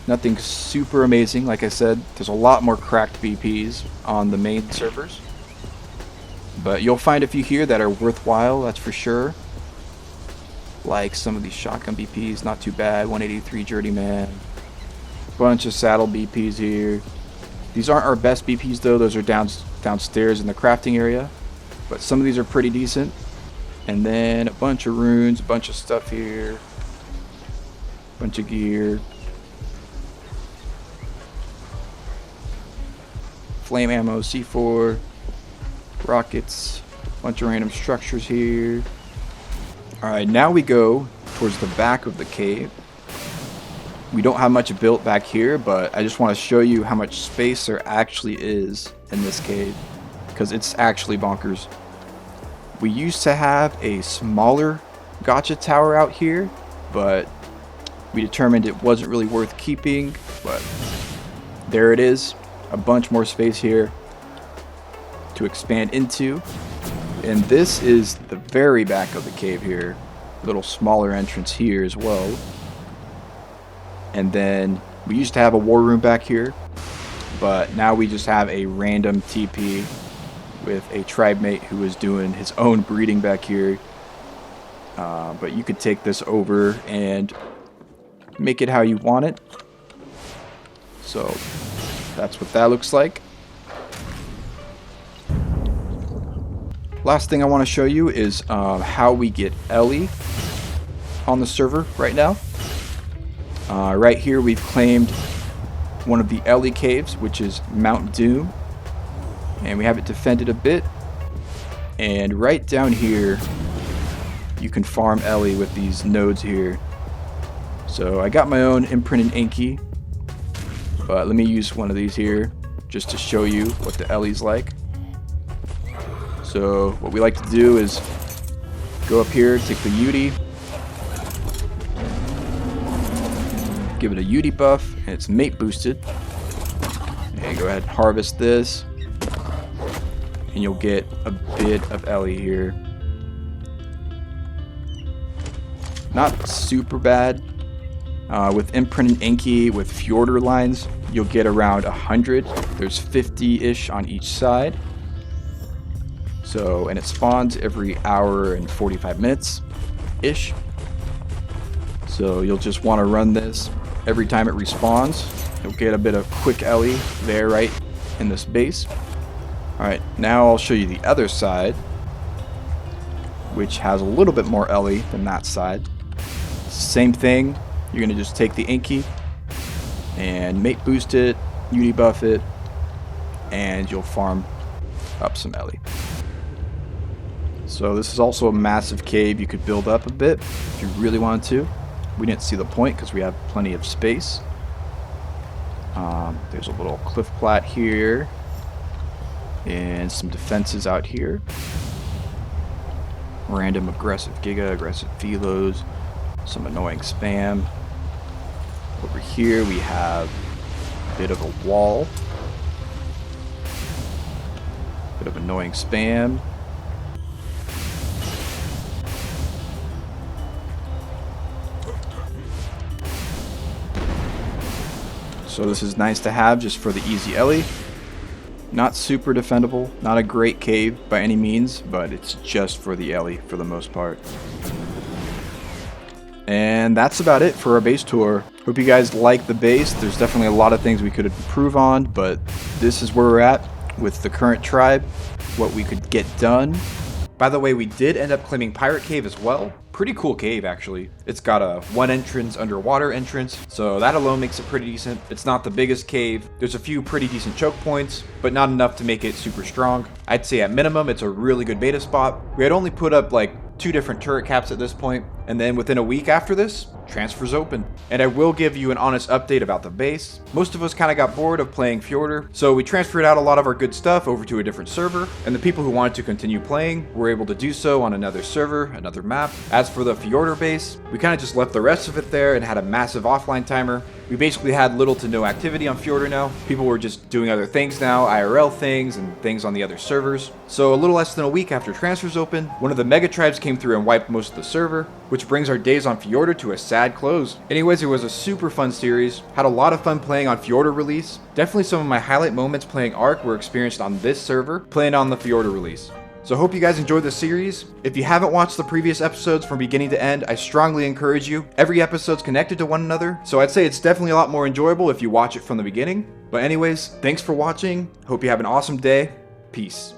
Nothing super amazing. Like I said, there's a lot more cracked BPs on the main servers. But you'll find a few here that are worthwhile, that's for sure. Like some of these shotgun BPs, not too bad. 183 Journeyman. Bunch of saddle BPs here. These aren't our best BPs though, those are downstairs in the crafting area. But some of these are pretty decent. And then a bunch of runes, a bunch of stuff here. Bunch of gear. Flame ammo, C4. Rockets. Bunch of random structures here. Alright, now we go towards the back of the cave. We don't have much built back here, but I just want to show you how much space there actually is in this cave. Because it's actually bonkers. We used to have a smaller gotcha tower out here, but we determined it wasn't really worth keeping. But there it is, a bunch more space here to expand into. And this is the very back of the cave here. A little smaller entrance here as well. And then we used to have a war room back here, but now we just have a random TP with a tribe mate who is doing his own breeding back here. But you could take this over and make it how you want it. So that's what that looks like. Last thing I want to show you is how we get Ellie on the server right now. Right here we've claimed one of the Ellie caves, which is Mount Doom, and we have it defended a bit. And right down here you can farm Ellie with these nodes here. So I got my own imprinted Inky, but let me use one of these here just to show you what the Ellie's like. So what we like to do is go up here, take the UD, give it a UD buff, and it's mate boosted. And go ahead and harvest this, and you'll get a bit of Ellie here. Not super bad. With imprinted Inky, with Fjordur lines, you'll get around 100. There's 50-ish on each side. So, and it spawns every hour and 45 minutes-ish. So you'll just want to run this every time it respawns. You'll get a bit of quick Ellie there right in this base. Alright, now I'll show you the other side, which has a little bit more Ellie than that side. Same thing, you're going to just take the Inky and mate boost it, UD buff it, and you'll farm up some Ellie. So this is also a massive cave you could build up a bit if you really wanted to. We didn't see the point because we have plenty of space. There's a little cliff plat here and some defenses out here. Random aggressive Giga, aggressive Philos, some annoying spam. Over here we have a bit of a wall, bit of annoying spam. So this is nice to have just for the easy Ellie. Not super defendable, not a great cave by any means, but it's just for the Ellie for the most part. And that's about it for our base tour. Hope you guys like the base. There's definitely a lot of things we could improve on, but this is where we're at with the current tribe, what we could get done. By the way, we did end up claiming Pirate Cave as well. Pretty cool cave, actually. It's got a one entrance underwater entrance, so that alone makes it pretty decent. It's not the biggest cave. There's a few pretty decent choke points, but not enough to make it super strong. I'd say at minimum, it's a really good beta spot. We had only put up like 2 different turret caps at this point, and then within a week after this, transfers open. And I will give you an honest update about the base. Most of us kind of got bored of playing Fjordur, so we transferred out a lot of our good stuff over to a different server, and the people who wanted to continue playing were able to do so on another server, another map. As for the Fjordur base, we kind of just left the rest of it there and had a massive offline timer. We basically had little to no activity on Fjordur now. People were just doing other things now, IRL things and things on the other servers. So a little less than a week after transfers opened, one of the mega tribes came through and wiped most of the server, which brings our days on Fjordur to a sad close. Anyways, it was a super fun series. Had a lot of fun playing on Fjordur release. Definitely some of my highlight moments playing Ark were experienced on this server, playing on the Fjordur release. So hope you guys enjoyed the series. If you haven't watched the previous episodes from beginning to end, I strongly encourage you. Every episode's connected to one another, so I'd say it's definitely a lot more enjoyable if you watch it from the beginning. But anyways, thanks for watching. Hope you have an awesome day. Peace.